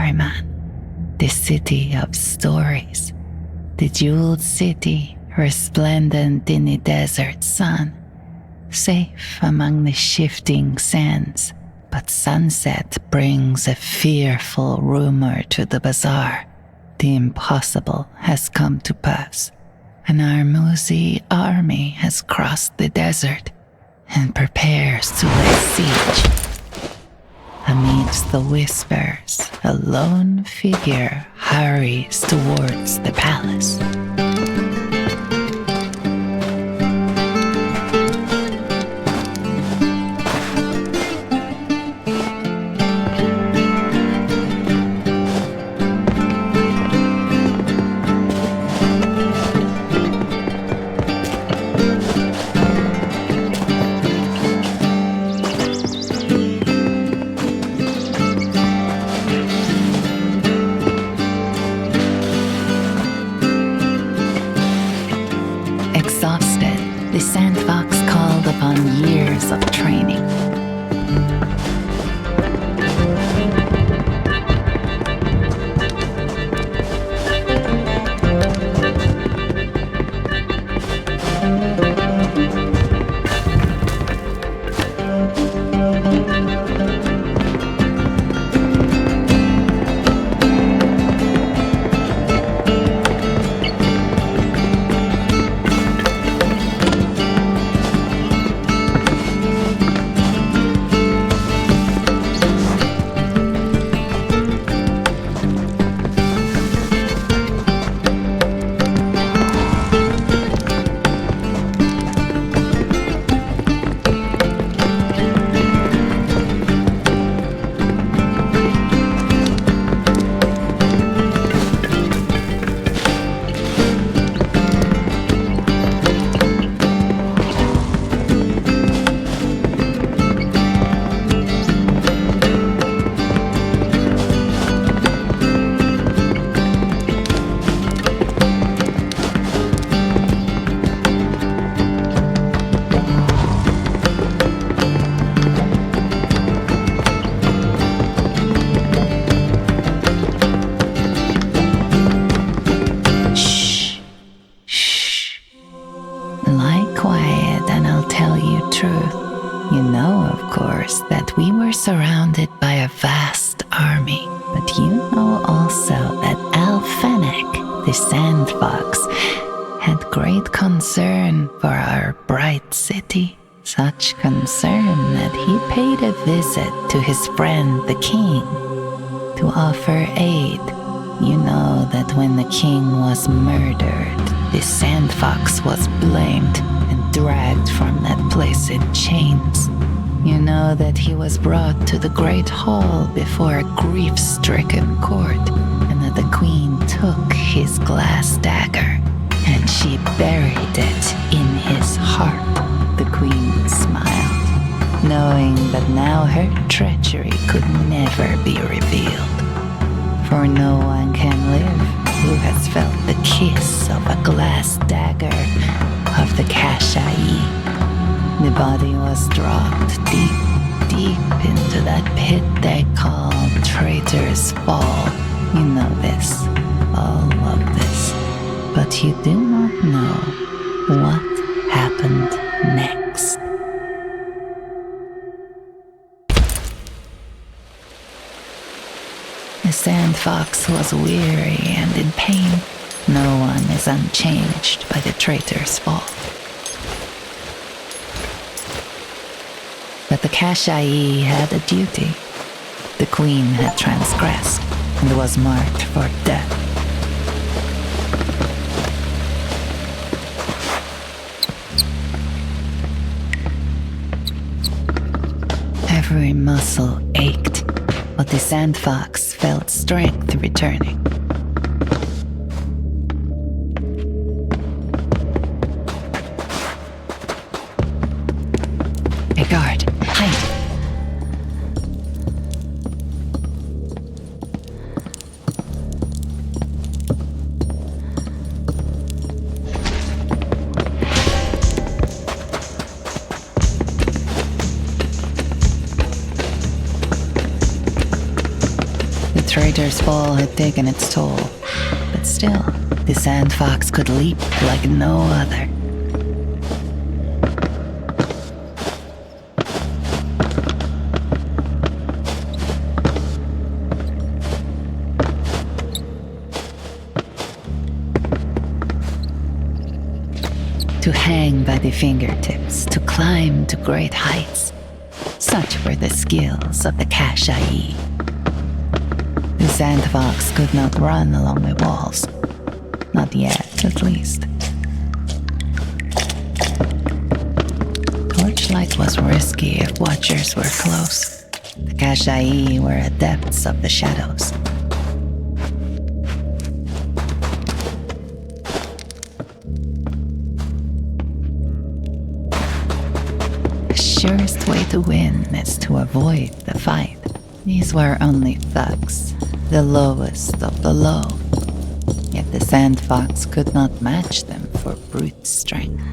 Ahriman, the city of stories, the jeweled city resplendent in the desert sun, safe among the shifting sands. But sunset brings a fearful rumor to the bazaar. The impossible has come to pass. An Armuzi army has crossed the desert and prepares to lay siege. Amidst the whispers, a lone figure hurries towards the palace. Exhausted, the Sandfox called upon years of training. Surrounded by a vast army, but you know also that Alfenic, the Sandfox, had great concern for our bright city, such concern that he paid a visit to his friend the king to offer aid. You know that when the king was murdered, the Sandfox was blamed and dragged from that place in chains. You know that he was brought to the great hall before a grief-stricken court, and that the queen took his glass dagger, and she buried it in his heart. The queen smiled, knowing that now her treachery could never be revealed. For no one can live who has felt the kiss of a glass dagger of the Kashai. The body was dropped deep, deep into that pit they call Traitor's Fall. You know this, all of this, but you do not know what happened next. The Sandfox was weary and in pain. No one is unchanged by the Traitor's Fall. But the Kashai had a duty. The queen had transgressed and was marked for death. Every muscle ached, but the Sandfox felt strength returning. A guard, hide! traitor's fall had taken its toll, but still, the Sandfox could leap like no other. To hang by the fingertips, to climb to great heights. Such were the skills of the Kashai. The Sandfox could not run along the walls. Not yet, at least. Torchlight was risky if watchers were close. The Kashai were adepts of the shadows. Surest way to win is to avoid the fight. These were only thugs, the lowest of the low. Yet the Sandfox could not match them for brute strength.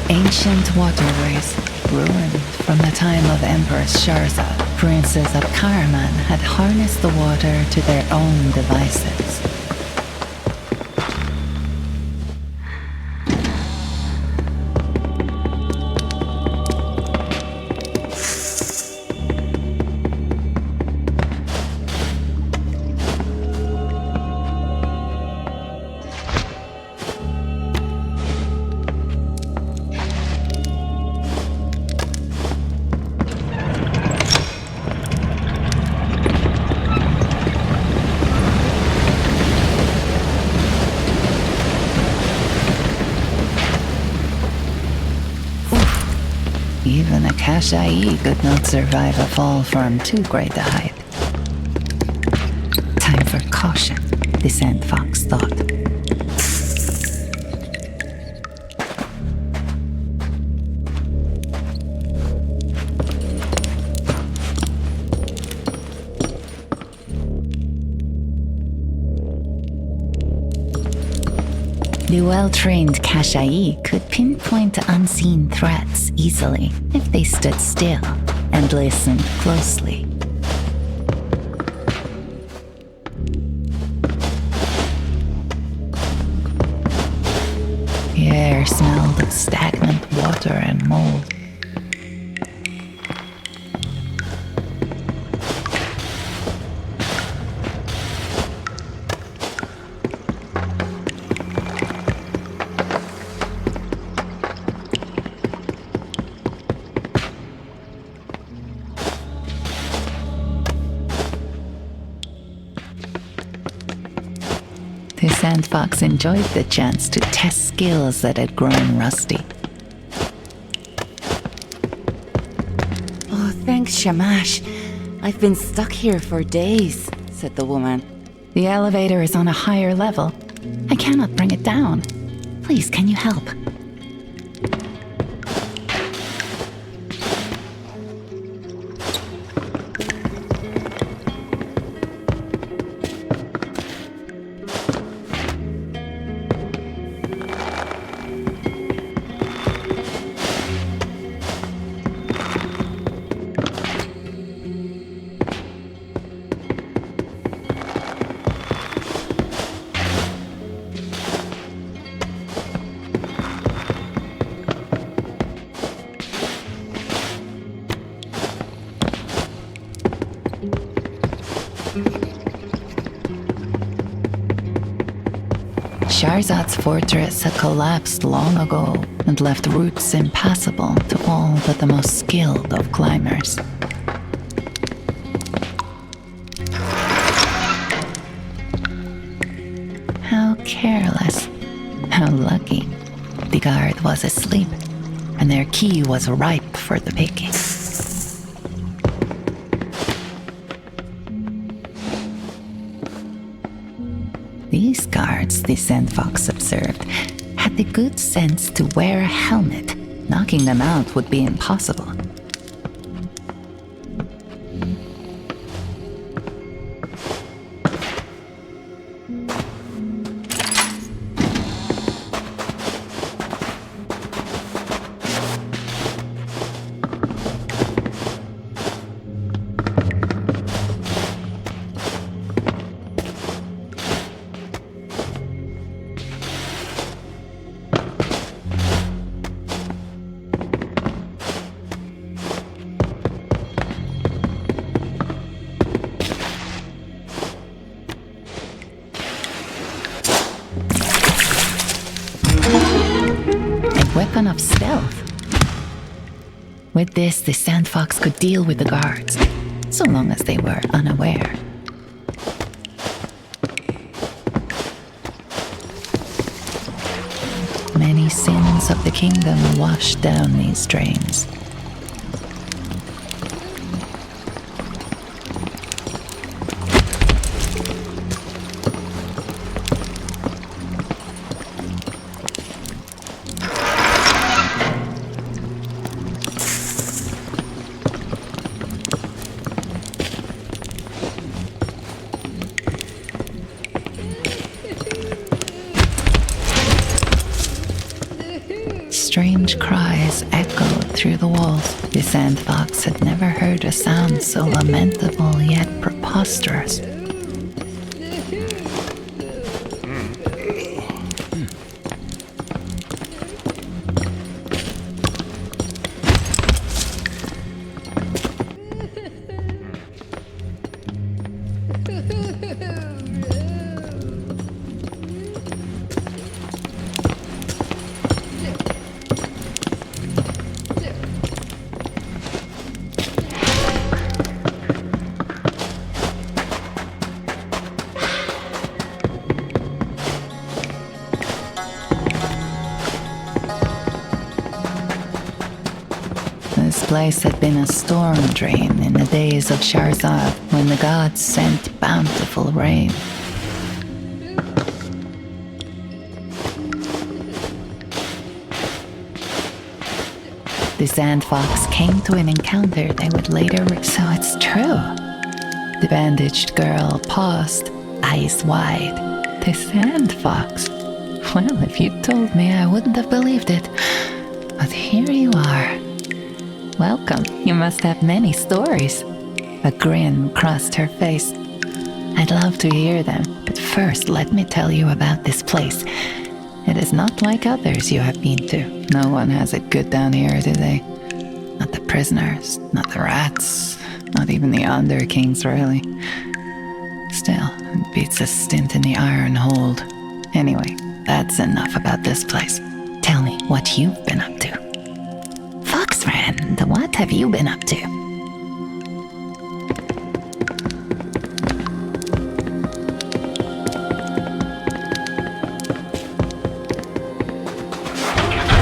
Ancient waterways, ruined from the time of Empress Sharzad, princes of Karaman had harnessed the water to their own devices. Even a Kashai could not survive a fall from too great a height. Time for caution, the Sandfox thought. The well-trained Kashai could pinpoint unseen threats easily if they stood still and listened closely. The air smelled of stagnant water and mold. The Sandfox enjoyed the chance to test skills that had grown rusty. Oh, thanks, Shamash. I've been stuck here for days, said the woman. The elevator is on a higher level. I cannot bring it down. Please, can you help? Sharzad's fortress had collapsed long ago and left routes impassable to all but the most skilled of climbers. How careless, how lucky. The guard was asleep, and their key was ripe for the picking. These guards, the Sandfox observed, had the good sense to wear a helmet. Knocking them out would be impossible. weapon of stealth. With this, the Sandfox could deal with the guards, so long as they were unaware. Many sins of the kingdom washed down these drains. Strange cries echoed through the walls. The Sandfox had never heard a sound so lamentable yet preposterous. This place had been a storm drain in the days of Sharzad, when the gods sent bountiful rain. The Sandfox came to an encounter they would later... So it's true. The bandaged girl paused, eyes wide. The Sandfox. Well, if you'd told me, I wouldn't have believed it. But here you are. Welcome. You must have many stories. A grin crossed her face. I'd love to hear them, but first let me tell you about this place. It is not like others you have been to. No one has it good down here, do they? Not the prisoners, not the rats, not even the underkings, really. Still, it beats a stint in the iron hold. Anyway, that's enough about this place. Tell me what you've been up to. Fox friend, what have you been up to?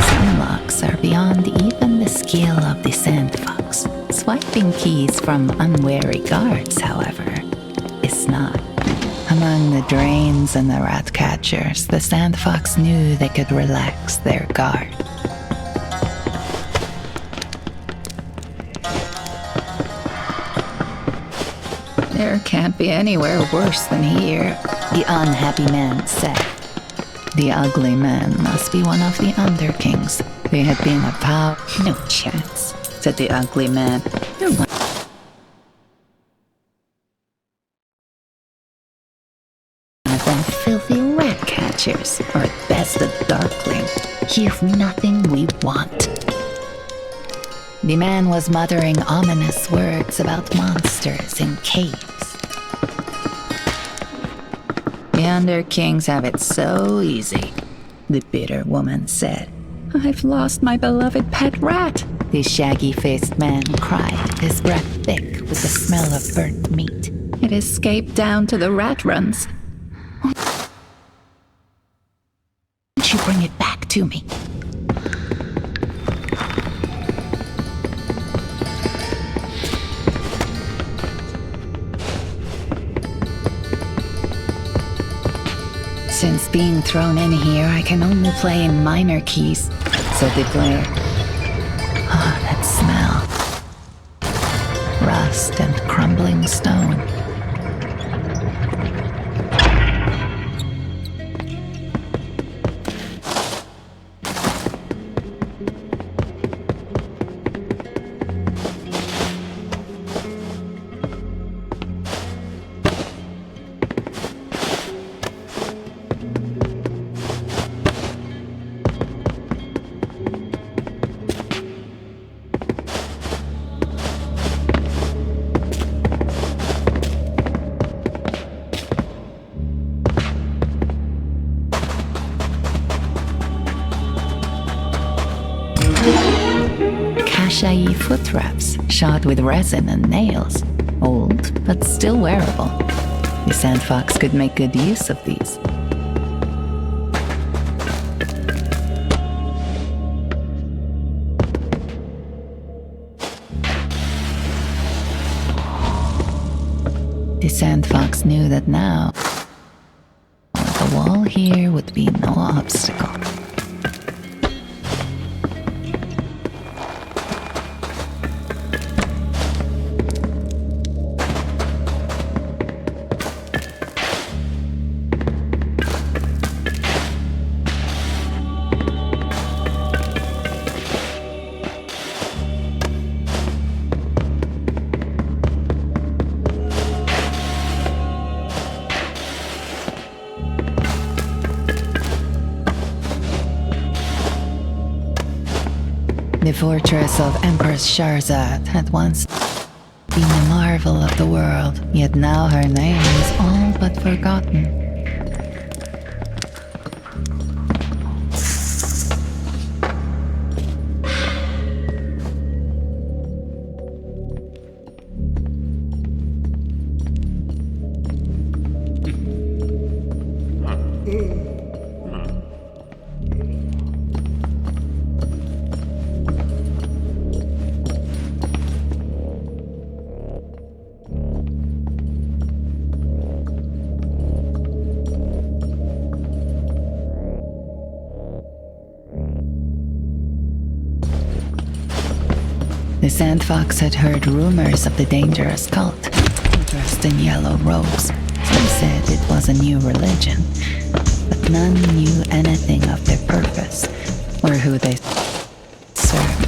Some locks are beyond even the skill of the Sandfox. Swiping keys from unwary guards, however, is not. Among the drains and the rat catchers, the Sandfox knew they could relax their guard. There can't be anywhere worse than here, the unhappy man said. The ugly man must be one of the underkings. They had been a vow. No chance, said the ugly man. You're one of them filthy rat catchers, or at best a darkling. You've nothing we want. The man was muttering ominous words about monsters in caves. The underkings have it so easy, the bitter woman said. I've lost my beloved pet rat, the shaggy-faced man cried, his breath thick with the smell of burnt meat. It escaped down to the rat runs. Won't you bring it back to me? Since being thrown in here, I can only play in minor keys, said the player. Ah, that smell. Rust and crumbling stone. Kashai foot wraps shod with resin and nails, old but still wearable. The Sandfox could make good use of these. The Sandfox knew that now the wall here would be no obstacle. The fortress of Empress Sharzad had once been a marvel of the world, yet now her name is all but forgotten. The Sandfox had heard rumors of the dangerous cult, dressed in yellow robes. Some said it was a new religion, but none knew anything of their purpose or who they served.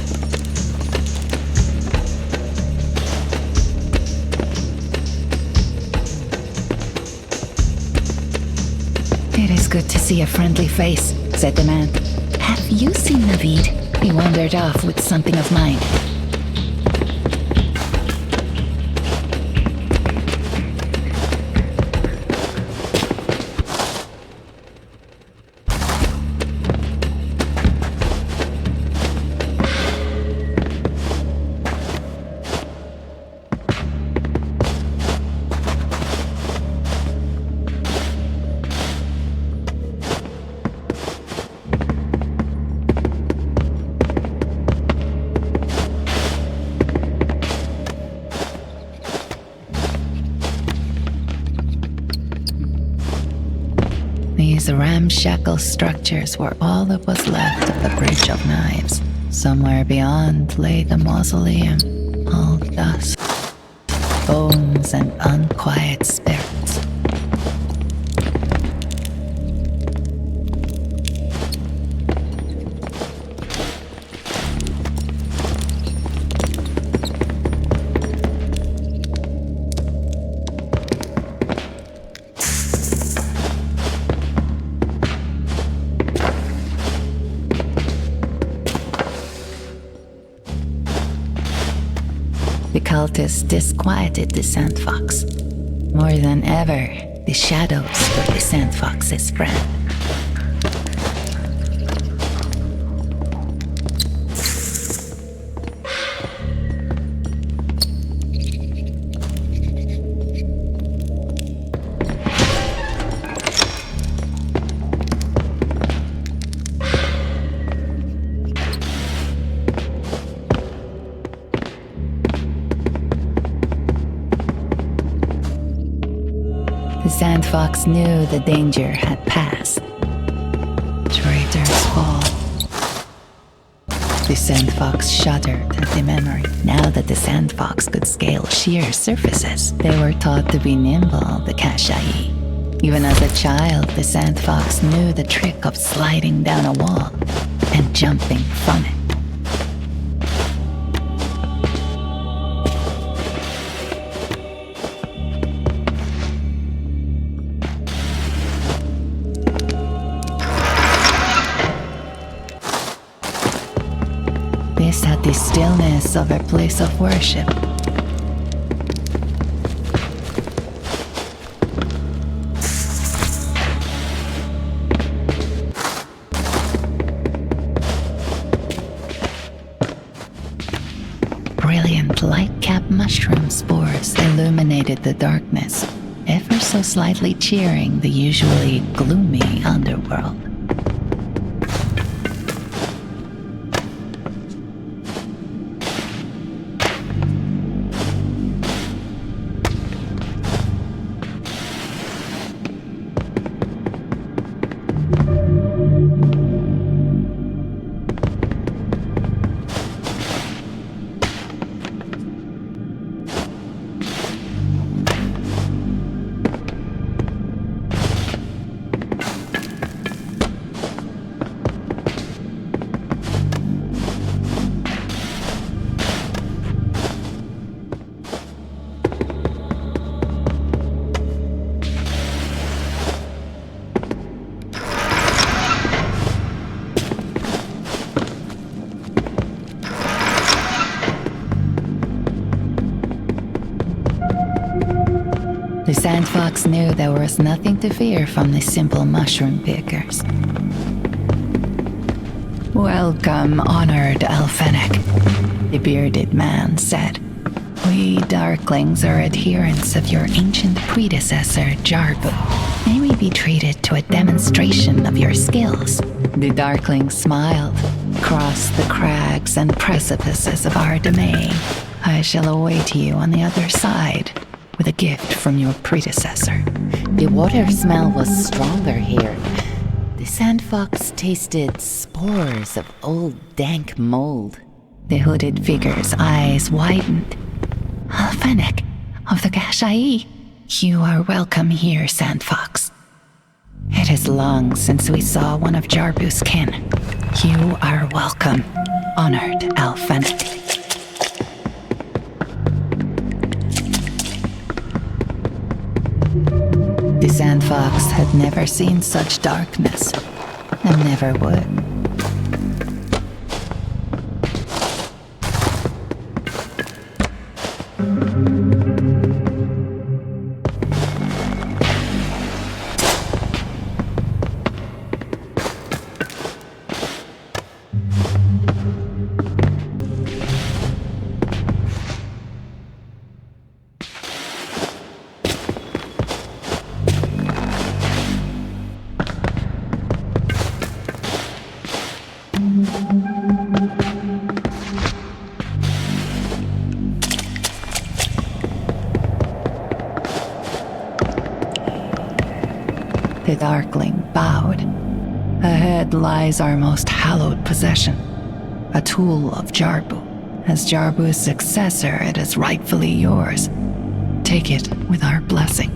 "It is good to see a friendly face," said the man. "Have you seen Navid? He wandered off with something of mine." These ramshackle structures were all that was left of the Bridge of Knives. Somewhere beyond lay the mausoleum, all dust, bones, and unquiet spirits. The cultists disquieted the Sandfox. More than ever, the shadows were the Sandfox's friend. The Sandfox knew the danger had passed. Traitors fall. The Sandfox shuddered at the memory. Now that the Sandfox could scale sheer surfaces, they were taught to be nimble, the Kashai. Even as a child, the Sandfox knew the trick of sliding down a wall and jumping from it. This had the stillness of a place of worship. light-capped mushroom spores illuminated the darkness, ever so slightly cheering the usually gloomy underworld. The Sandfox knew there was nothing to fear from the simple mushroom pickers. "Welcome, honored Alfenic," the bearded man said. "We Darklings are adherents of your ancient predecessor, Jarbu. May we be treated to a demonstration of your skills?" The Darkling smiled, "Cross the crags and precipices of our domain. I shall await you on the other side with a gift from your predecessor." The water smell was stronger here. The Sandfox tasted spores of old dank mold. The hooded figure's eyes widened. "Alfenic of the Gashai, you are welcome here, Sandfox. It is long since we saw one of Jarbu's kin. You are welcome, honored Alfenic." The Sandfox had never seen such darkness, and never would. The Darkling bowed. "Ahead lies our most hallowed possession, a tool of Jarbu. As Jarbu's successor, it is rightfully yours. Take it with our blessing."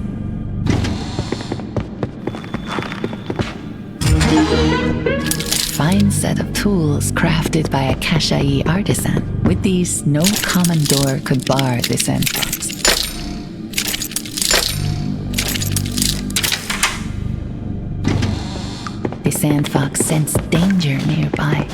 Fine set of tools crafted by a Kashai artisan. With these, no common door could bar this entrance. The Sandfox sensed danger nearby.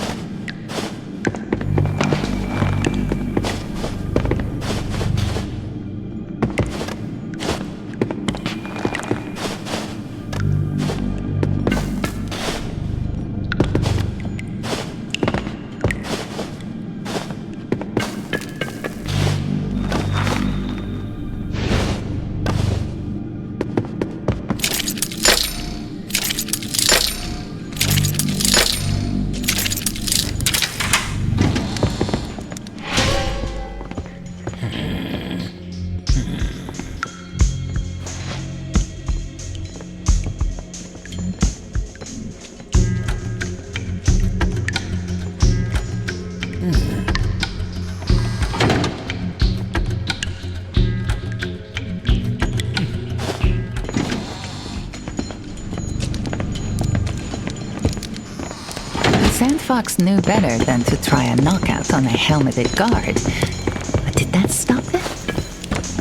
Sandfox knew better than to try a knockout on a helmeted guard. But did that stop them?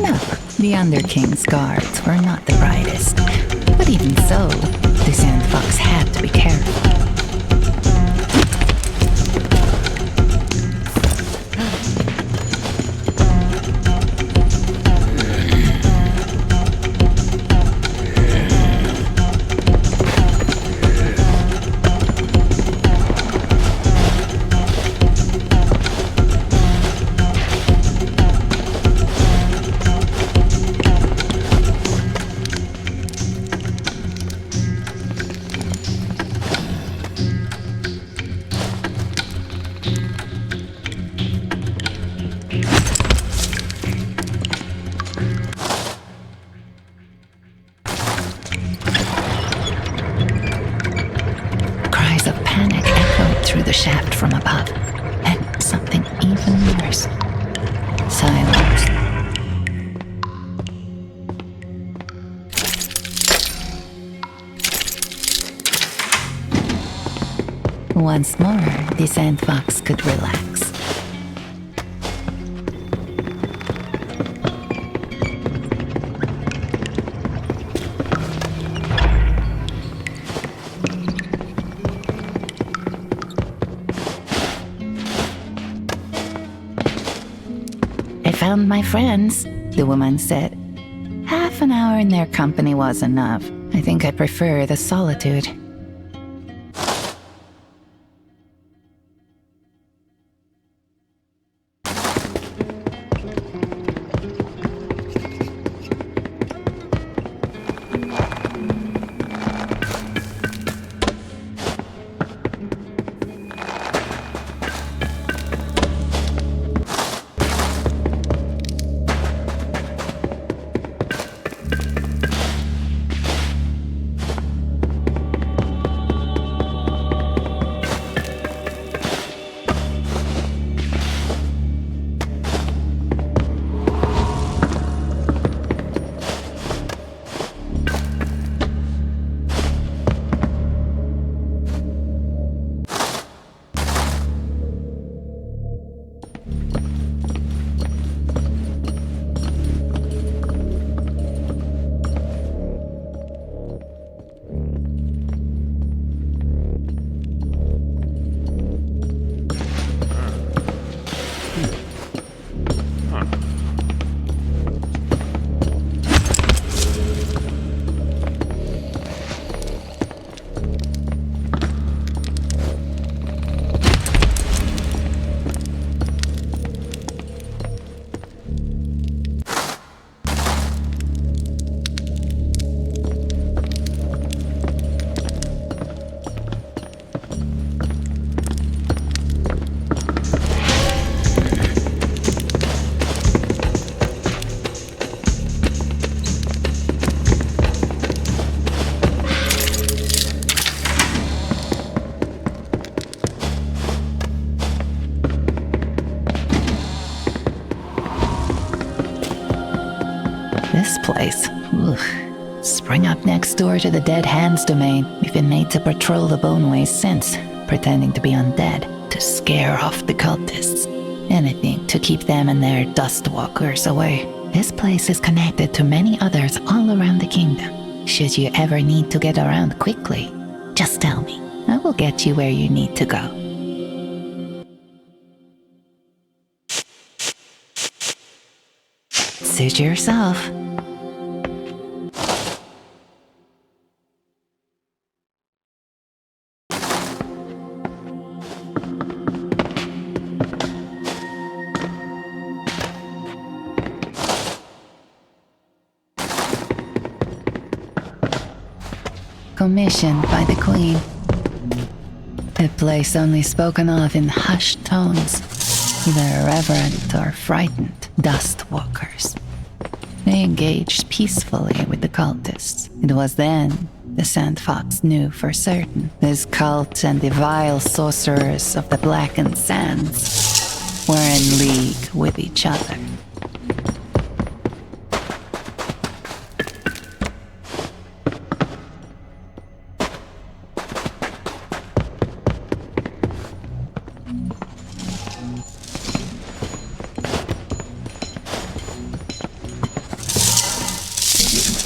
No, the Underking's guards were not the brightest. But even so, the Sandfox had to be careful. through the shaft from above. And something even worse. Silence. Once more, the Sandfox could relax. I found my friends, the woman said. Half an hour in their company was enough. I think I prefer the solitude. This place, sprung up next door to the Dead Hands domain. We've been made to patrol the Boneways since, pretending to be undead, to scare off the cultists. Anything to keep them and their dustwalkers away. This place is connected to many others all around the kingdom. Should you ever need to get around quickly, just tell me. I will get you where you need to go. Suit yourself. Commissioned by the Queen. A place only spoken of in hushed tones, either reverent or frightened dustwalkers. They engaged peacefully with the cultists. It was then the Sandfox knew for certain. This cult and the vile sorcerers of the Blackened Sands were in league with each other.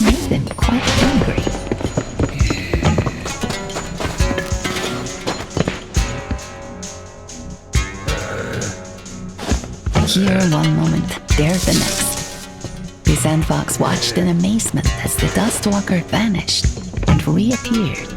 Made them quite hungry. Here one moment, there the next. The Sandfox watched in amazement as the Dustwalker vanished and reappeared.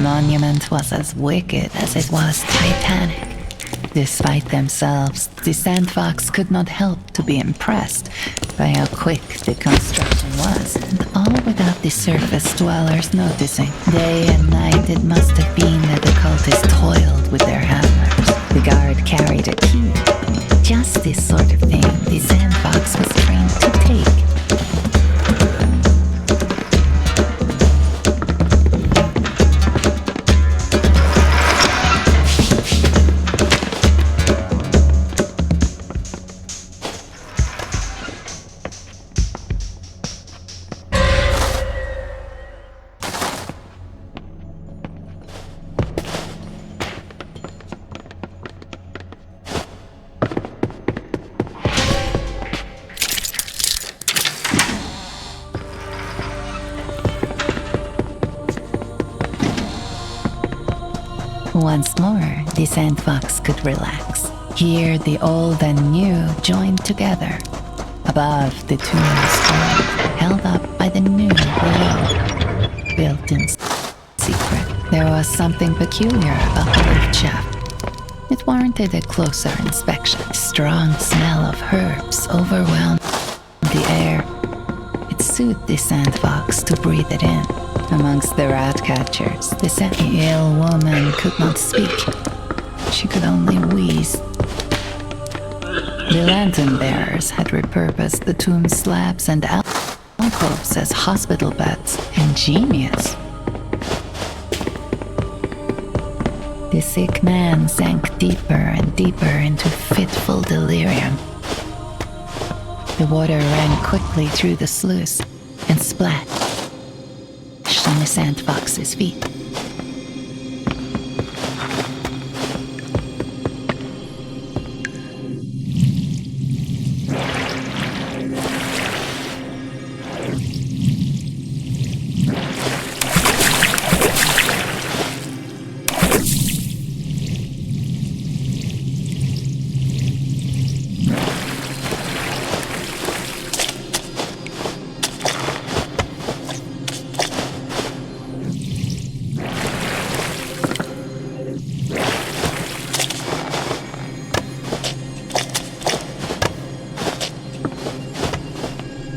monument was as wicked as it was titanic. Despite themselves, the Sandfox could not help to be impressed by how quick the construction was, and all without the surface dwellers noticing. Day and night it must have been that the cultists toiled with their hammers. The guard carried a key. Just this sort of thing the Sandfox was trained to take. Once more, the Sandfox could relax. Here, the old and new joined together. Above, the tomb stood, held up by the new below. Built in secret, there was something peculiar about the lift shaft. It warranted a closer inspection. The strong smell of herbs overwhelmed the air. It soothed the Sandfox to breathe it in. Amongst the rat catchers, the ill woman could not speak. She could only wheeze. The lantern bearers had repurposed the tomb slabs and alcoves as hospital beds. Ingenious. The sick man sank deeper and deeper into fitful delirium. The water ran quickly through the sluice and splashed on the Sandfox's feet.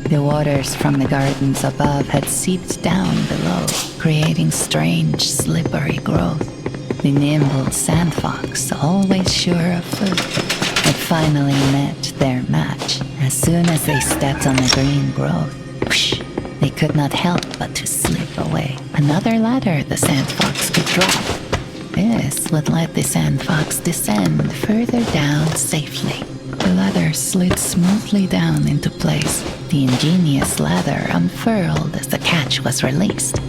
The waters from the gardens above had seeped down below, creating strange, slippery growth. The nimble Sandfox, always sure of food, had finally met their match. As soon as they stepped on the green growth, whoosh, they could not help but to slip away. Another ladder the Sandfox could drop. This would let the Sandfox descend further down safely. The ladder slid smoothly down into place. The ingenious ladder unfurled as the catch was released.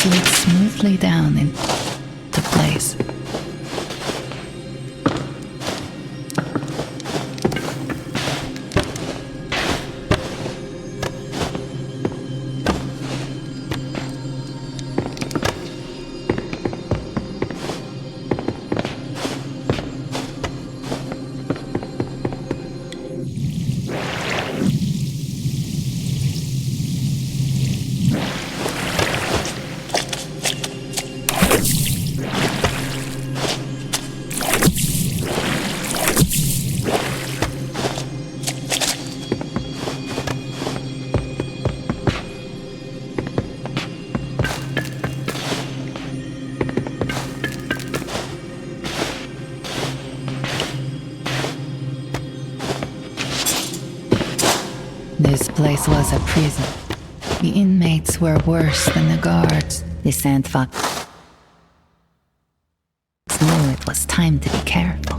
slid smoothly down into place. This place was a prison. The inmates were worse than the guards. The Sandfox Knew it was time to be careful.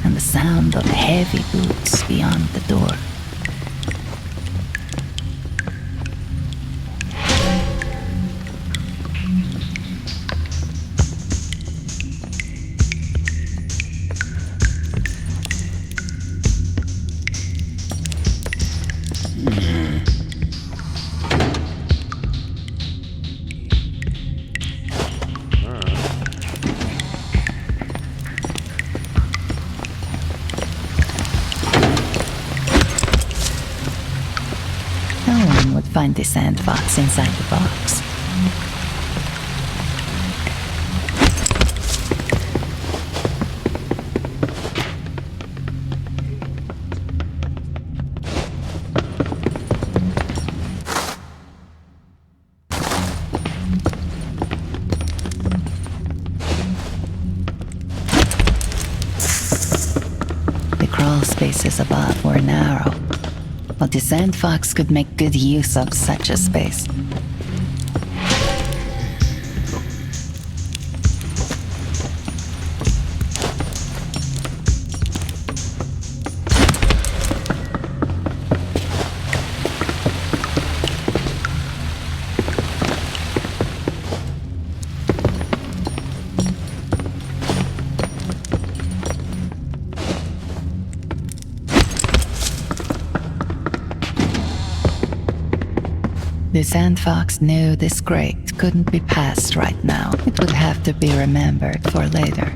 And the sound of heavy boots beyond the door. No one would find the Sandfox inside the box. The crawl spaces above were narrow, but the Sandfox could make good use of such a space. The Sandfox knew this grate couldn't be passed right now. It would have to be remembered for later.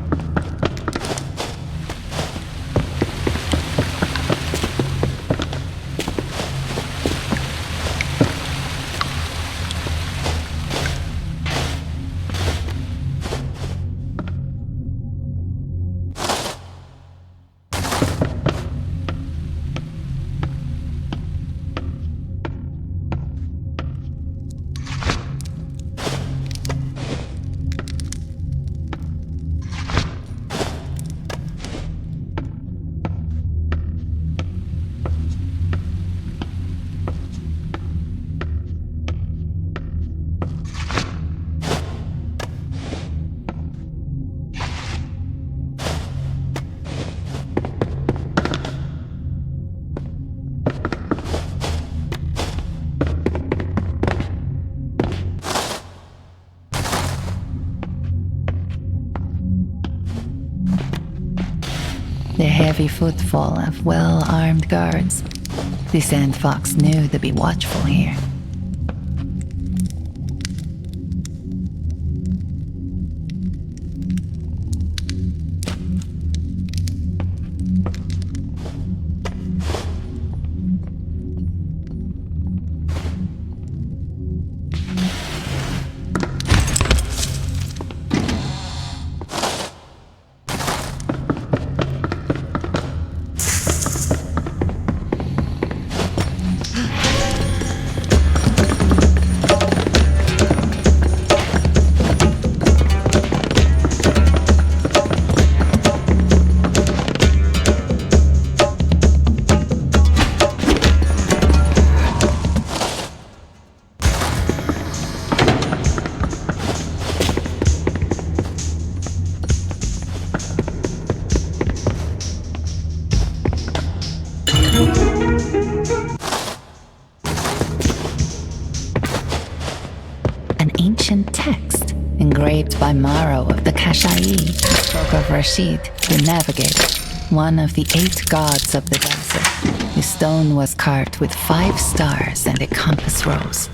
The heavy footfall of well-armed guards. The Sandfox knew to be watchful here. ancient text engraved by Maro of the Kashai, who spoke of Rashid, the navigator, one of the 8 gods of the desert. The stone was carved with 5 stars and a compass rose.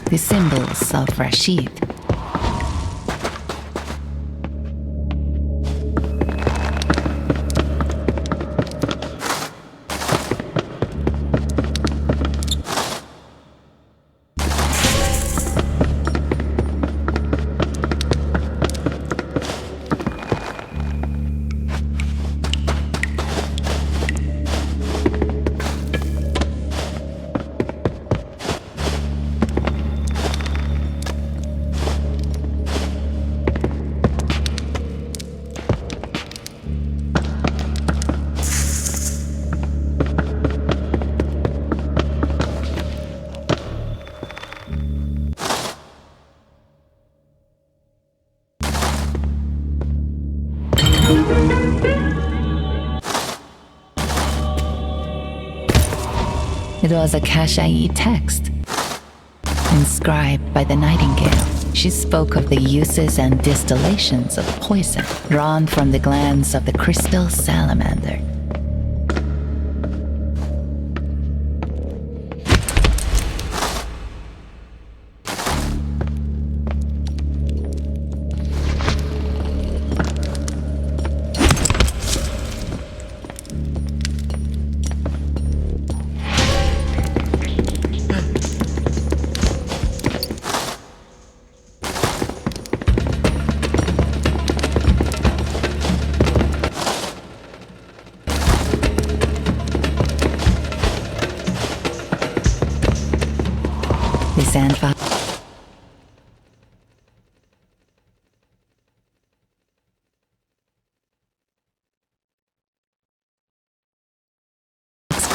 The symbols of Rashid. It was a Kashai text, inscribed by the nightingale. She spoke of the uses and distillations of poison drawn from the glands of the crystal salamander. The Sandfox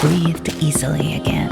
breathed easily again.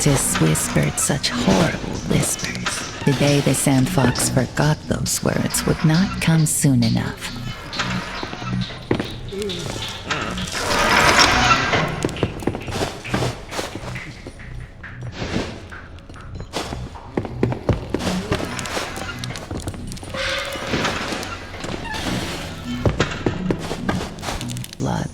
cultists whispered such horrible whispers. The day the Sandfox forgot those words would not come soon enough. Blood.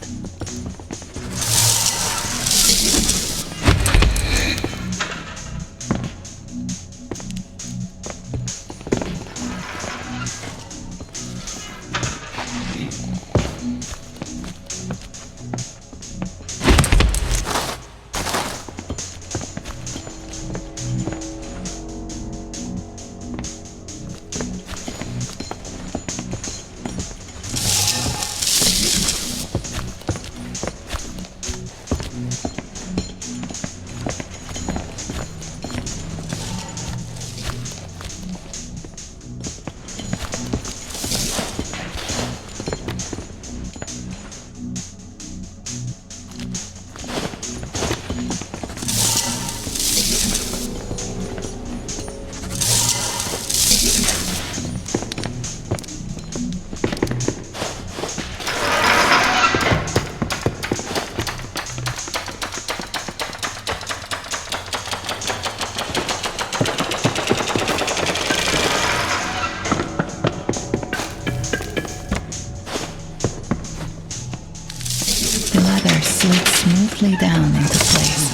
The ladder slid smoothly down into place.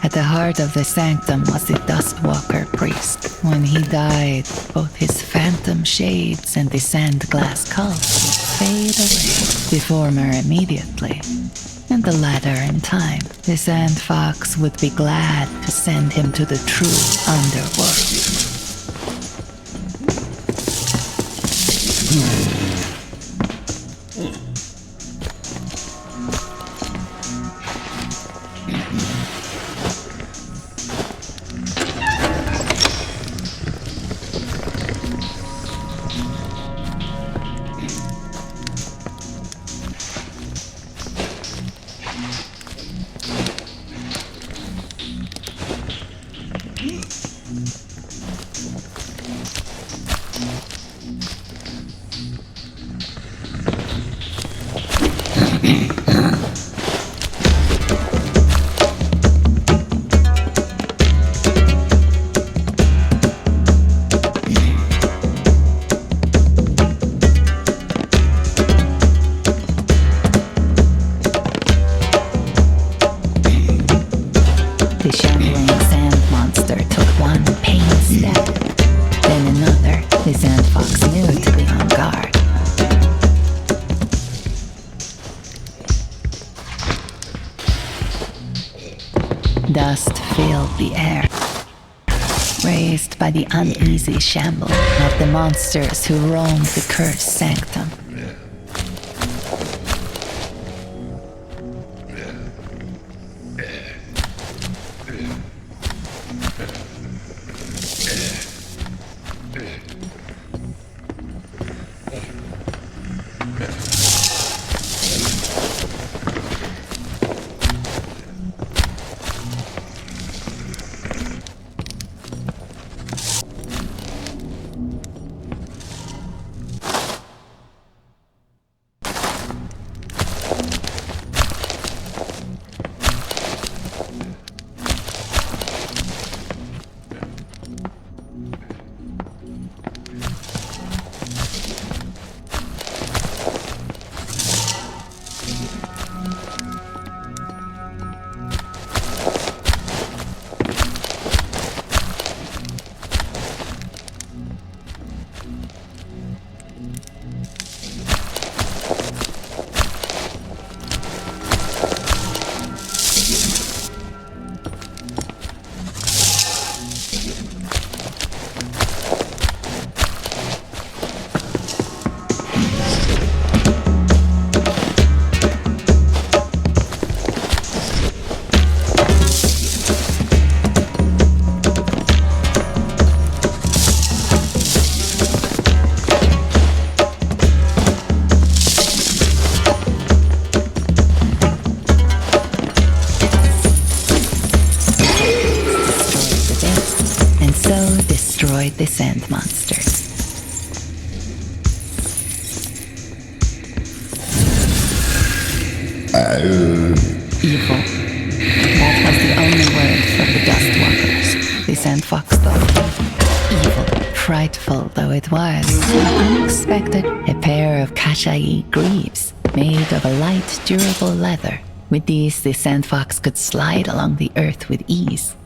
At the heart of the sanctum was the Dustwalker priest. When he died, both his phantom shades and the sand glass cult would fade away. The former immediately, and the latter in time. The Sandfox would be glad to send him to the true underworld. The shambling sand monster took one pain step, then another. The Sandfox knew to be on guard. Dust filled the air, raised by the uneasy shamble of the monsters who roamed the cursed sanctum. destroyed the sand monsters. Evil. That was the only word for the dust walkers. The Sandfox thought. Evil, frightful though it was, unexpected, a pair of Kashai greaves made of a light, durable leather. With these, the Sandfox could slide along the earth with ease.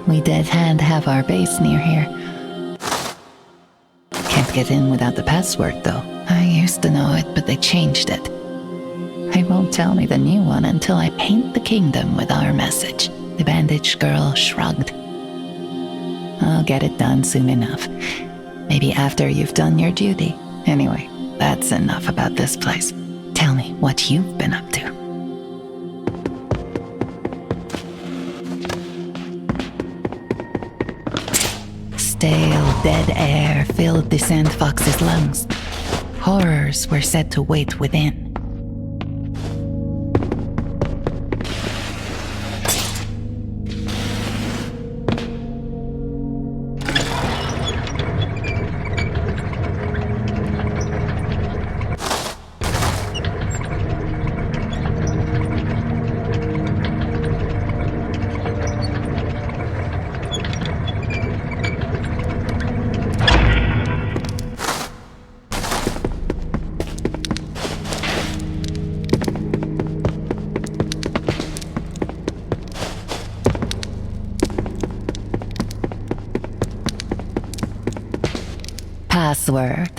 We dead hand have our base near here. Can't get in without the password, though. I used to know it, but they changed it. They won't tell me the new one until I paint the kingdom with our message. The bandaged girl shrugged. I'll get it done soon enough. Maybe after you've done your duty. Anyway, that's enough about this place. Tell me what you've been up to. Stale, dead air filled the Sandfox's lungs. Horrors were said to wait within. Password?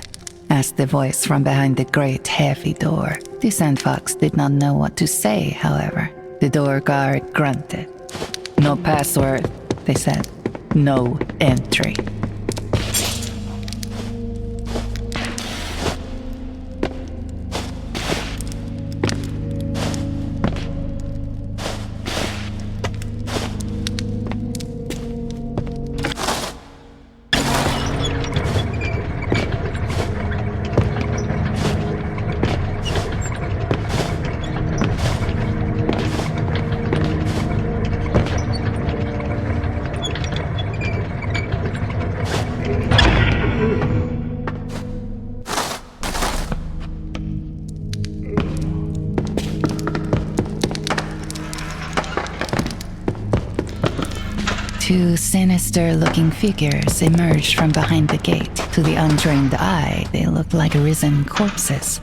Asked the voice from behind the great heavy door. The Sandfox did not know what to say, however. The door guard grunted. No password, they said. No entry. Two sinister-looking figures emerged from behind the gate. To the untrained eye, they looked like risen corpses.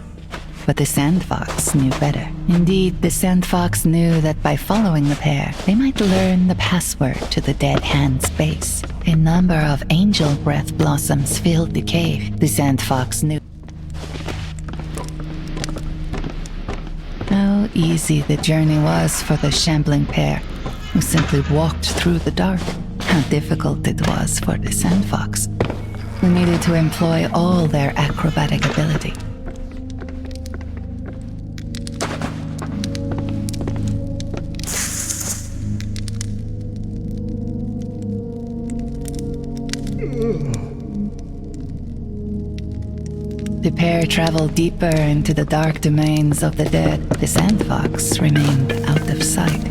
But the Sandfox knew better. Indeed, the Sandfox knew that by following the pair, they might learn the password to the dead hand's base. A number of angel breath blossoms filled the cave. The Sandfox knew how easy the journey was for the shambling pair, who simply walked through the dark. How difficult it was for the Sandfox, who needed to employ all their acrobatic ability. The pair traveled deeper into the dark domains of the dead. The Sandfox remained out of sight.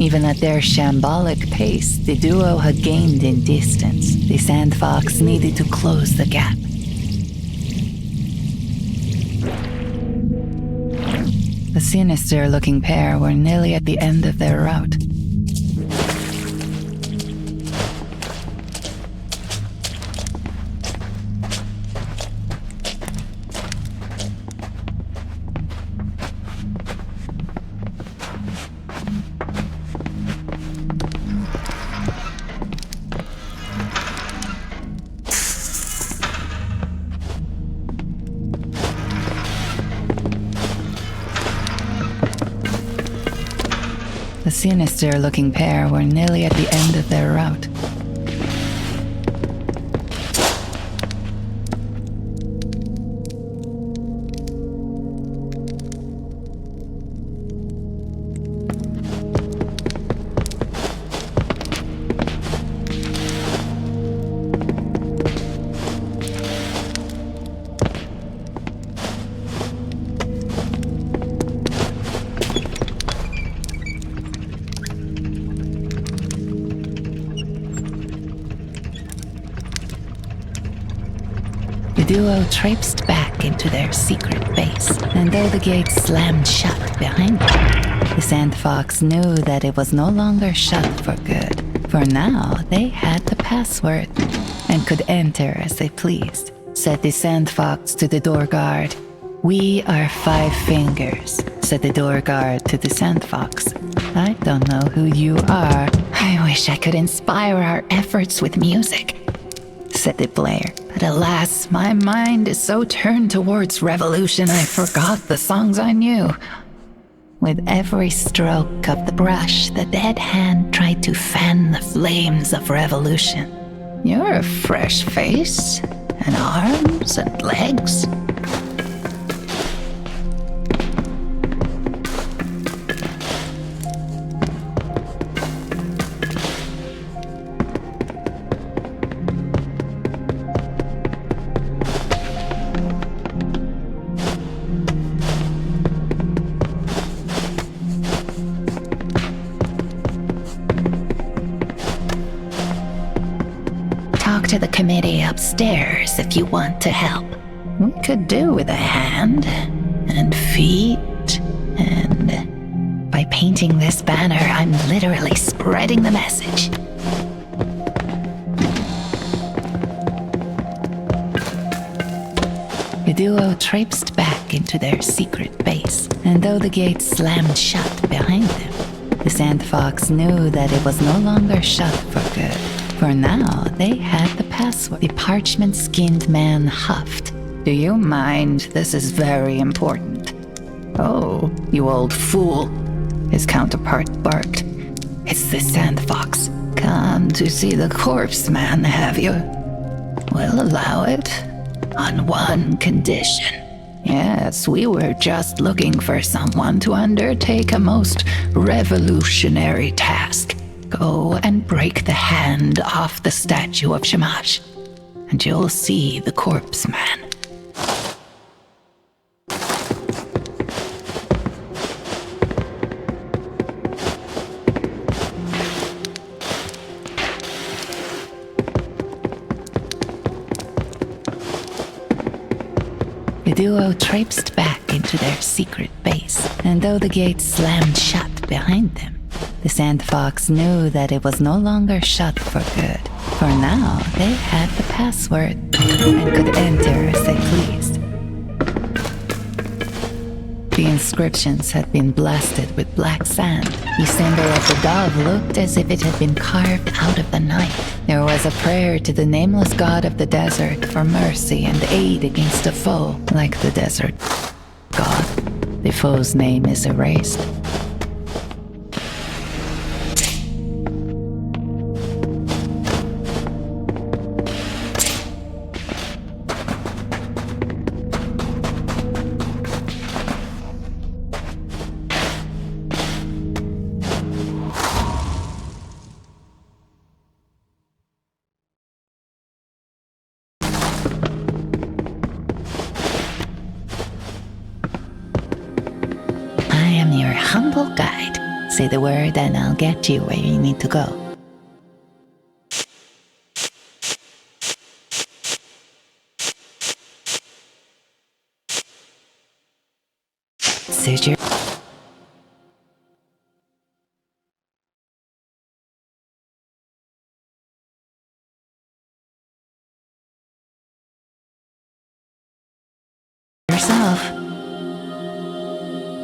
Even at their shambolic pace, the duo had gained in distance. The Sandfox needed to close the gap. The sinister-looking pair were nearly at the end of their route. The sinister-looking pair were nearly at the end of their route. The duo traipsed back into their secret base, and though the gate slammed shut behind them, the Sandfox knew that it was no longer shut for good. For now, they had the password and could enter as they pleased. Said the Sandfox to the door guard. "We are Five Fingers," said the door guard to the Sandfox. "I don't know who you are. I wish I could inspire our efforts with music," said the player. "But alas, my mind is so turned towards revolution I forgot the songs I knew." With every stroke of the brush, the dead hand tried to fan the flames of revolution. "You're a fresh face, and arms and legs." Talk to the committee upstairs if you want to help. We could do with a hand and feet, and by painting this banner, I'm literally spreading the message. The duo traipsed back into their secret base, and though the gate slammed shut behind them, the Sandfox knew that it was no longer shut for good. For now, they had the password. The parchment-skinned man huffed. "Do you mind? This is very important." "Oh, you old fool," his counterpart barked. "It's the Sandfox. Come to see the corpse man, have you? We'll allow it, on one condition. Yes, we were just looking for someone to undertake a most revolutionary task. Go and break the hand off the statue of Shamash, and you'll see the corpse man." The duo traipsed back into their secret base, and though the gate slammed shut behind them, the Sandfox knew that it was no longer shut for good. For now, they had the password and could enter as they pleased. The inscriptions had been blasted with black sand. The symbol of the dove looked as if it had been carved out of the night. There was a prayer to the nameless god of the desert for mercy and aid against a foe. Like the desert god, the foe's name is erased. Humble guide, Say the word and I'll get you where you need to go. Suit yourself.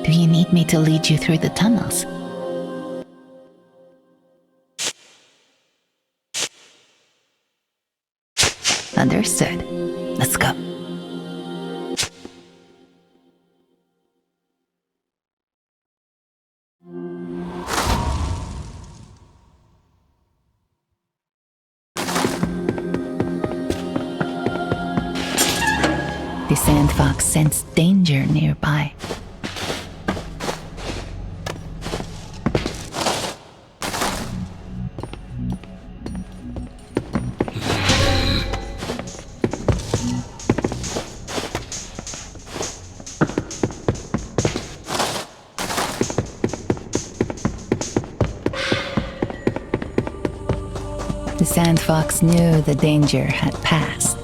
Do you need me to lead you through the tunnels? Understood. Let's go. The Sandfox sensed danger nearby. The Sandfox knew the danger had passed.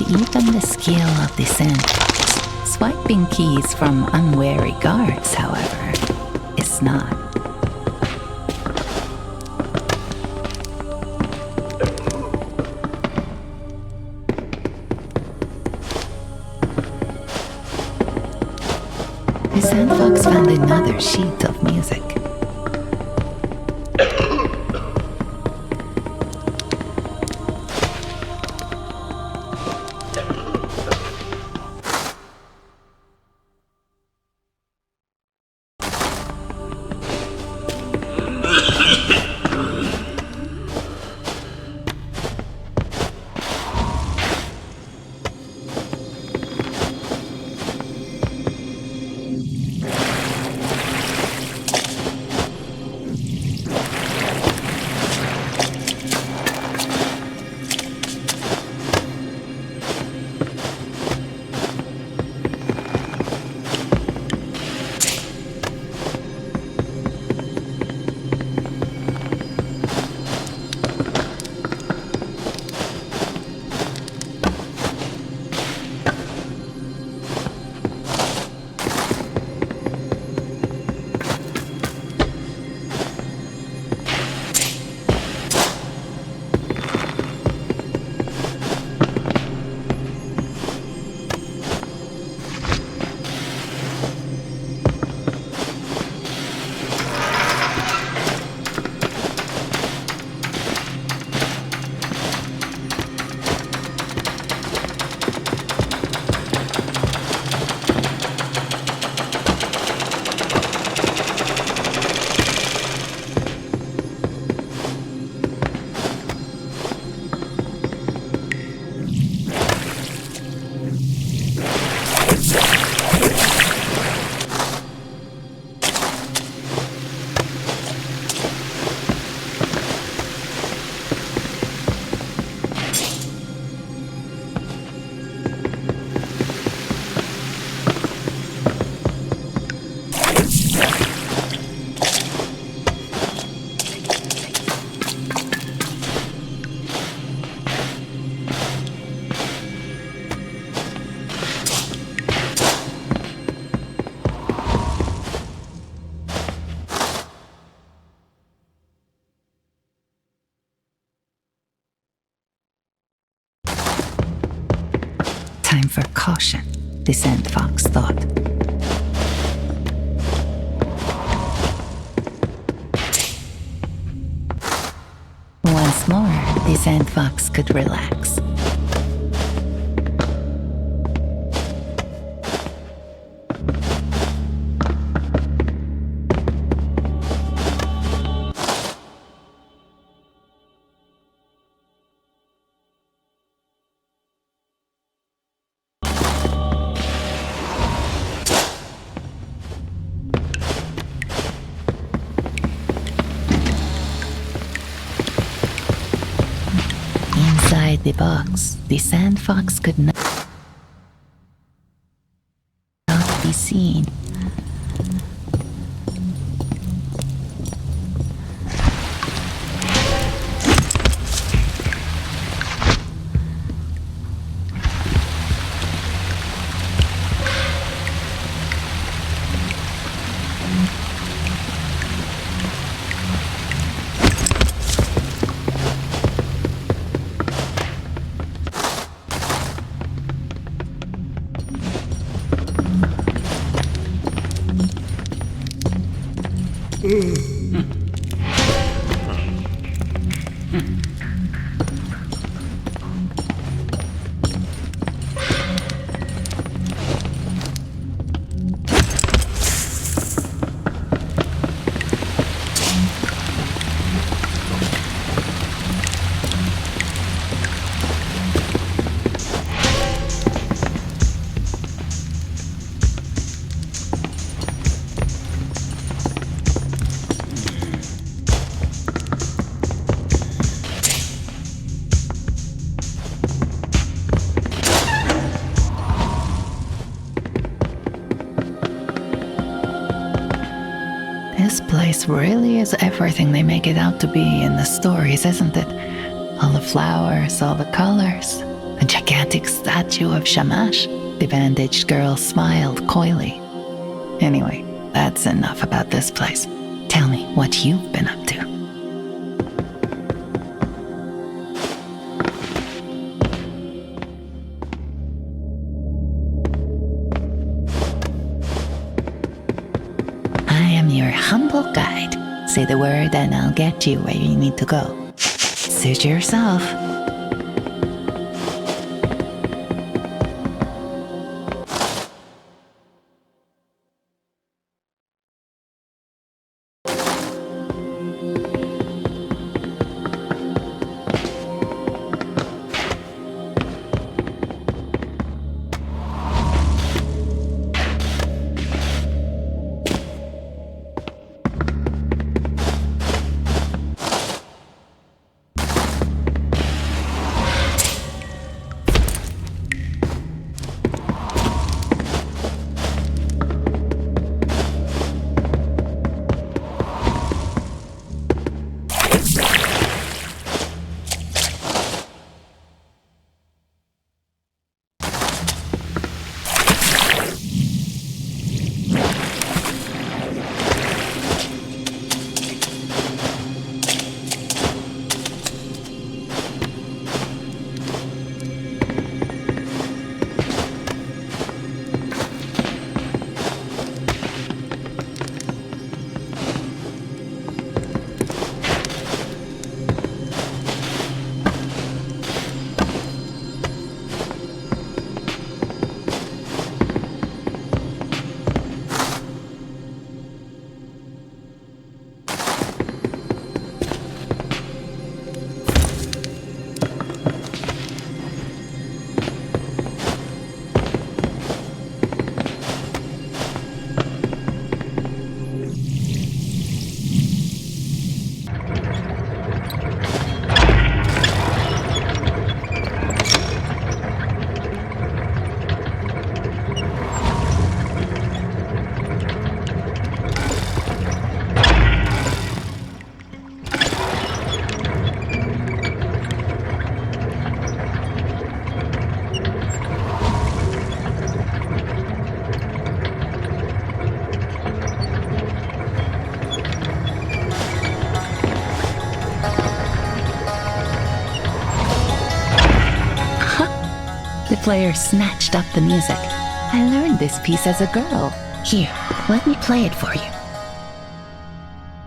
Even the skill of the Sandfox. Swiping keys from unwary guards, however, is not. The Sandfox found another sheet of music. Time for caution, the Sandfox thought. Once more, the Sandfox could relax. inside the box, the Sandfox could not be seen. This place really is everything they make it out to be in the stories, isn't it? All the flowers, all the colors. A gigantic statue of Shamash. The bandaged girl smiled coyly. Anyway, that's enough about this place. Tell me what you've been up to. I am your humble guide. Say the word and I'll get you where you need to go. Suit yourself. The player snatched up the music. I learned this piece as a girl. Here, let me play it for you.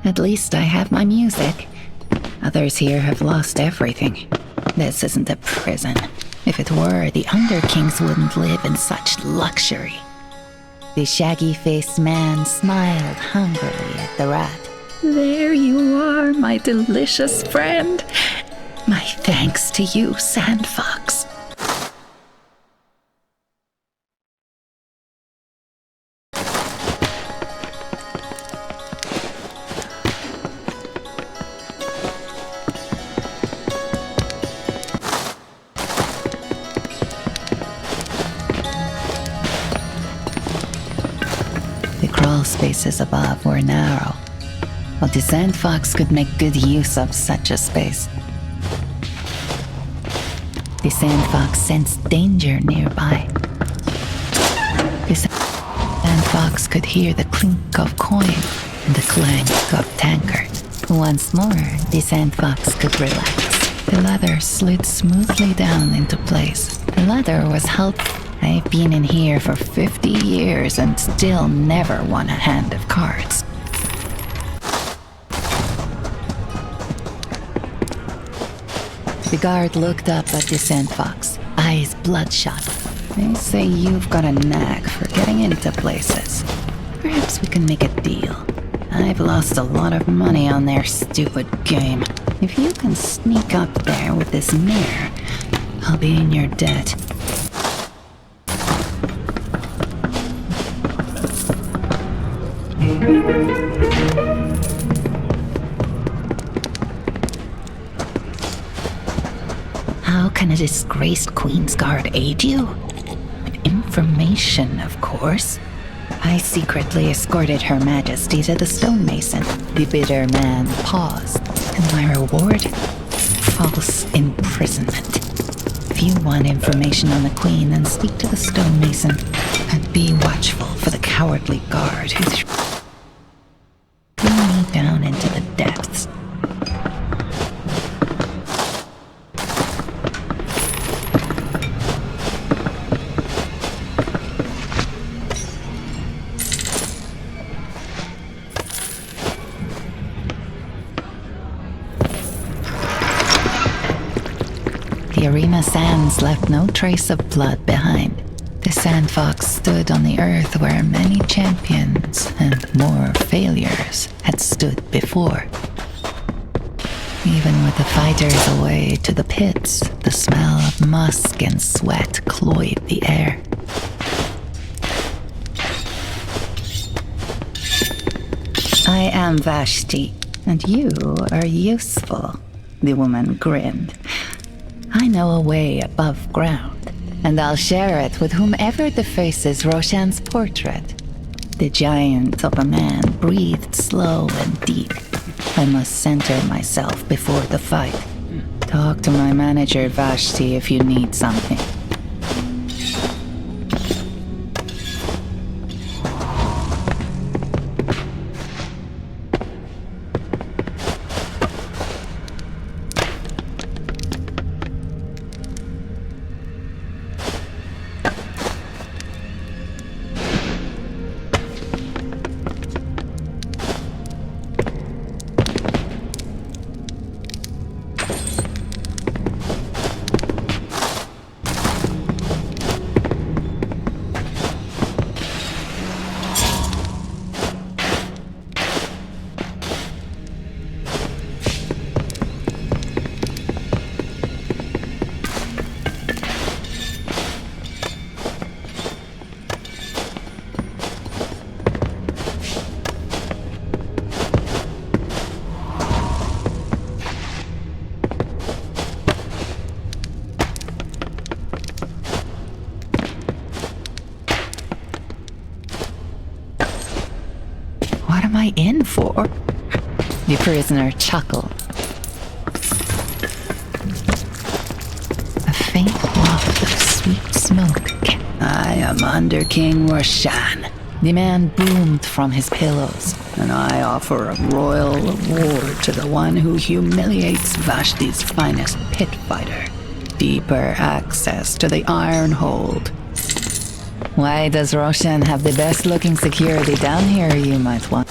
At least I have my music. Others here have lost everything. This isn't a prison. If it were, the Underkings wouldn't live in such luxury. The shaggy-faced man smiled hungrily at the rat. There you are, my delicious friend. My thanks to you, Sandfox. spaces above were narrow, but the Sandfox could make good use of such a space. The Sandfox sensed danger nearby. The Sandfox could hear the clink of coin and the clank of tankard. Once more, the Sandfox could relax. The ladder slid smoothly down into place. The ladder was held. I've been in here for 50 years and still never won a hand of cards. The guard looked up at the Sandfox, eyes bloodshot. They say you've got a knack for getting into places. Perhaps we can make a deal. I've lost a lot of money on their stupid game. If you can sneak up there with this mirror, I'll be in your debt. How can a disgraced Queen's Guard aid you? With information, of course. I secretly escorted Her Majesty to the stonemason. The bitter man paused, and my reward? False imprisonment. If you want information on the Queen, then speak to the stonemason, and be watchful for the cowardly guard who threw me down into the depths. The arena sands left no trace of blood behind. The Sandfox stood on the earth where many champions and more failures had stood before. Even with the fighters away to the pits, the smell of musk and sweat cloyed the air. I am Vashti, and you are useful, the woman grinned. I know a way above ground, and I'll share it with whomever defaces Roshan's portrait. The giant of a man breathed slow and deep. I must center myself before the fight. Talk to my manager, Vashti, if you need something. What am I in for? The prisoner chuckled. A faint waft of sweet smoke. I am under King Roshan. The man boomed from his pillows. And I offer a royal reward to the one who humiliates Vashti's finest pit fighter. Deeper access to the Iron Hold. Why does Roshan have the best-looking security down here, you might wonder?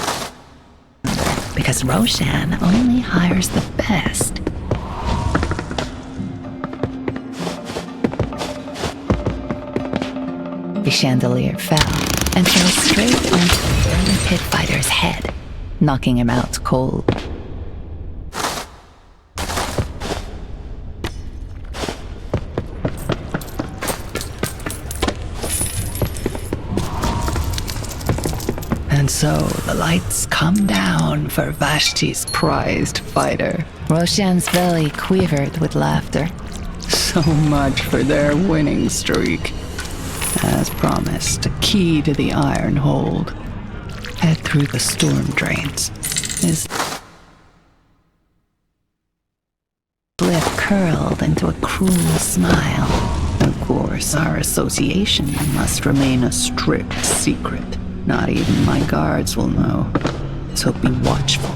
Because Roshan only hires the best. The chandelier fell and fell straight onto the early pit fighter's head, knocking him out cold. And so the lights come down for Vashti's prized fighter. Roshan's belly quivered with laughter. So much for their winning streak. As promised, a key to the Iron Hold. head through the storm drains. His lip curled into a cruel smile. Of course, our association must remain a strict secret. Not even my guards will know, so be watchful.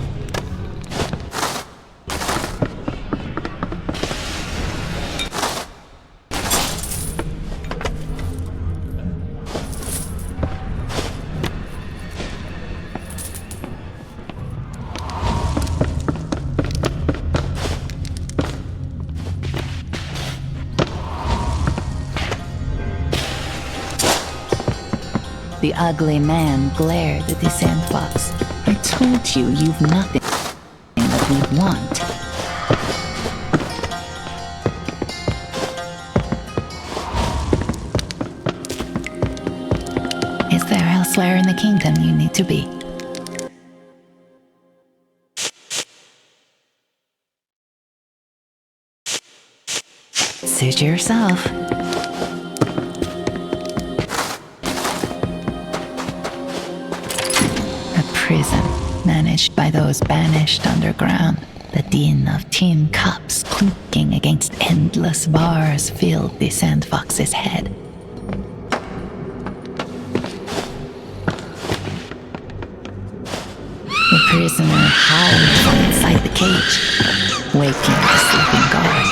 The ugly man glared at the Sandfox. I told you, you've nothing that we want. Is there elsewhere in the kingdom you need to be? Suit yourself. Prison, managed by those banished underground. The din of tin cups clinking against endless bars filled the Sandfox's head. The prisoner howled from inside the cage, waking the sleeping guard.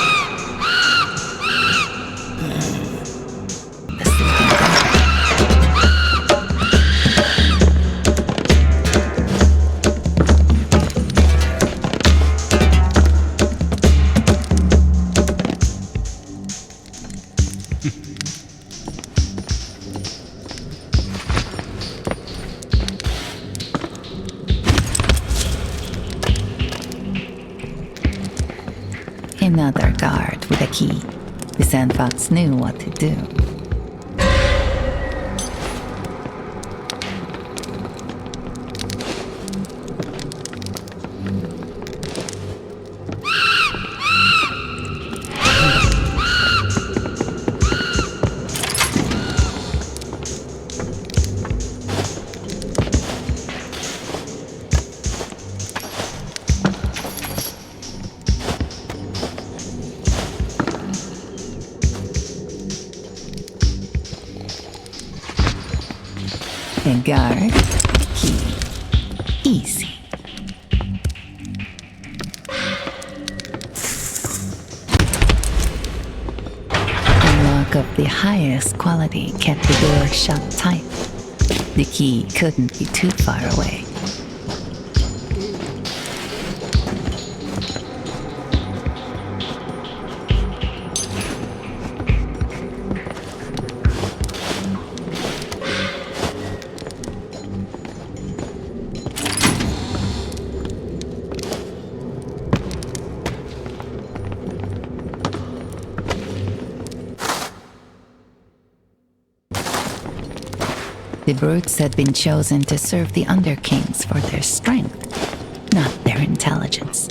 Another guard with a key. The Sandfox knew what to do. A guard, key, easy. A lock of the highest quality kept the door shut tight. The key couldn't be too far away. The brutes had been chosen to serve the underkings for their strength, not their intelligence.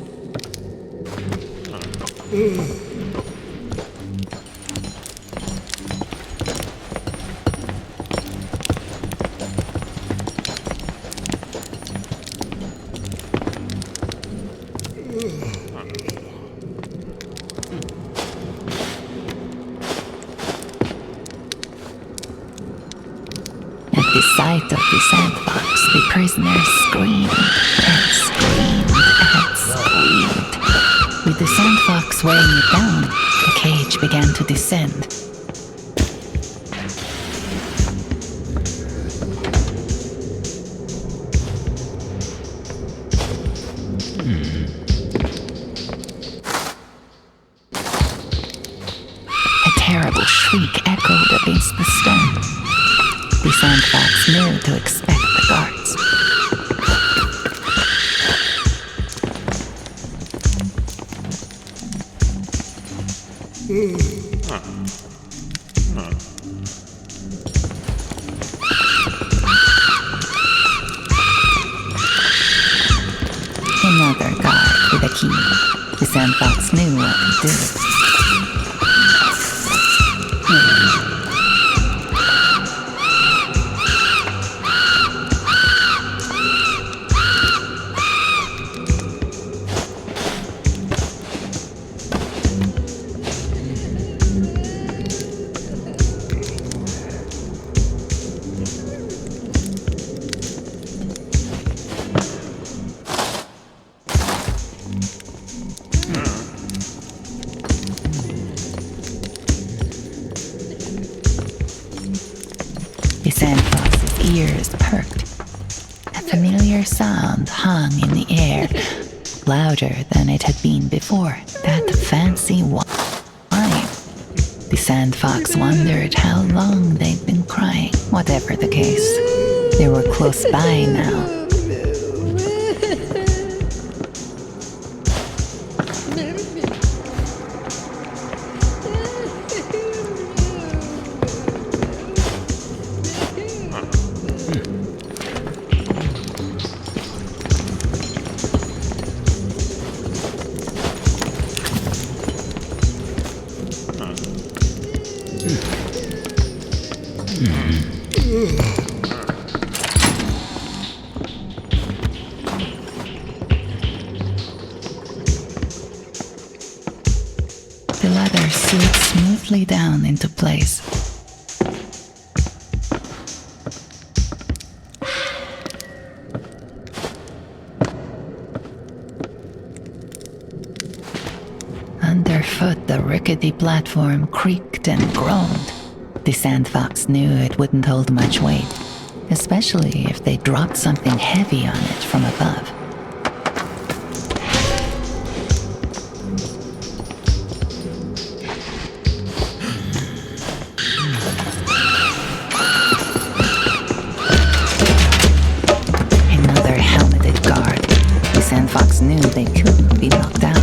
At the sight of the Sandfox, the prisoner screamed and screamed and screamed. With the Sandfox weighing it down, the cage began to descend. A terrible shriek echoed against the stone. The Sandfox knew to expect the guards. Another guard with a key. The Sandfox knew what to do. perked. A familiar sound hung in the air, louder than it had been before. That fancy whine. The Sandfox wondered how long they'd been crying. Whatever the case, they were close by now. The ladder slid smoothly down into place. Underfoot, the rickety platform creaked and groaned. The Sandfox knew it wouldn't hold much weight, especially if they dropped something heavy on it from above. Another helmeted guard. The Sandfox knew they couldn't be knocked out.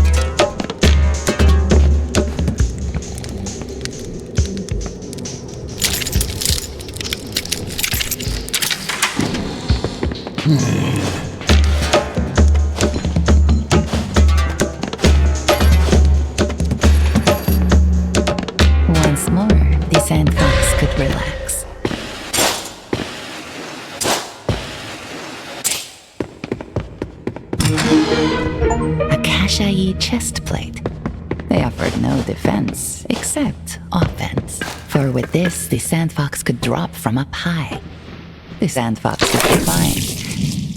Once more, the Sandfox could relax. A Kashai chest plate. They offered no defense, except offense. For with this, the Sandfox could drop from up high. The Sandfox would be fine.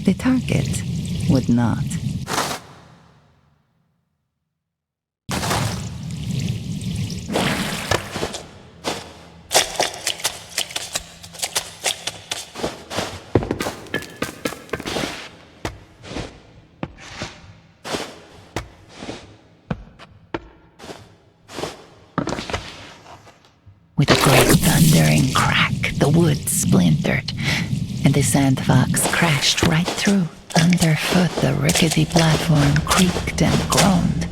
The target would not. With a great thundering crack, the wood splintered, and the Sandfox crashed right through. Underfoot, the rickety platform creaked and groaned.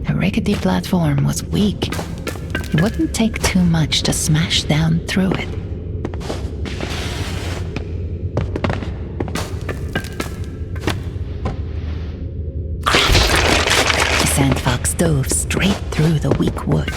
The rickety platform was weak. It wouldn't take too much to smash down through it. The Sandfox dove straight through the weak wood.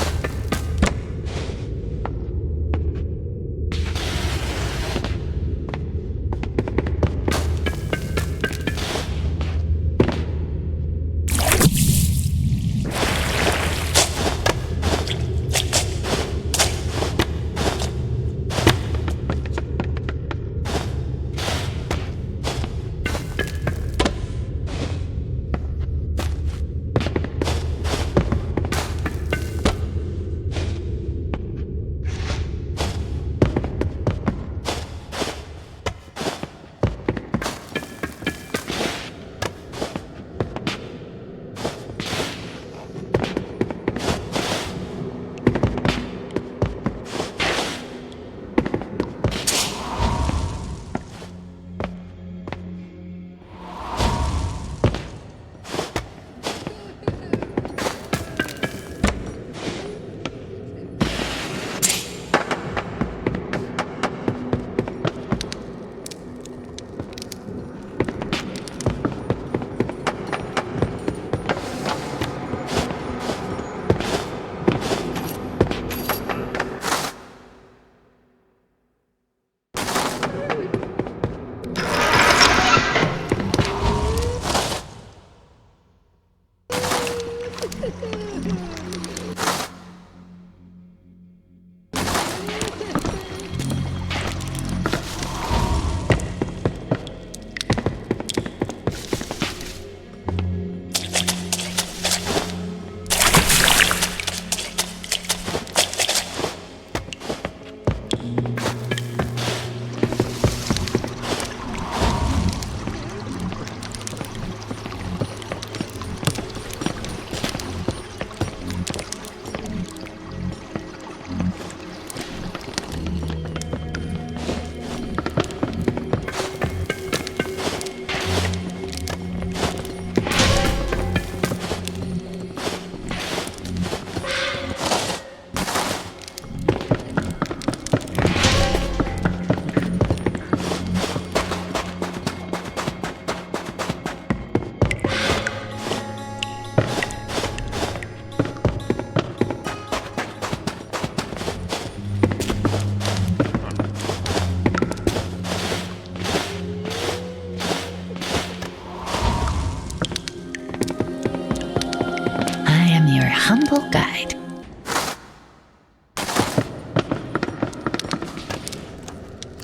faithful guide.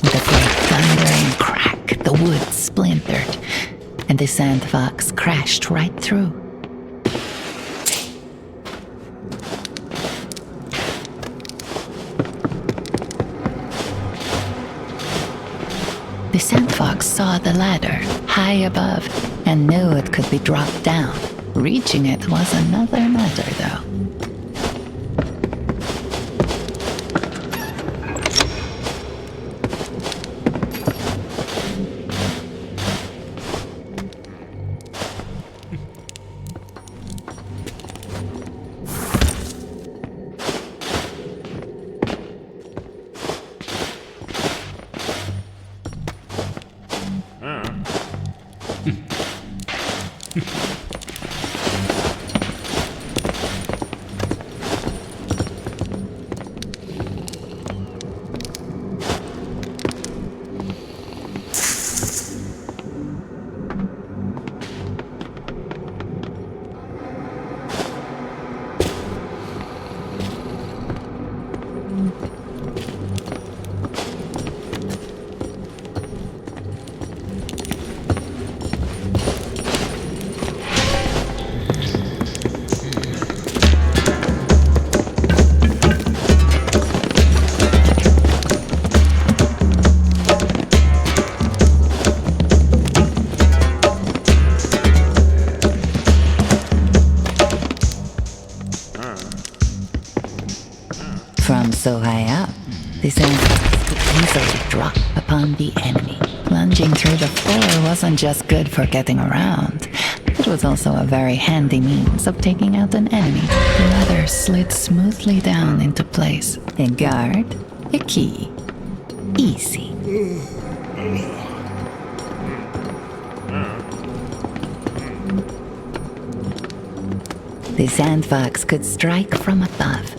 With a great thundering crack, the wood splintered, and the Sandfox crashed right through. The Sandfox saw the ladder high above and knew it could be dropped down. Reaching it was another matter, though. From so high up, the Sandfox could easily drop upon the enemy. Plunging through the floor wasn't just good for getting around, it was also a very handy means of taking out an enemy. The ladder slid smoothly down into place. A guard, a key. Easy. The Sandfox could strike from above.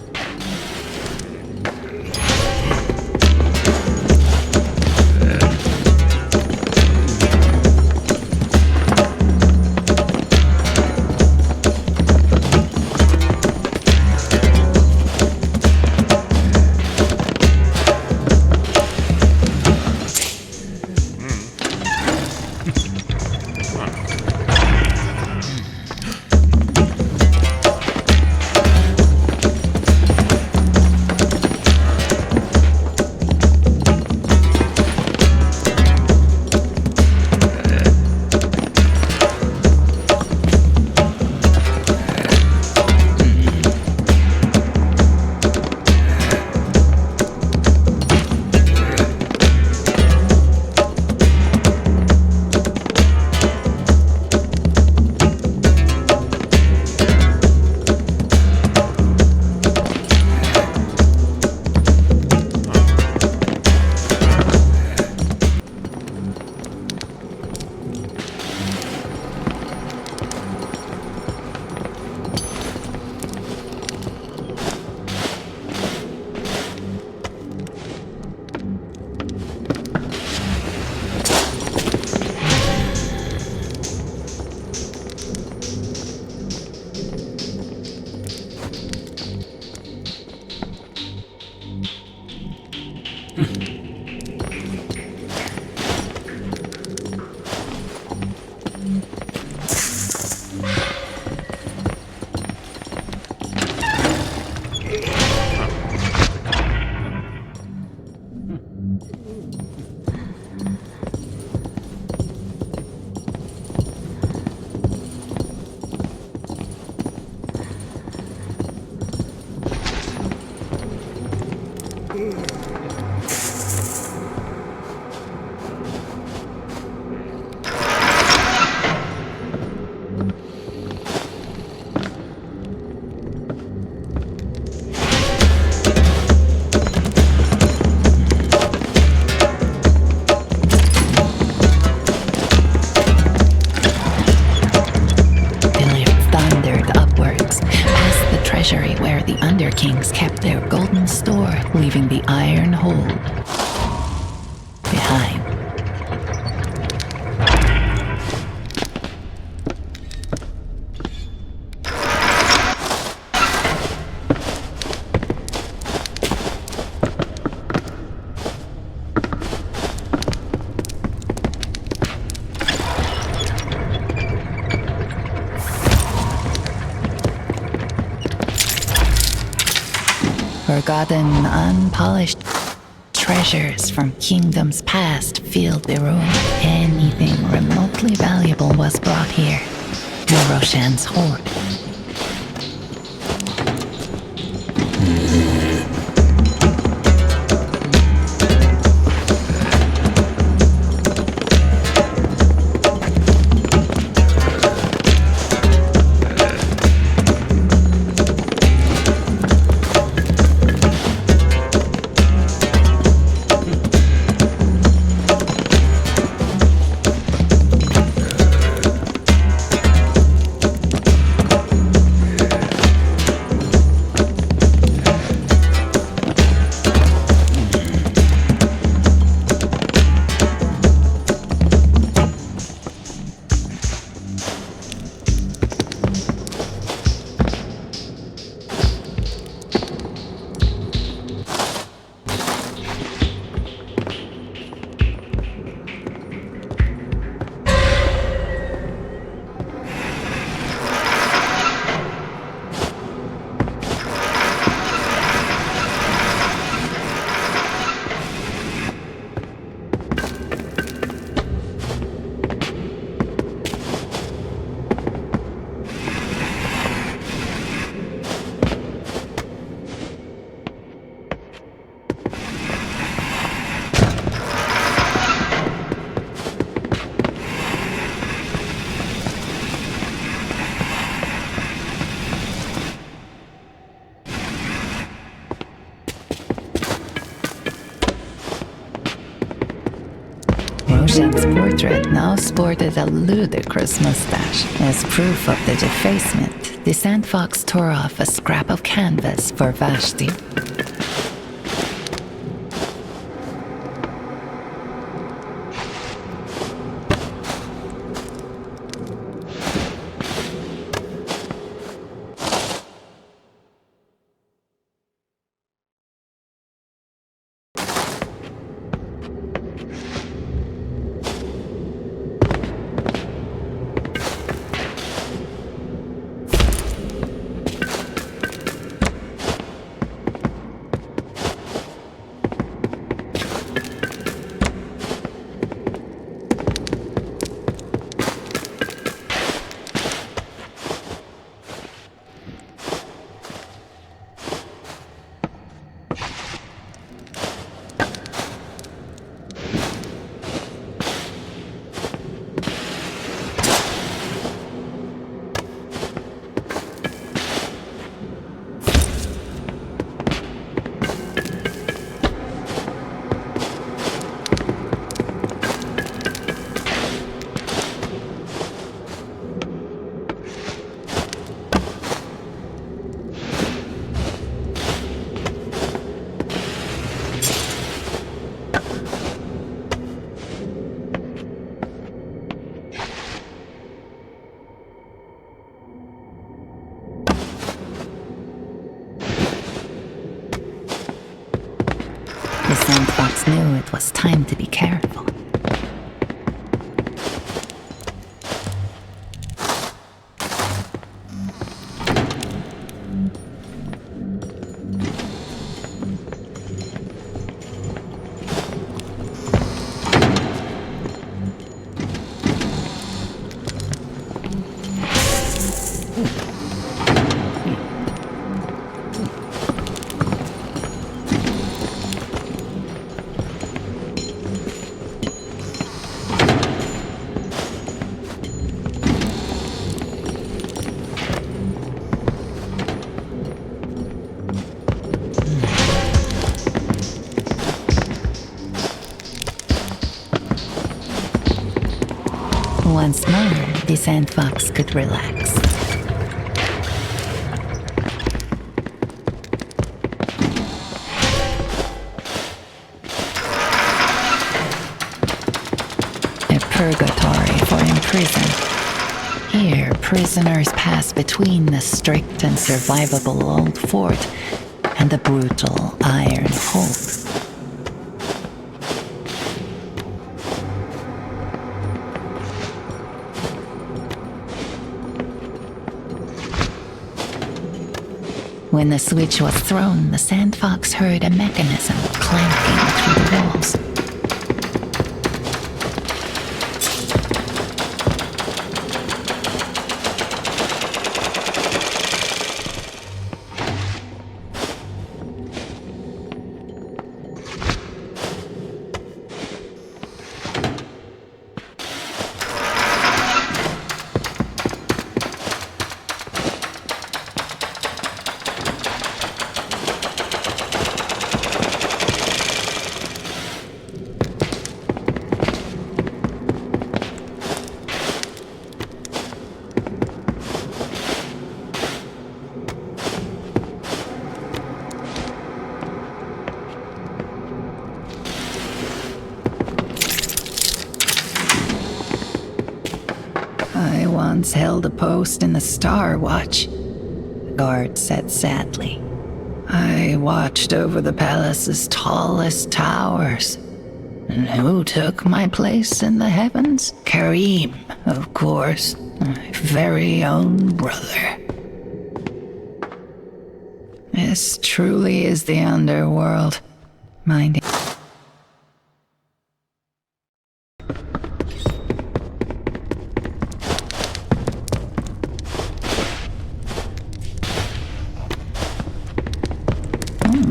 Kings kept their golden store, leaving the iron hold behind. Forgotten, unpolished treasures from kingdoms past filled the room. Anything remotely valuable was brought here to Roshan's hoard. Roshan's portrait now sported a ludicrous mustache. As proof of the defacement, the Sandfox tore off a scrap of canvas for Vashti. The Sandfox knew it was time to be careful. Once more, the Sandfox could relax. A purgatory for imprisoned. Here, prisoners pass between the strict and survivable old fort and the brutal iron hold. When the switch was thrown, the Sandfox heard a mechanism clanking through the walls. I once held a post in the Star Watch, the guard said sadly. I watched over the palace's tallest towers. And who took my place in the heavens? Kareem, of course, my very own brother. This truly is the underworld, minding.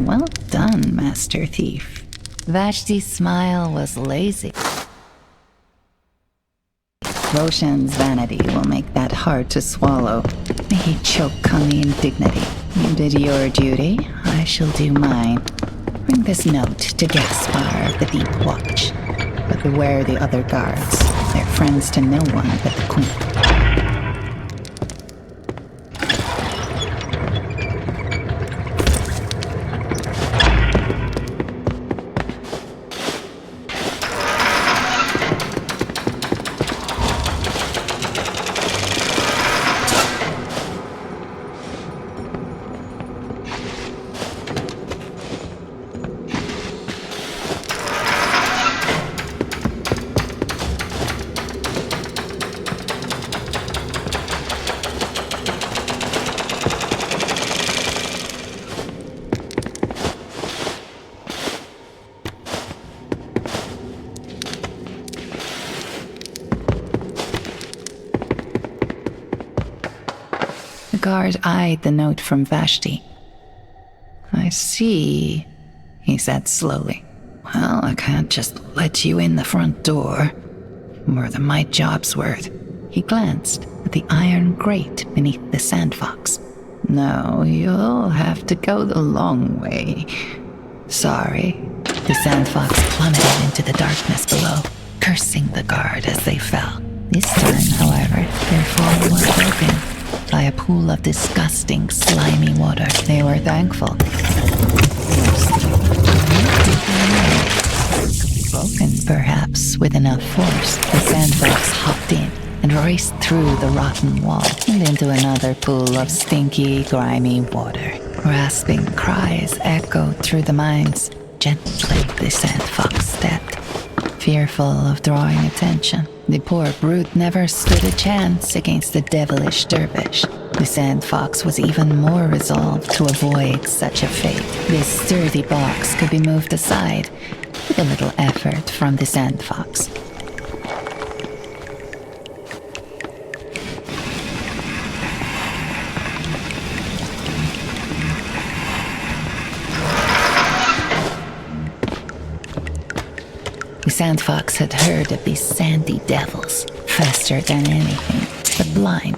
Well done, Master Thief. Vashti's smile was lazy. Roshan's vanity will make that hard to swallow. May he choke on the indignity. You did your duty, I shall do mine. Bring this note to Gaspar of the Deep Watch. But beware the other guards. They're friends to no one but the Queen. The guard eyed the note from Vashti. I see, he said slowly. Well, I can't just let you in the front door. More than my job's worth. He glanced at the iron grate beneath the Sandfox. No, you'll have to go the long way. Sorry. The Sandfox plummeted into the darkness below, cursing the guard as they fell. This time, however, their fall was broken by a pool of disgusting, slimy water. They were thankful. Broken, perhaps, with enough force, the Sandfox hopped in and raced through the rotten wall and into another pool of stinky, grimy water. Rasping cries echoed through the mines. Gently, the Sandfox stepped, fearful of drawing attention. The poor brute never stood a chance against the devilish dervish. The Sandfox was even more resolved to avoid such a fate. This sturdy box could be moved aside with a little effort from the Sandfox. The Sandfox had heard of these sandy devils faster than anything, but blind,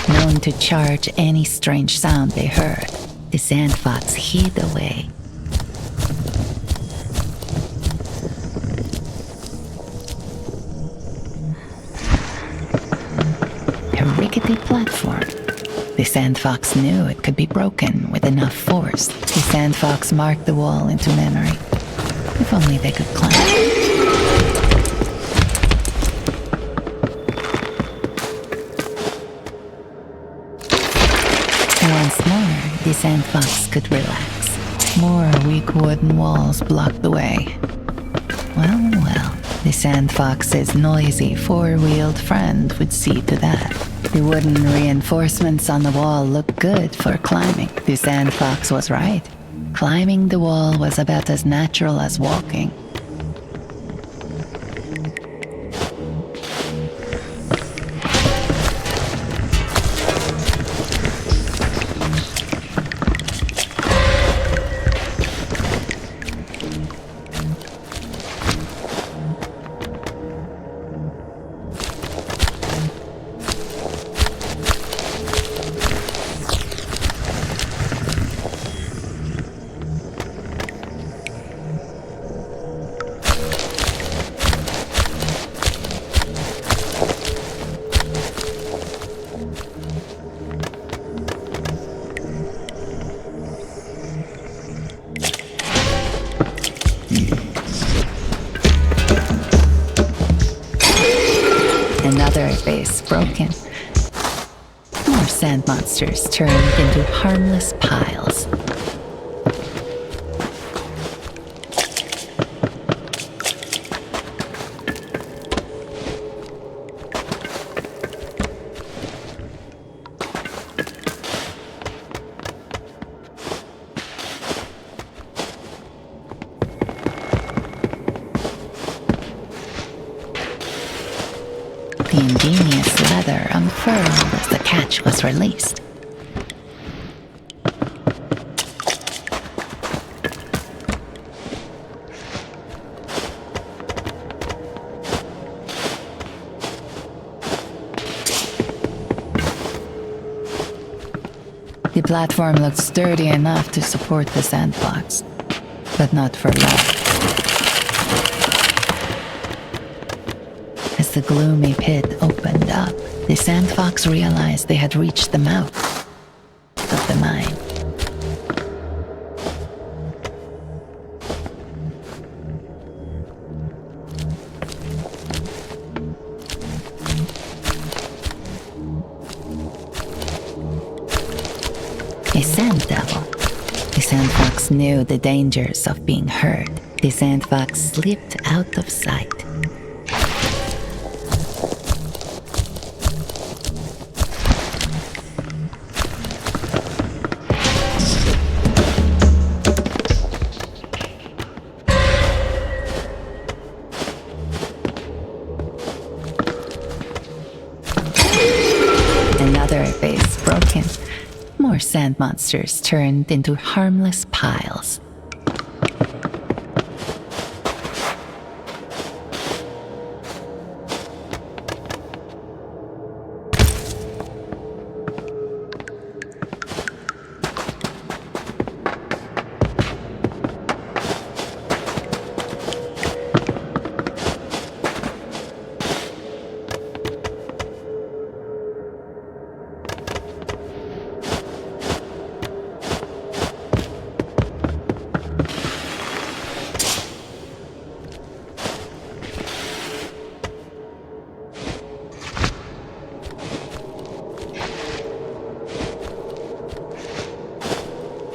known to charge any strange sound they heard. The Sandfox hid away. A rickety platform. The Sandfox knew it could be broken with enough force. The Sandfox marked the wall into memory. If only they could climb. Once more, the Sandfox could relax. More weak wooden walls blocked the way. Well, the Sandfox's noisy four-wheeled friend would see to that. The wooden reinforcements on the wall looked good for climbing. The Sandfox was right. Climbing the wall was about as natural as walking. Another vase broken. More sand monsters turned into harmless piles. The ingenious leather unfurled as the catch was released. The platform looked sturdy enough to support the Sandfox, but not for long. As the gloomy pit opened up, the Sandfox realized they had reached the mouth of the mine. A sand devil. The Sandfox knew the dangers of being heard. The Sandfox slipped out of sight. Another vase broken. More sand monsters turned into harmless piles.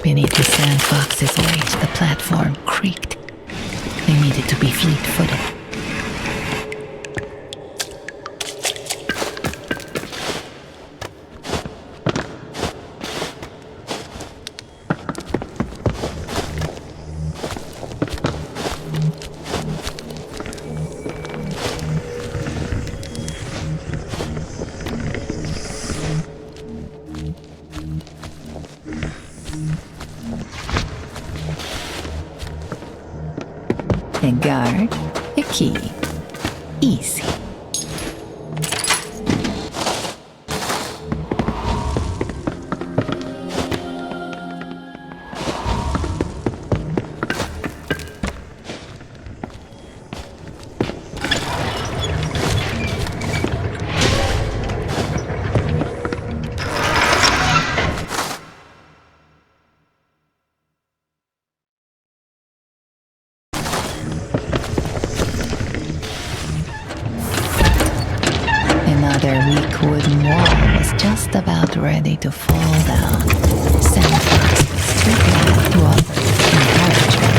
Beneath the Sandfox's weight, the platform creaked. They needed to be fleet-footed. A guard, a key. Easy. Another weak wooden wall was just about ready to fall down. Sandfox was too glad to offer encouragement.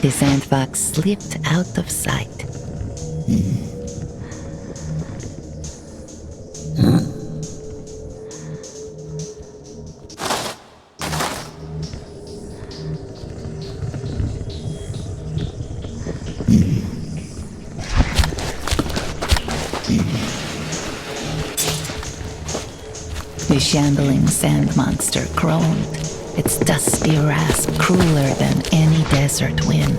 The Sandfox slipped out of sight. The shambling sand monster groaned, its dusty rasp crueler than any desert wind.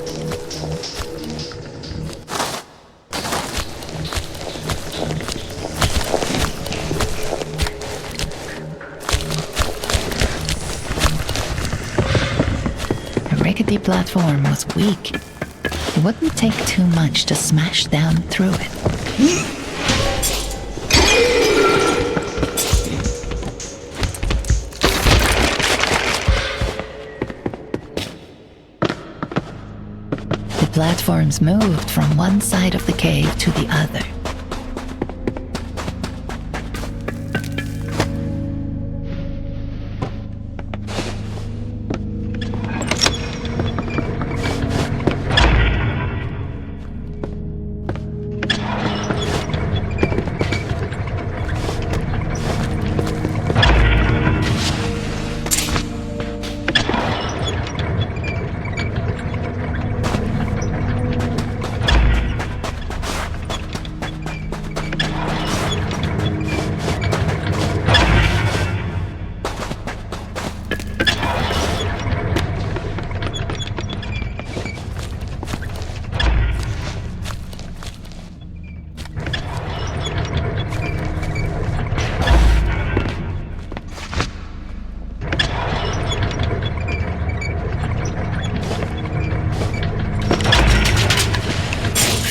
The rickety platform was weak. It wouldn't take too much to smash down through it. The platforms moved from one side of the cave to the other.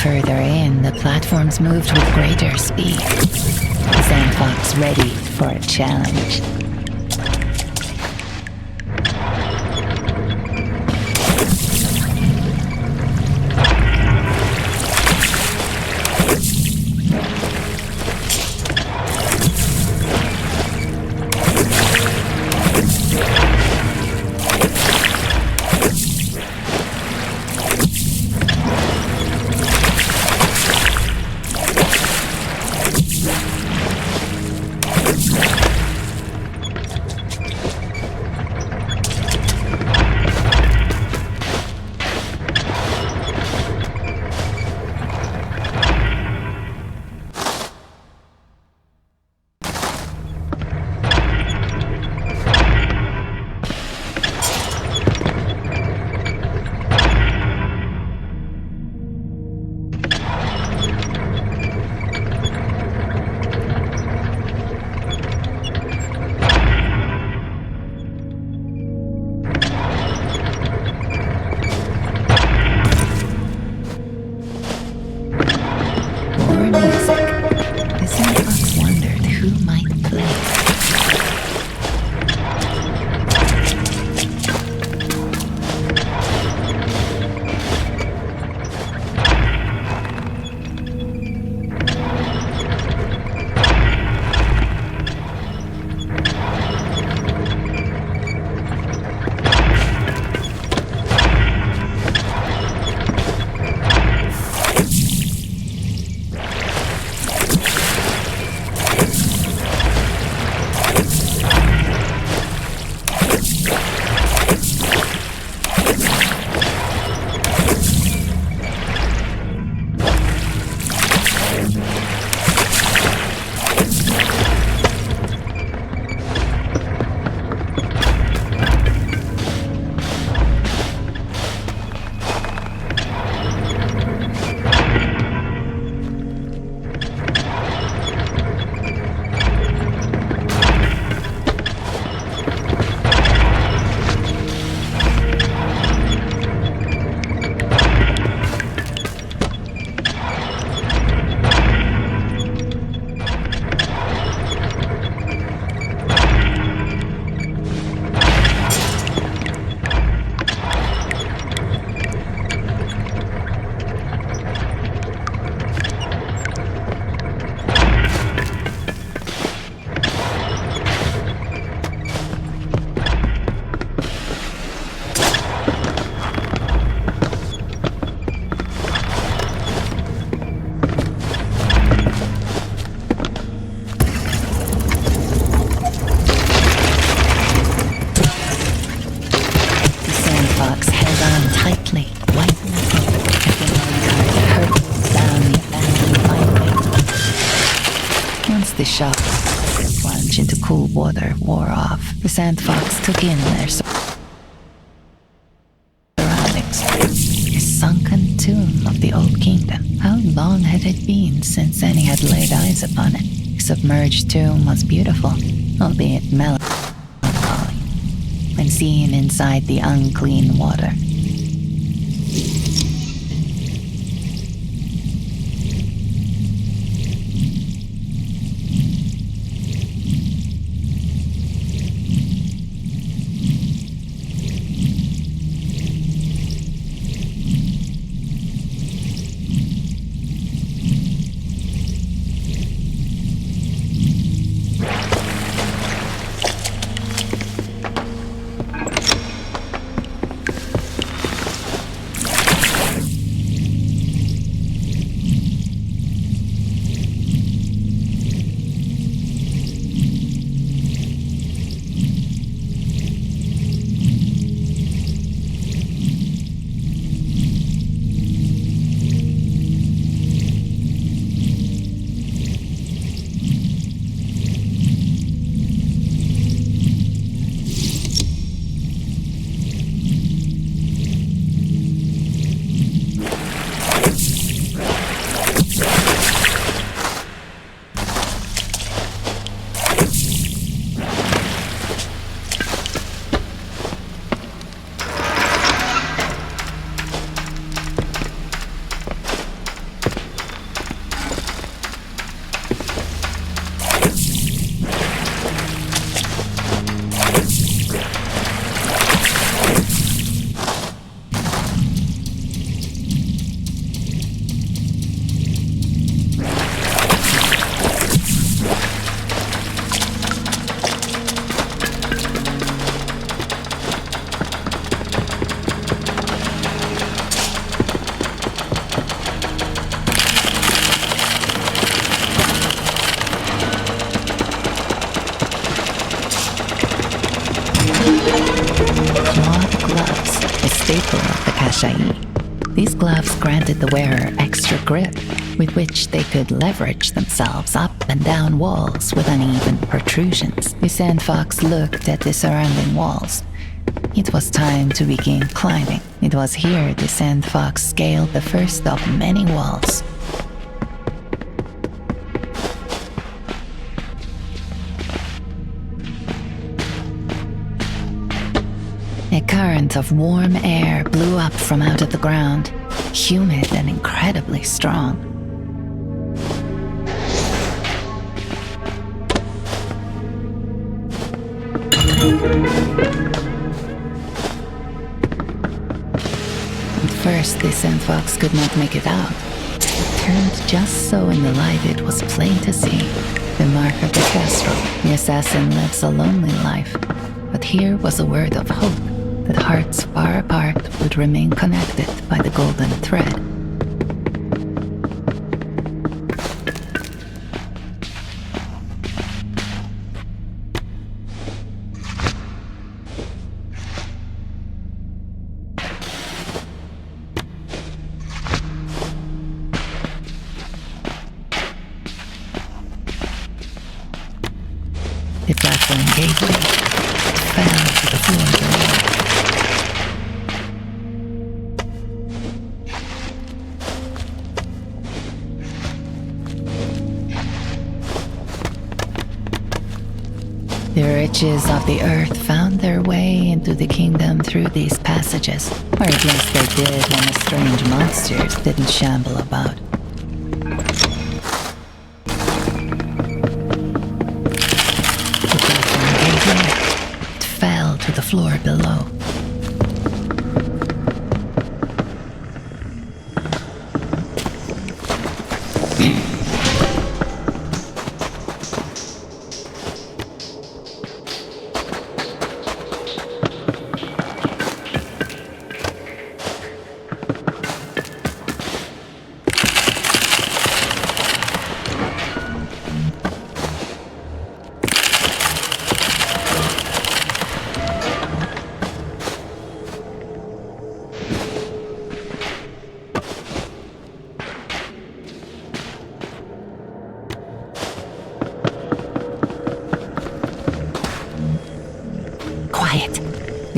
Further in, the platforms moved with greater speed. Sandfox ready for a challenge. Sandfox held on tightly, white knuckle, as the minecart hurtled down the abandoned byway. Once the shock plunge into cool water wore off, the Sandfox took in their surroundings. A sunken tomb of the old kingdom. How long had it been since any had laid eyes upon it? The submerged tomb was beautiful, albeit melancholy, when seen inside the unclean water. These gloves granted the wearer extra grip, with which they could leverage themselves up and down walls with uneven protrusions. The Sandfox looked at the surrounding walls. It was time to begin climbing. It was here the Sandfox scaled the first of many walls. A current of warm air blew up from out of the ground, humid and incredibly strong. At first, the Sandfox could not make it out. It turned just so in the light it was plain to see the mark of the Castro. The assassin lives a lonely life, but here was a word of hope. That hearts far apart would remain connected by the golden thread. The platform gave way. It fell to the floor below. The riches of the earth found their way into the kingdom through these passages, or at least they did when the strange monsters didn't shamble about. The platform gave way. It fell to the floor below.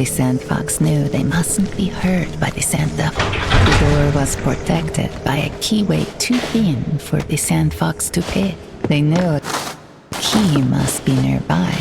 The Sandfox knew they mustn't be hurt by the sand devil. The door was protected by a keyway too thin for the Sandfox to pick. They knew a key must be nearby.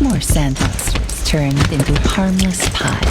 More sandboxes turned into harmless piles.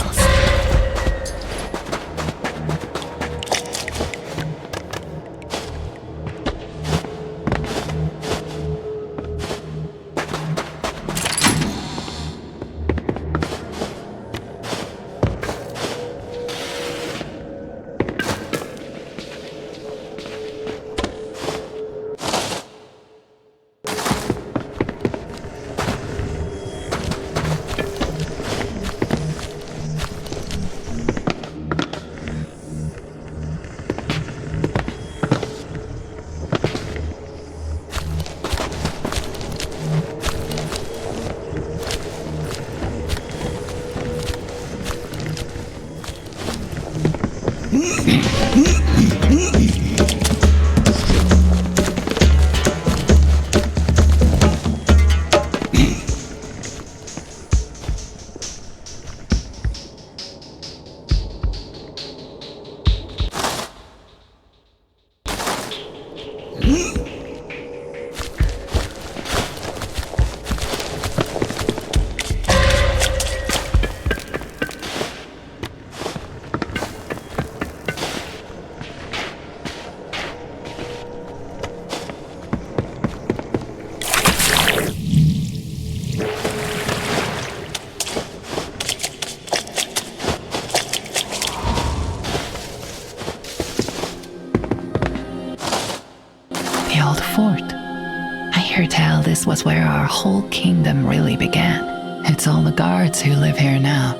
Fort. I hear tell this was where our whole kingdom really began. It's all the guards who live here now.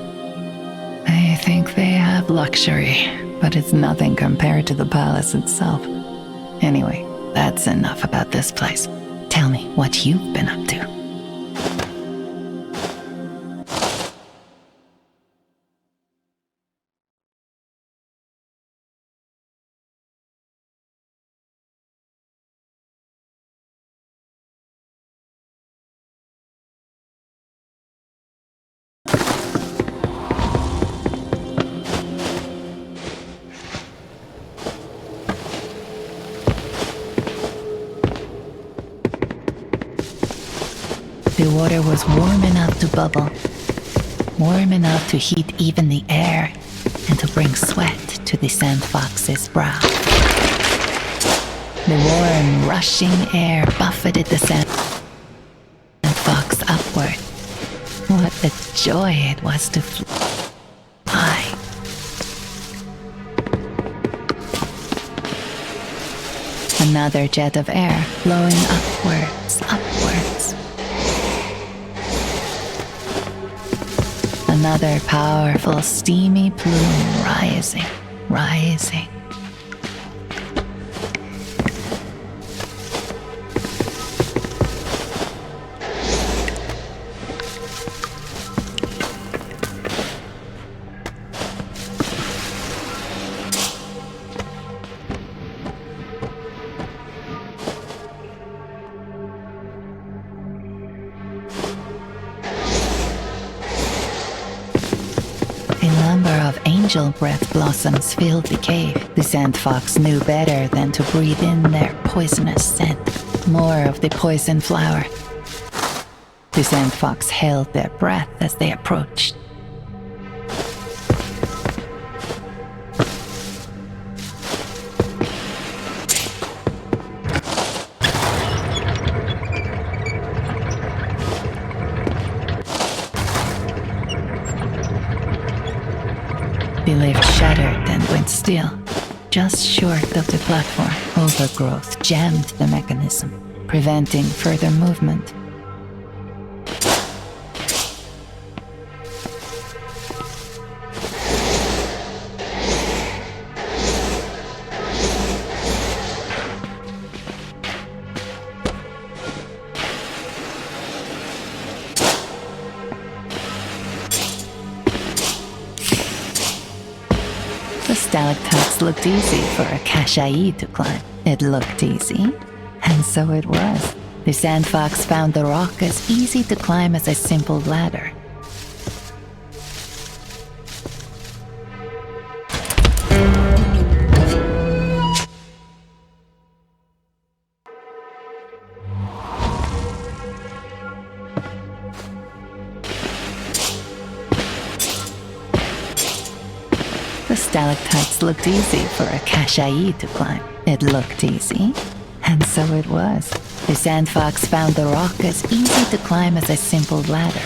I think they have luxury, but it's nothing compared to the palace itself. Anyway, that's enough about this place. Tell me what you've been up to. The water was warm enough to bubble, warm enough to heat even the air, and to bring sweat to the Sandfox's brow. The warm, rushing air buffeted the Sandfox upward. What a joy it was to fly. Another jet of air blowing upwards, upwards. Another powerful, steamy plume rising, rising. Angel breath blossoms filled the cave. The Sandfox knew better than to breathe in their poisonous scent. More of the poison flower. The Sandfox held their breath as they approached. The lift shuddered and went still. Just short of the platform, overgrowth jammed the mechanism, preventing further movement. The stalactites looked easy for a Kashai to climb. It looked easy, and so it was. The Sandfox found the rock as easy to climb as a simple ladder. The stalactites looked easy for a Kashai to climb. It looked easy, and so it was. The Sandfox found the rock as easy to climb as a simple ladder.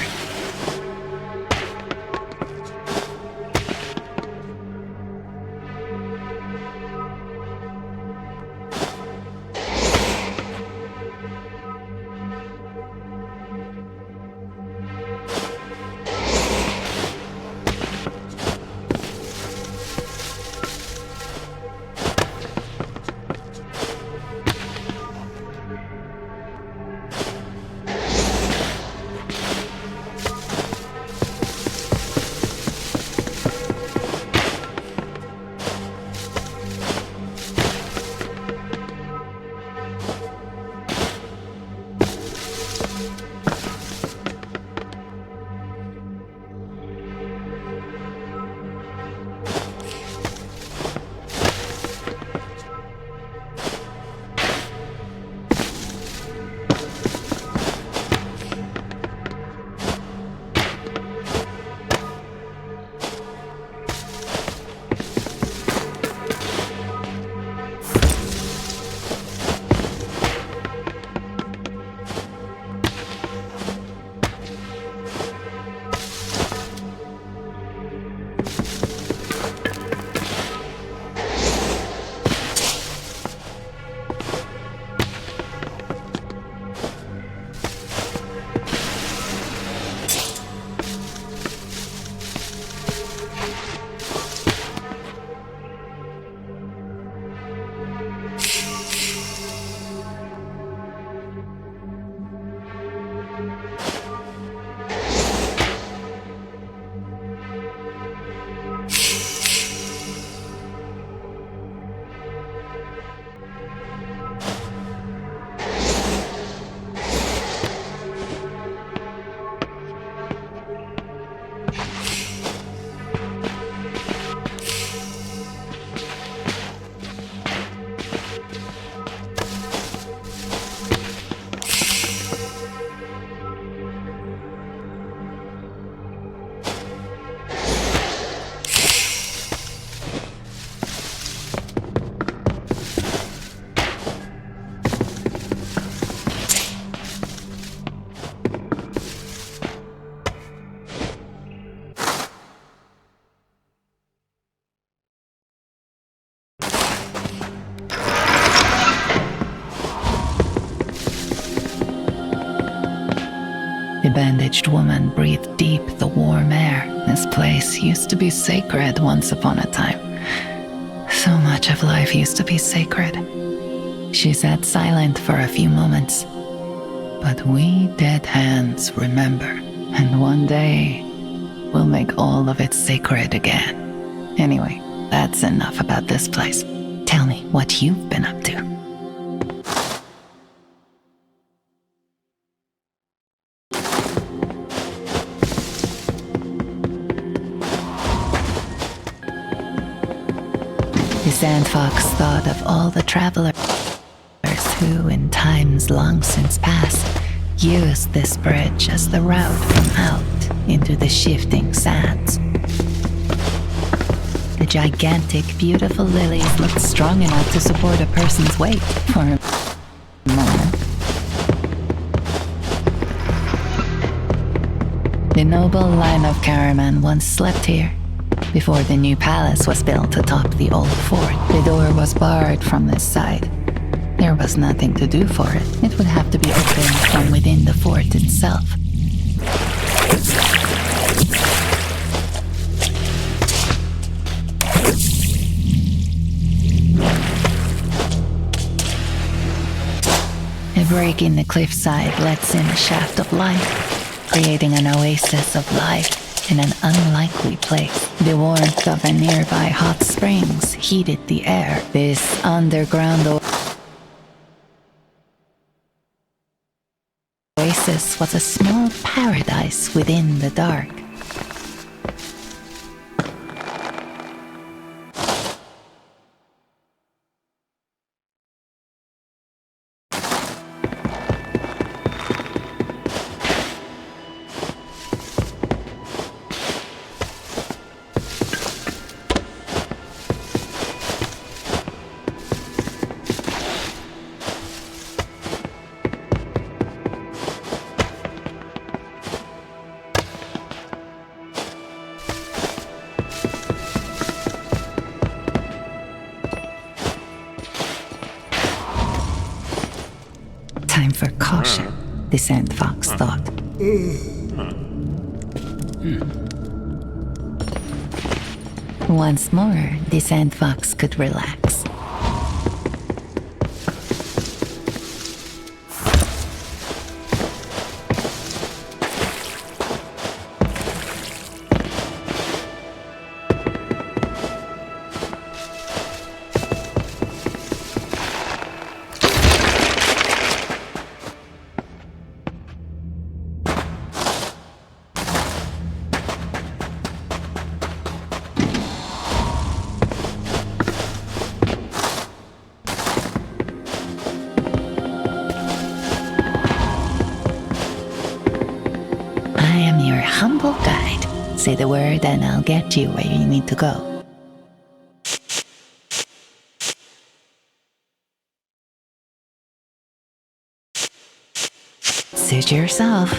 The bandaged woman breathed deep the warm air. This place used to be sacred once upon a time. So much of life used to be sacred. She sat silent for a few moments. But we dead hands remember, and one day we'll make all of it sacred again. Anyway, that's enough about this place. Tell me what you've been up to. The Sandfox thought of all the travelers who, in times long since past, used this bridge as the route from out into the shifting sands. The gigantic, beautiful lilies looked strong enough to support a person's weight for a moment. The noble line of caravan once slept here. Before the new palace was built atop the old fort, the door was barred from this side. There was nothing to do for it. It would have to be opened from within the fort itself. A break in the cliffside lets in a shaft of light, creating an oasis of light in an unlikely place. The warmth of a nearby hot springs heated the air. This underground oasis was a small paradise within the dark. Time for caution, the Sandfox thought. Once more, the Sandfox could relax. Humble guide. Say the word and I'll get you where you need to go. Suit yourself.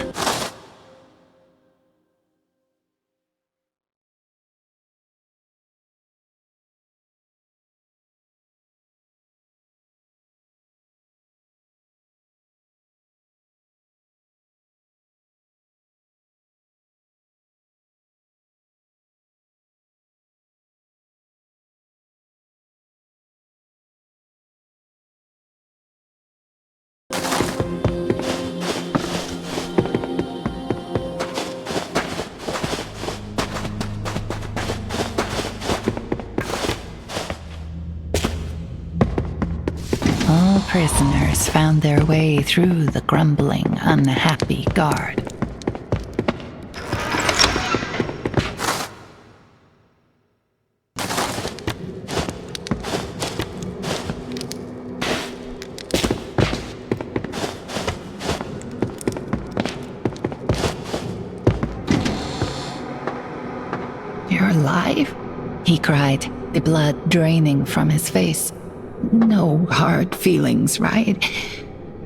All prisoners found their way through the grumbling, unhappy guard. You're alive? He cried, the blood draining from his face. No hard feelings, right?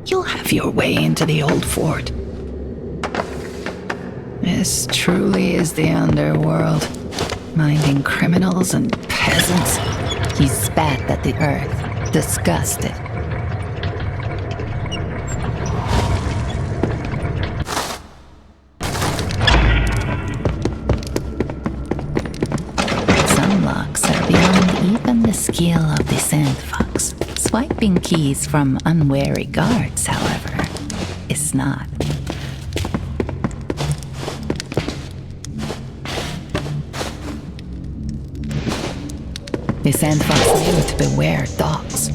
You'll have your way into the old fort. This truly is the underworld, minding criminals and peasants. He spat at the earth, disgusted. Some locks are beyond even the skill of the Sandfox. Swiping keys from unwary guards, however, is not. The Sandfox knew to beware dogs.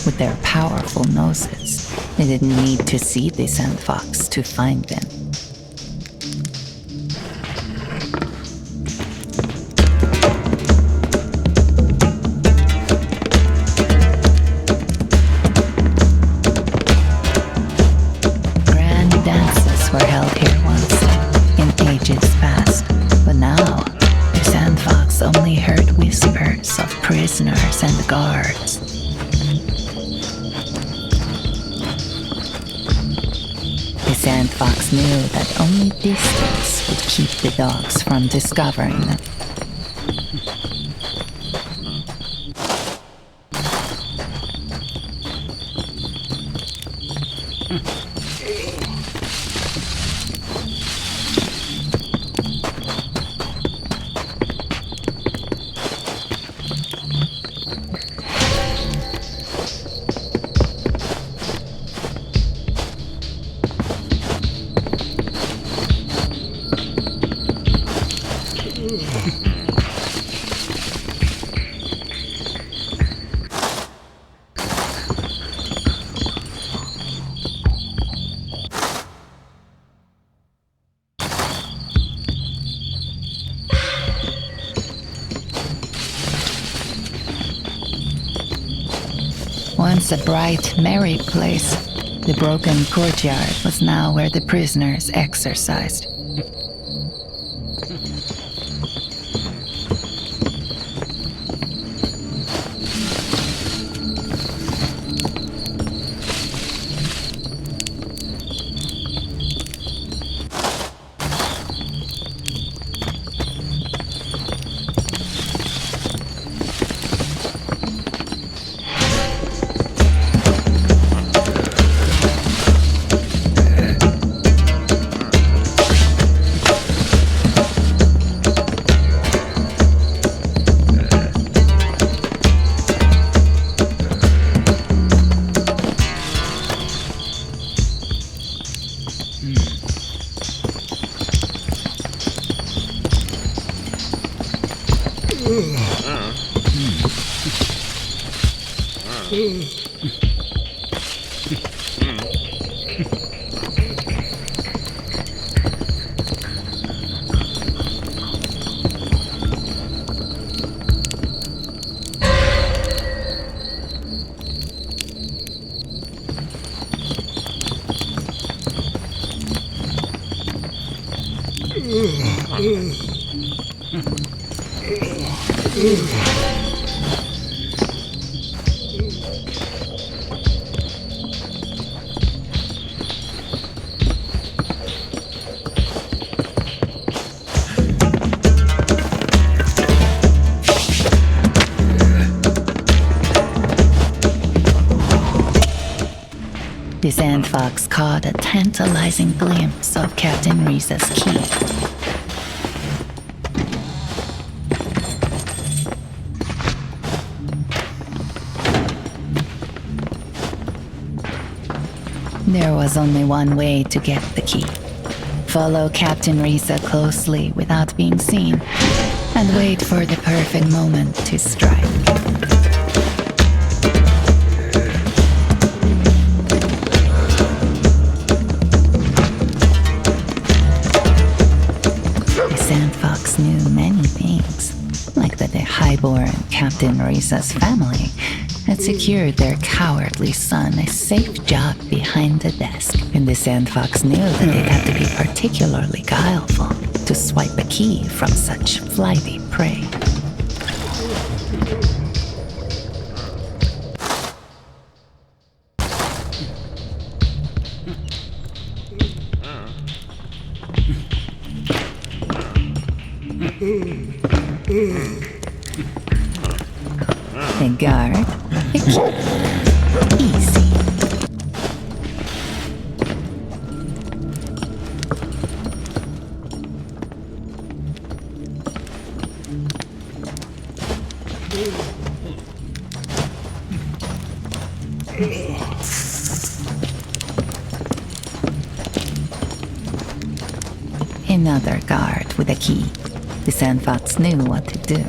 With their powerful noses, they didn't need to see the Sandfox to find them. Prisoners and guards. The Sandfox knew that only distance would keep the dogs from discovering them. Once a bright, merry place, the broken courtyard was now where the prisoners exercised. The Sandfox caught a tantalizing glimpse of Captain Risa's key. There was only one way to get the key. Follow Captain Risa closely without being seen, and wait for the perfect moment to strike. Sandfox knew many things, like that the highborn Captain Risa's family had secured their cowardly son a safe job behind the desk, and the Sandfox knew that they'd have to be particularly guileful to swipe a key from such flighty prey. The guard, the key. Easy. Another guard with a key. The Sandfox knew what to do.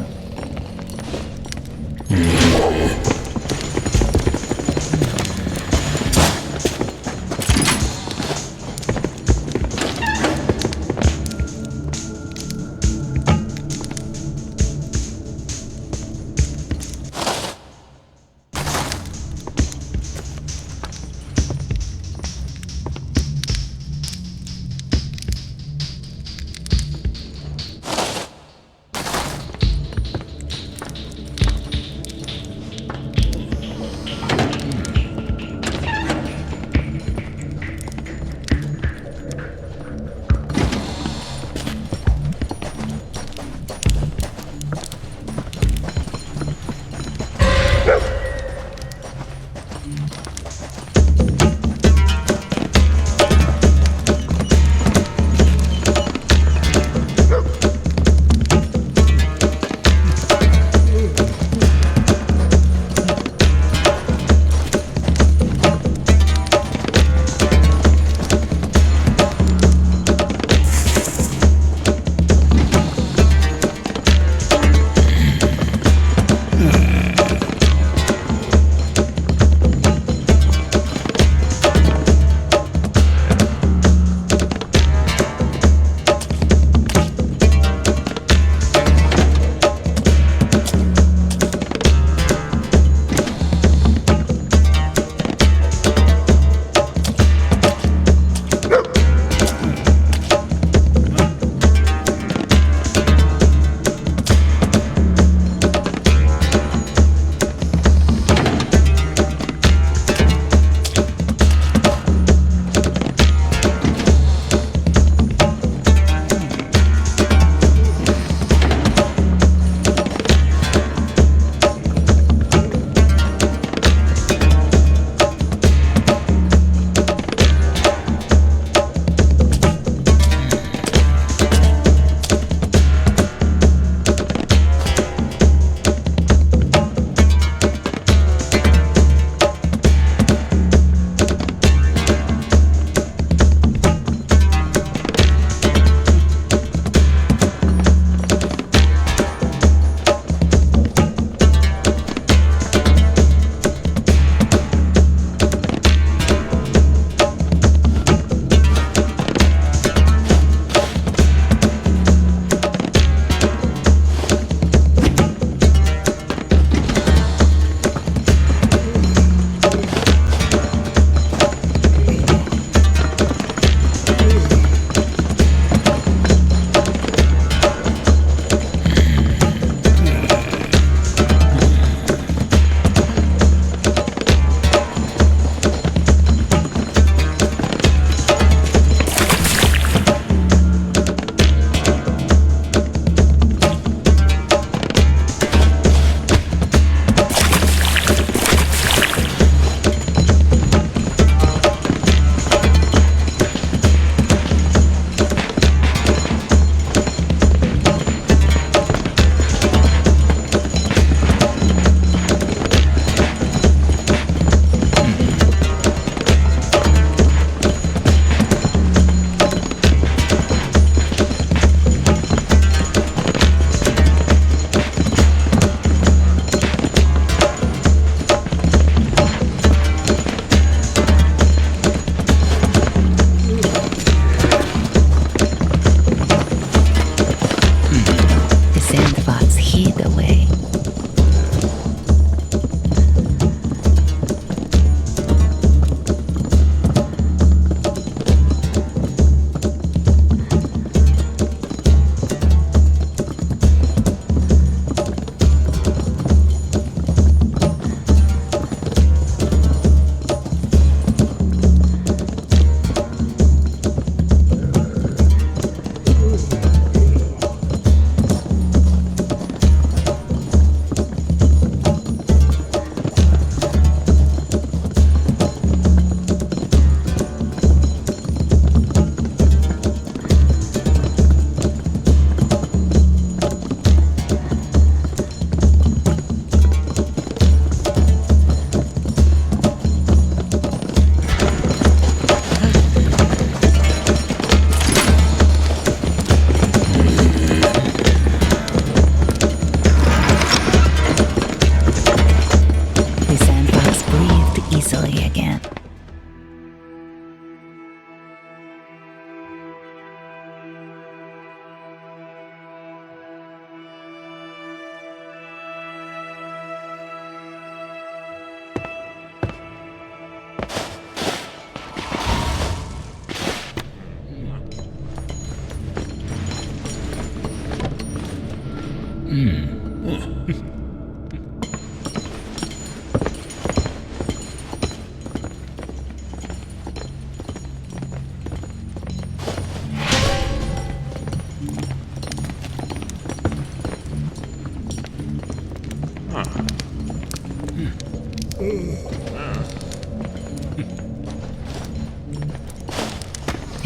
The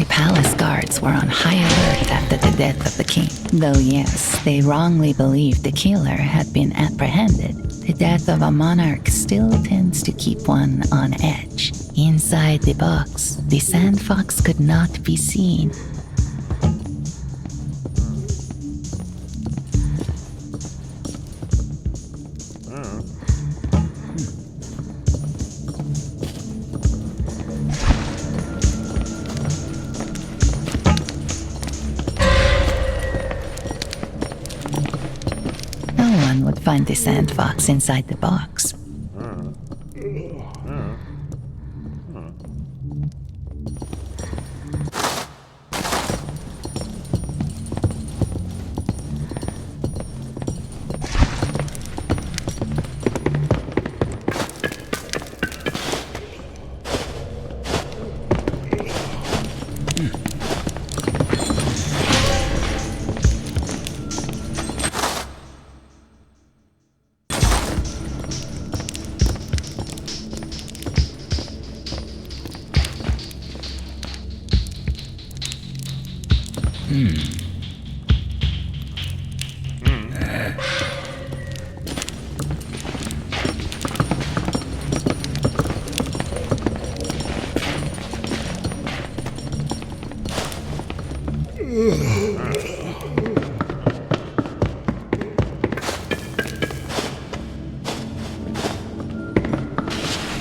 palace guards were on high alert after the death of the king. Though yes, they wrongly believed the killer had been apprehended, the death of a monarch still tends to keep one on edge. Inside the box, the Sandfox could not be seen. Would find the Sandfox inside the box.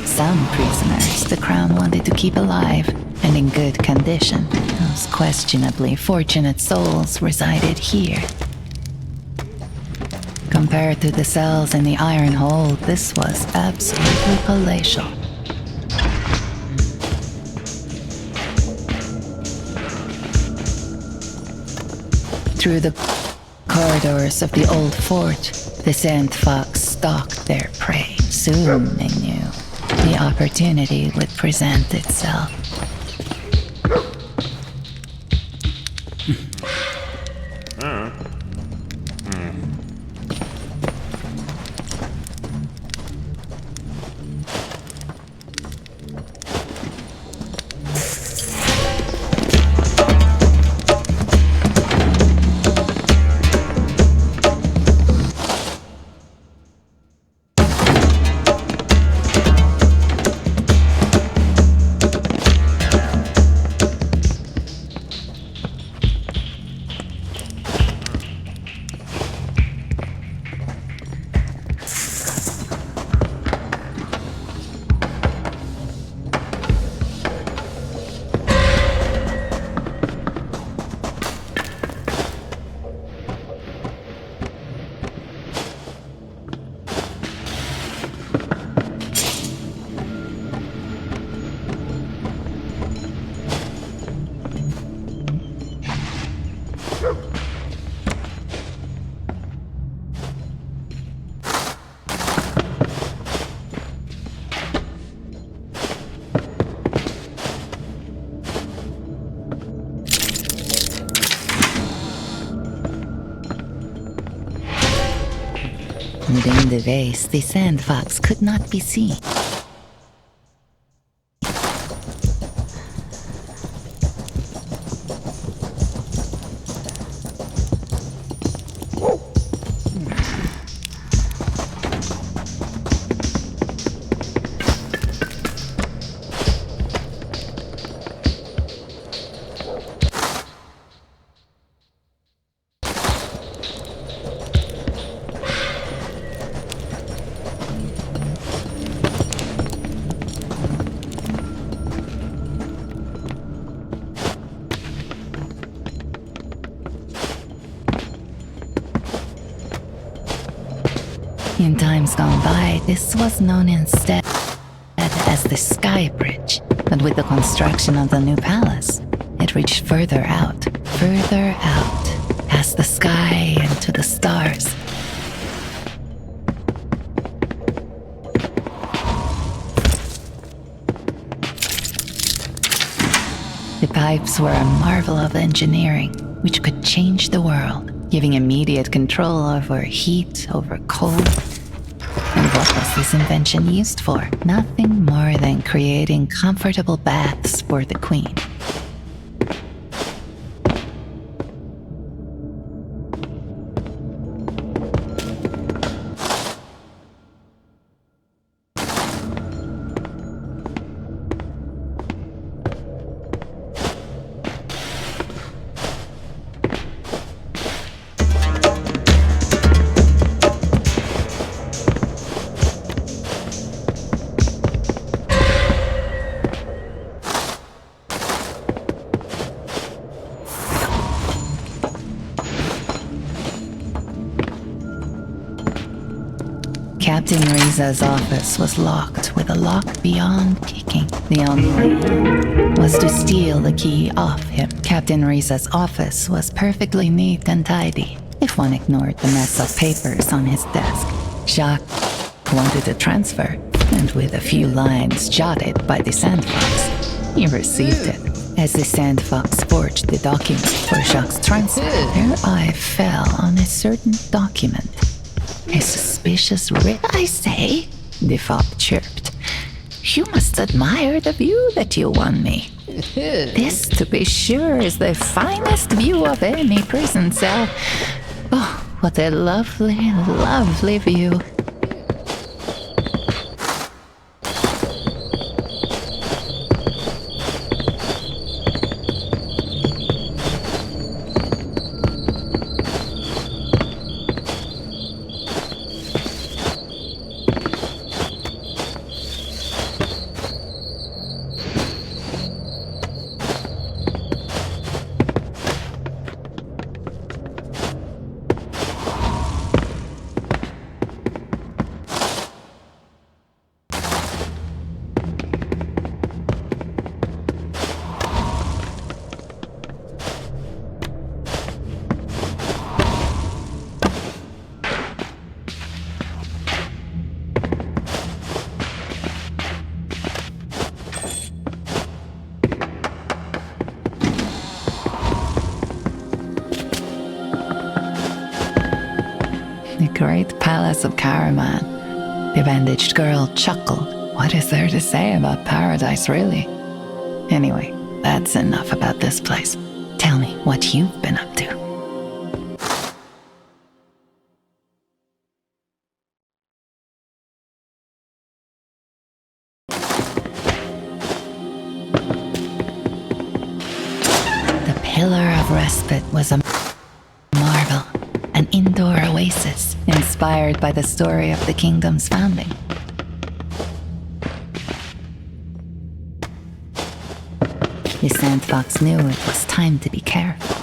Some prisoners the crown wanted to keep alive and in good condition. Those questionably fortunate souls resided here. Compared to the cells in the Iron Hold, this was absolutely palatial. Through the corridors of the old fort, the Sandfox stalked their prey. Soon, they knew, the opportunity would present itself. Within the vase, the Sandfox could not be seen. In times gone by, this was known instead as the Sky Bridge, but with the construction of the new palace, it reached further out, past the sky and to the stars. The pipes were a marvel of engineering, which could change the world, giving immediate control over heat, over cold. And what was this invention used for? Nothing more than creating comfortable baths for the queen. Captain Riza's office was locked with a lock beyond kicking. The only way was to steal the key off him. Captain Riza's office was perfectly neat and tidy, if one ignored the mess of papers on his desk. Jacques wanted a transfer, and with a few lines jotted by the Sandfox, he received it. As the Sandfox forged the document for Jacques' transfer, their eye fell on a certain document. A suspicious I say, the fop chirped. You must admire the view that you won me. This, to be sure, is the finest view of any prison cell. Oh, what a lovely, lovely view. Great palace of Karaman. The bandaged girl chuckled. What is there to say about paradise, really? Anyway, that's enough about this place. Tell me what you've been up to. The Pillar of Respite was a marvel, an indoor oasis inspired by the story of the kingdom's founding. The Sandfox knew it was time to be careful.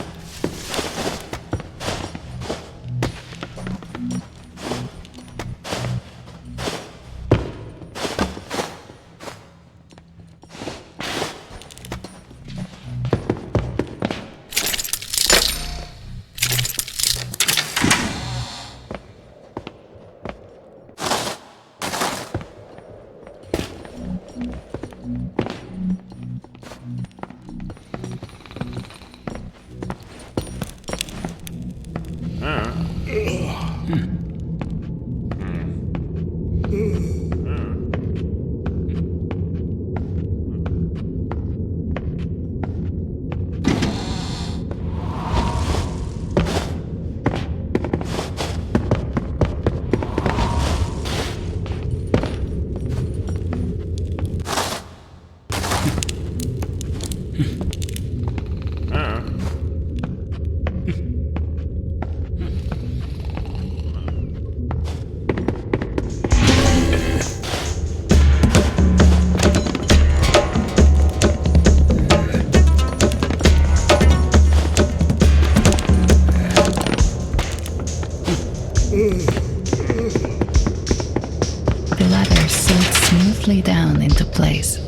The ladder slid smoothly down into place.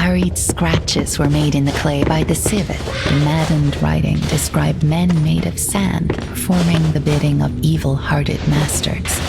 Hurried scratches were made in the clay by the civet. The maddened writing described men made of sand, performing the bidding of evil-hearted masters.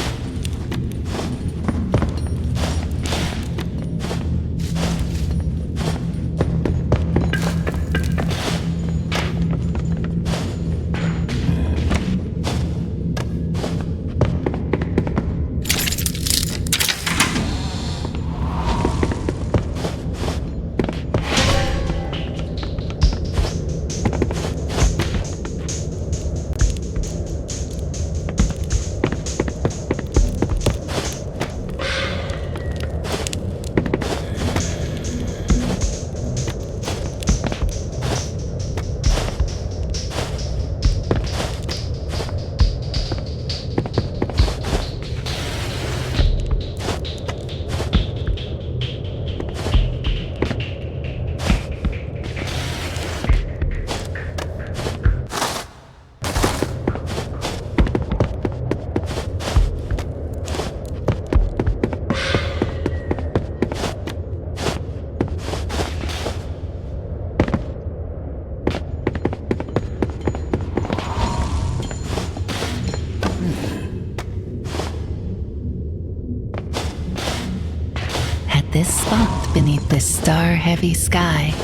This spot beneath the star-heavy sky,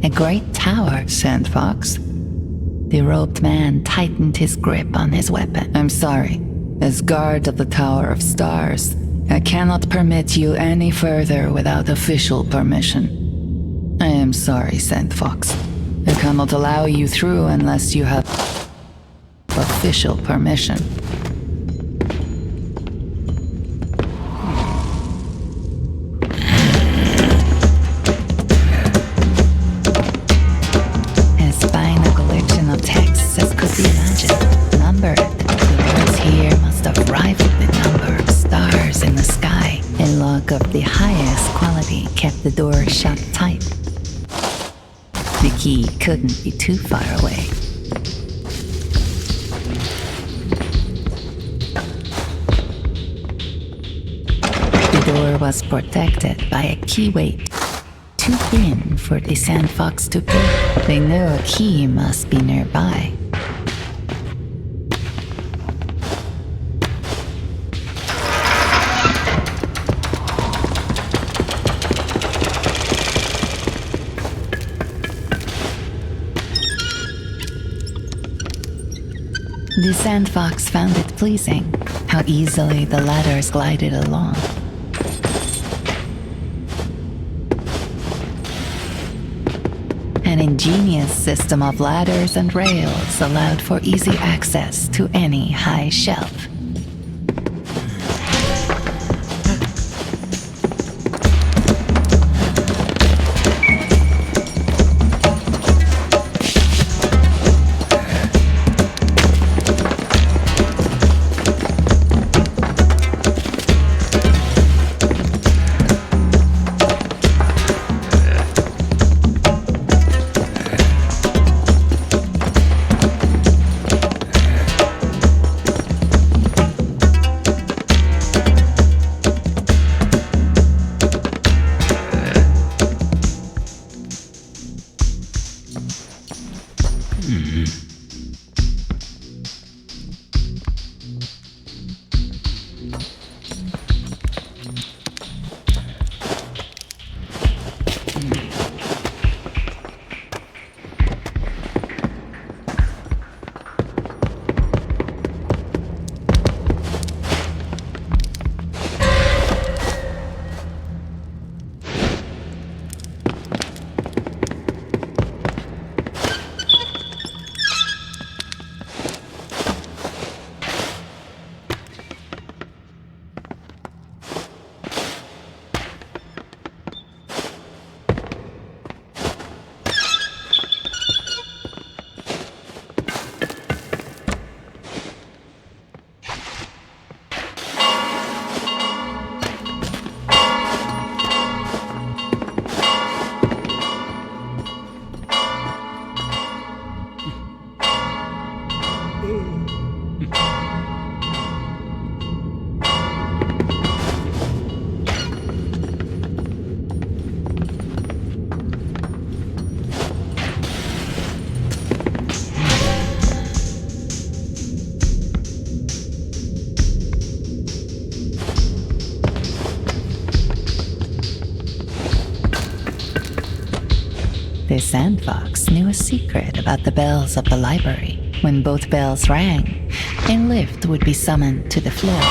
a great tower, Sandfox. The robed man tightened his grip on his weapon. I'm sorry. As guard of the Tower of Stars, I cannot permit you any further without official permission. I am sorry, Sandfox. I cannot allow you through unless you have official permission. Of the highest quality kept the door shut tight. The key couldn't be too far away. The door was protected by a key weight too thin for the Sandfox to pick. They knew a key must be nearby. The Sandfox found it pleasing how easily the ladders glided along. An ingenious system of ladders and rails allowed for easy access to any high shelf. The Sandfox knew a secret about the bells of the library. When both bells rang, a lift would be summoned to the floor.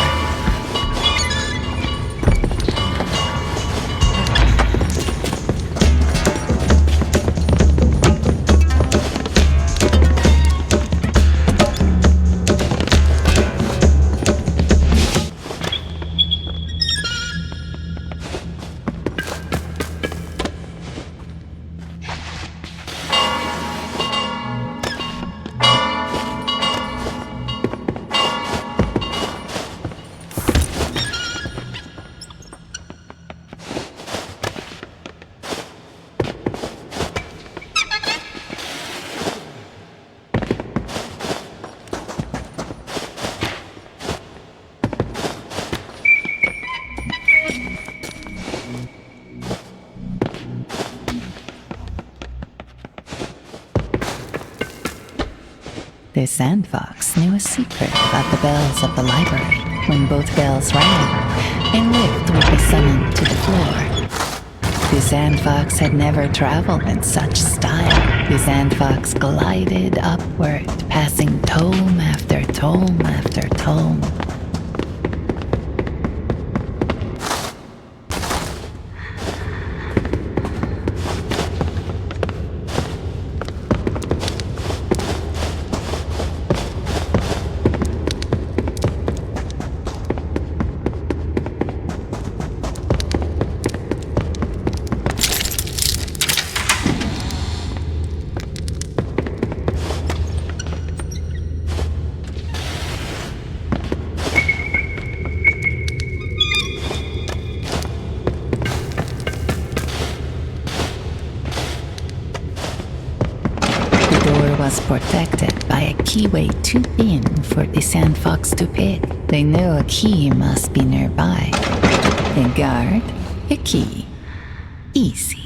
The Sandfox knew a secret about the bells of the library. When both bells rang, a lift would be summoned to the floor. The Sandfox had never traveled in such style. The Sandfox glided upward, passing tome after tome after tome. Was protected by a keyway too thin for the Sandfox to pick. They knew a key must be nearby. A guard, a key. Easy.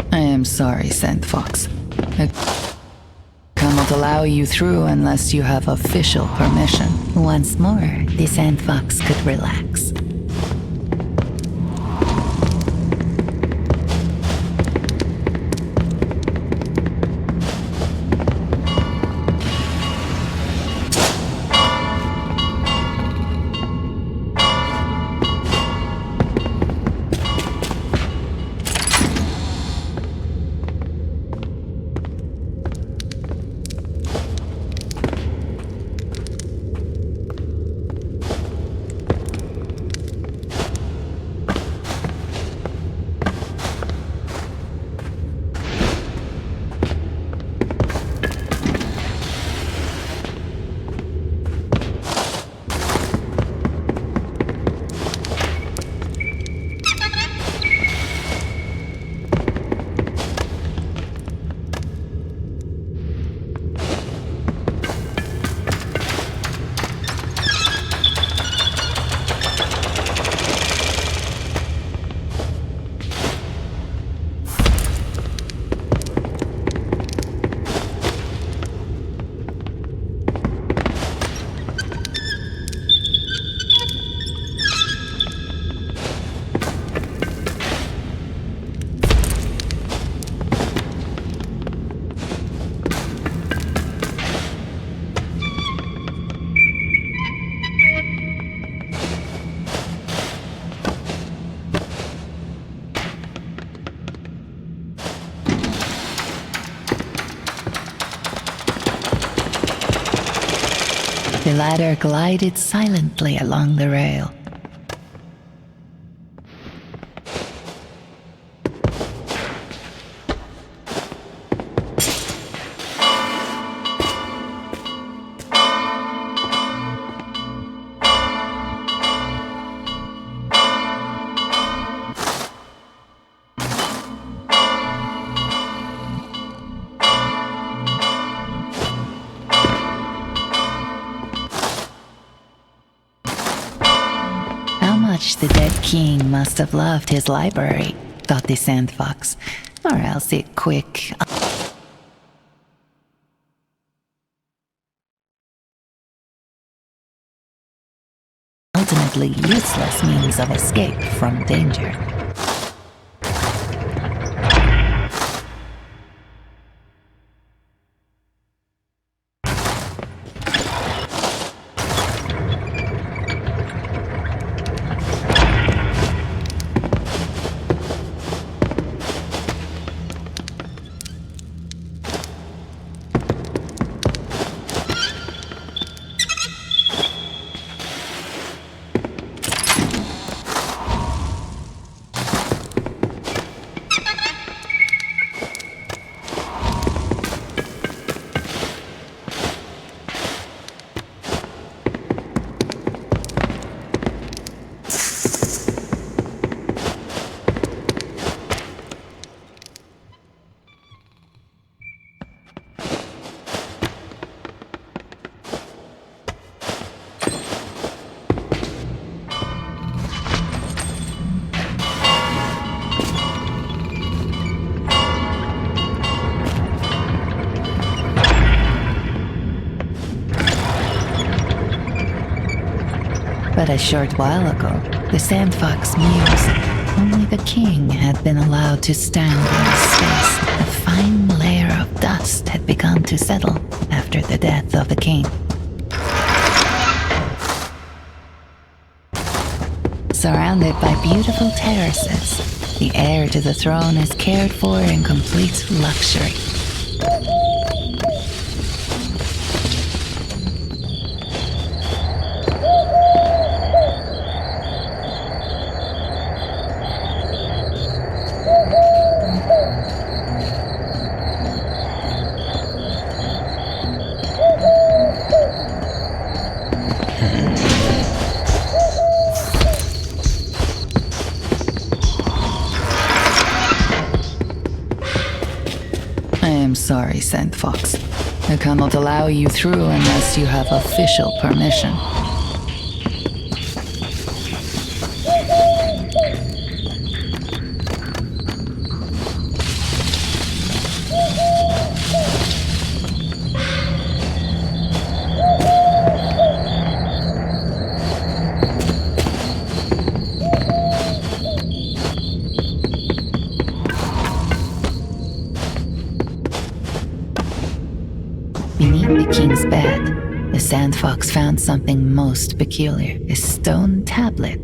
I am sorry, Sandfox. I cannot allow you through unless you have official permission. Once more, the Sandfox could relax. The ladder glided silently along the rail. The dead king must have loved his library, thought the Sandfox, or else it quick, ultimately useless means of escape from danger. But a short while ago, the Sandfox mused, only the king had been allowed to stand in his space. A fine layer of dust had begun to settle after the death of the king. Surrounded by beautiful terraces, the heir to the throne is cared for in complete luxury. Sorry, Sandfox. I cannot allow you through unless you have official permission. Beneath the king's bed, the Sandfox found something most peculiar, a stone tablet,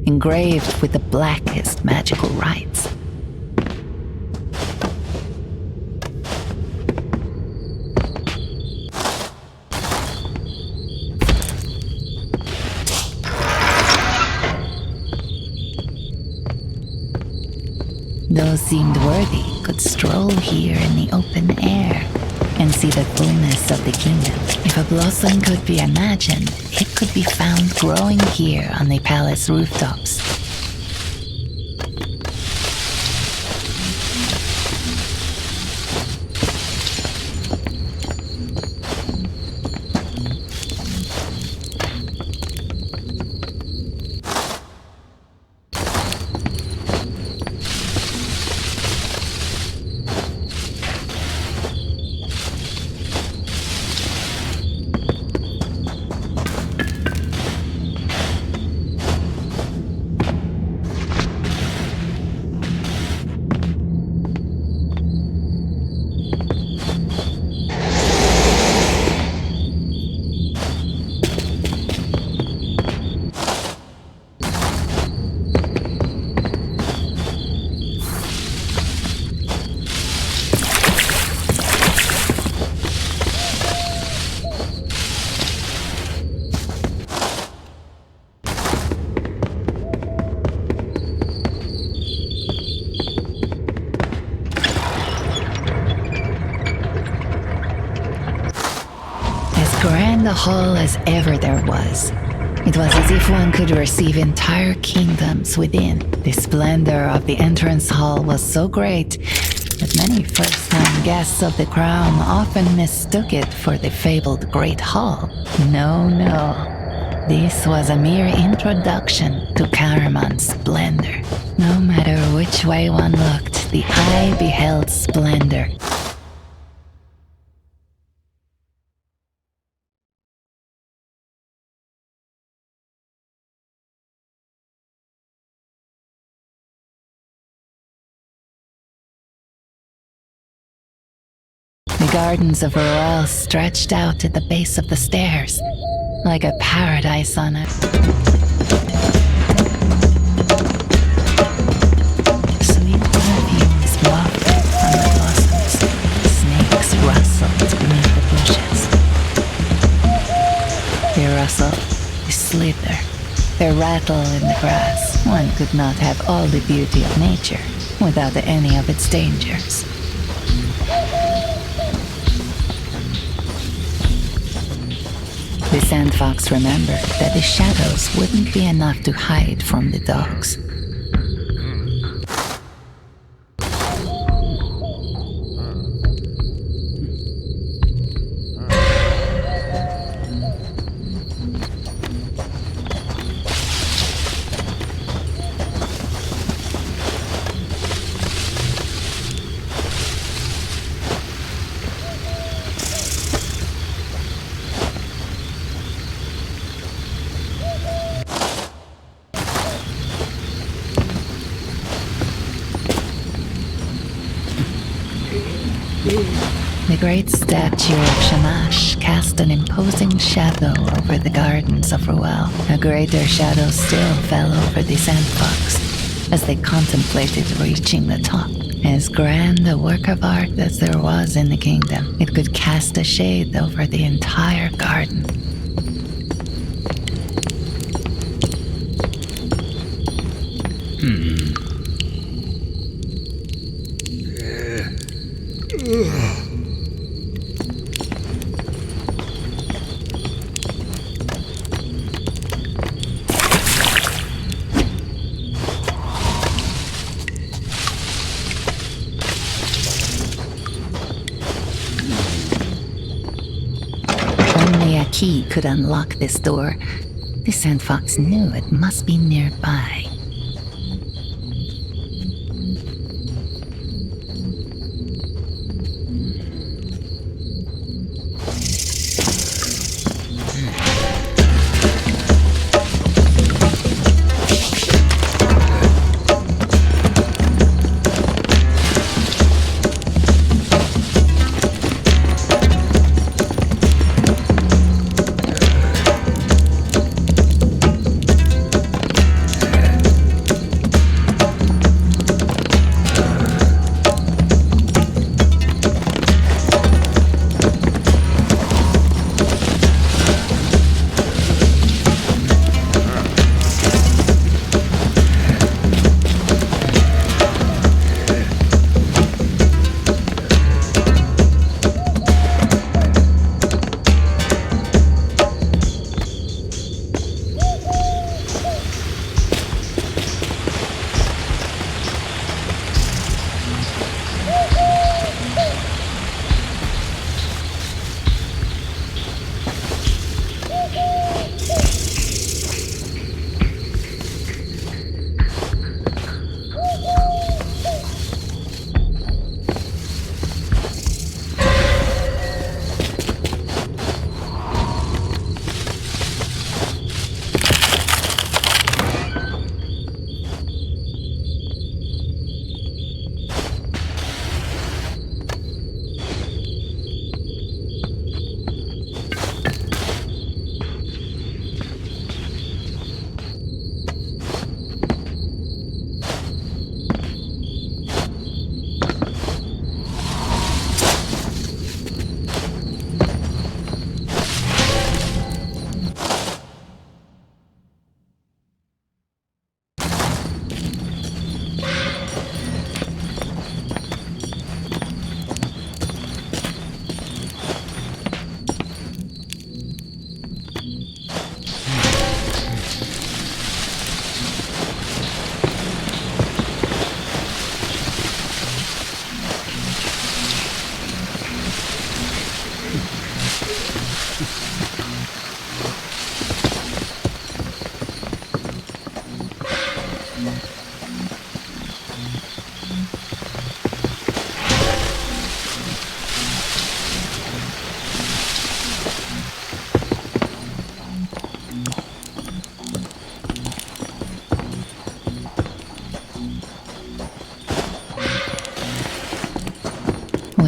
engraved with the blackest magical rites. Those deemed worthy could stroll here in the open air and see the fullness of the kingdom. If a blossom could be imagined, it could be found growing here on the palace rooftops. the hall as ever there was. It was as if one could receive entire kingdoms within. The splendor of the entrance hall was so great that many first-time guests of the crown often mistook it for the fabled Great Hall. No, no. This was a mere introduction to Karaman's splendor. No matter which way one looked, the eye beheld splendor. The gardens of Roel stretched out at the base of the stairs, like a paradise on earth. Sweet perfumes wafted from the blossoms. Snakes rustled beneath the bushes. They rustle, they slither, they rattle in the grass. One could not have all the beauty of nature without any of its dangers. The Sandfox remembered that the shadows wouldn't be enough to hide from the dogs. The great statue of Shamash cast an imposing shadow over the gardens of Ruel. A greater shadow still fell over the Sandfox as they contemplated reaching the top. As grand a work of art as there was in the kingdom, it could cast a shade over the entire garden. Only a key could unlock this door. The Sandfox knew it must be nearby.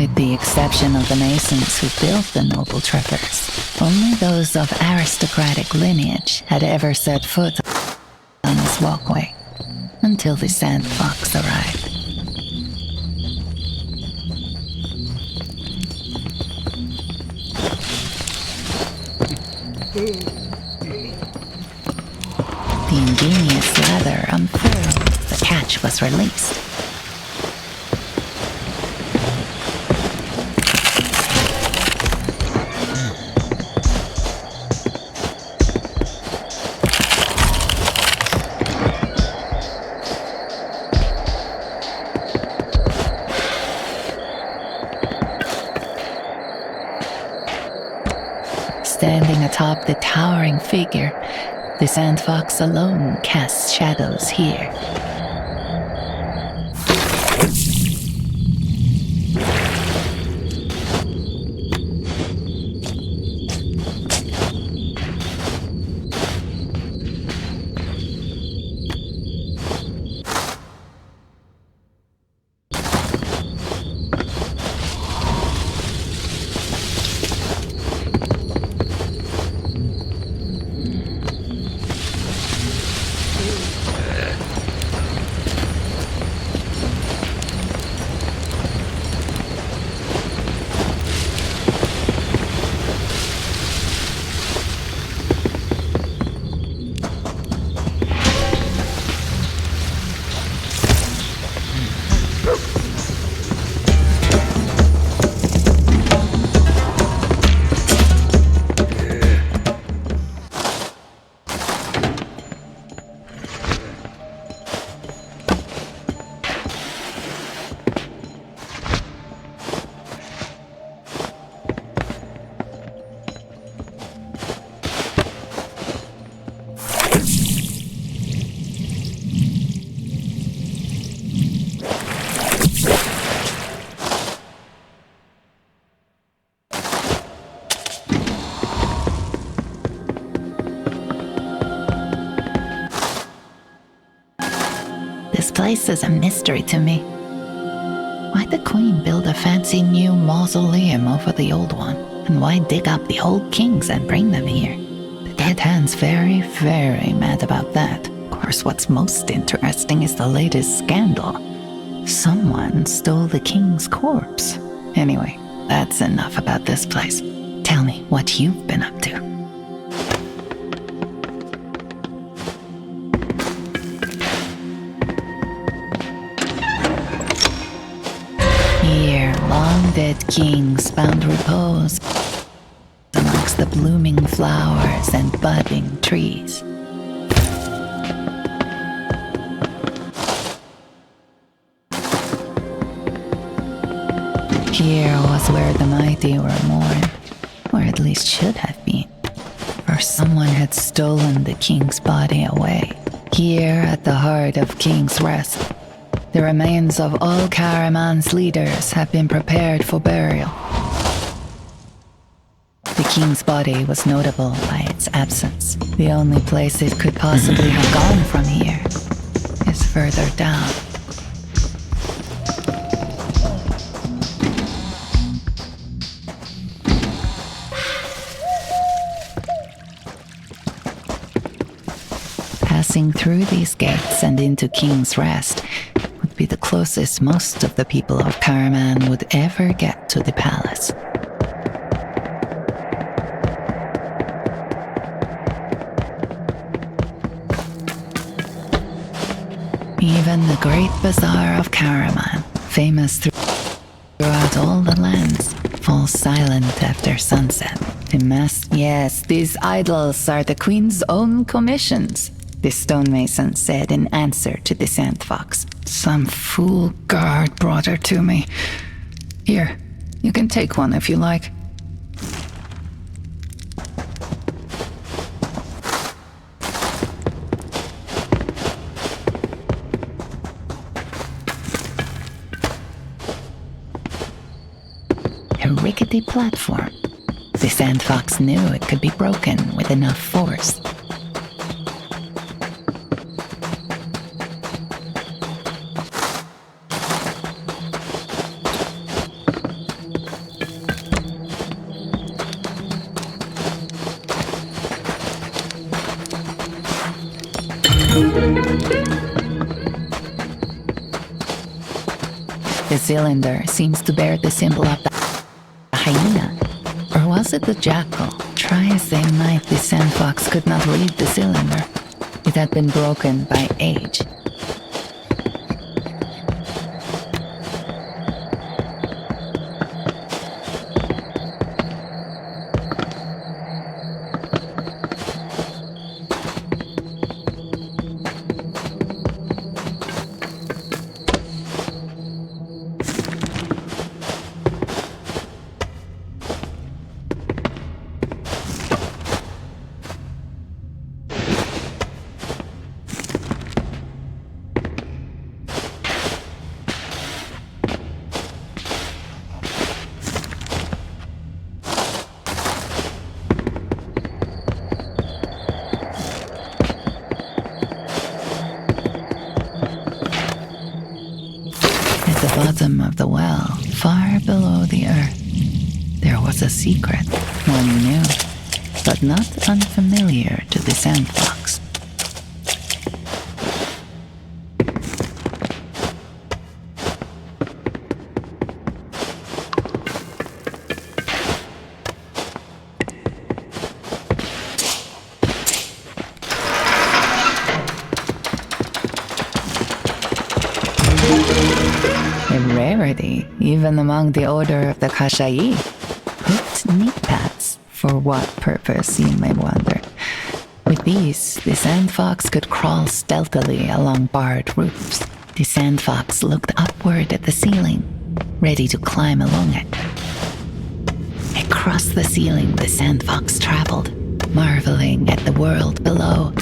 With the exception of the masons who built the noble traverse, only those of aristocratic lineage had ever set foot on this walkway, until the Sandfox arrived. The ingenious ladder unfurled as the catch was released. Standing atop the towering figure, the Sandfox alone casts shadows here. This place is a mystery to me. Why'd the Queen build a fancy new mausoleum over the old one? And why dig up the old kings and bring them here? The Dead Hand's very, very mad about that. Of course, what's most interesting is the latest scandal. Someone stole the king's corpse. Anyway, that's enough about this place. Tell me what you've been up to. Here, long-dead kings found repose amongst the blooming flowers and budding trees. Here was where the mighty were mourned, or at least should have been, for someone had stolen the king's body away. Here at the heart of King's Rest, the remains of all Karaman's leaders have been prepared for burial. The king's body was notable by its absence. The only place it could possibly have gone from here is further down. Passing through these gates and into King's Rest would be the closest most of the people of Karaman would ever get to the palace. Even the great bazaar of Karaman, famous throughout all the lands, falls silent after sunset. Yes, these idols are the Queen's own commissions, the stonemason said in answer to the Sandfox. Some fool guard brought her to me. Here, you can take one if you like. A rickety platform. The Sandfox knew it could be broken with enough force. The cylinder seems to bear the symbol of the hyena. Or was it the jackal? Try as they might, the Sandfox could not read the cylinder. It had been broken by age. At the bottom of the well, far below the earth, there was a secret, one new, but not unfamiliar to the Sandfox. A rarity, even among the order of the Kashai. Hooked knee pads. For what purpose, you may wonder. With these, the Sandfox could crawl stealthily along barred roofs. The Sandfox looked upward at the ceiling, ready to climb along it. Across the ceiling, the Sandfox traveled, marveling at the world below.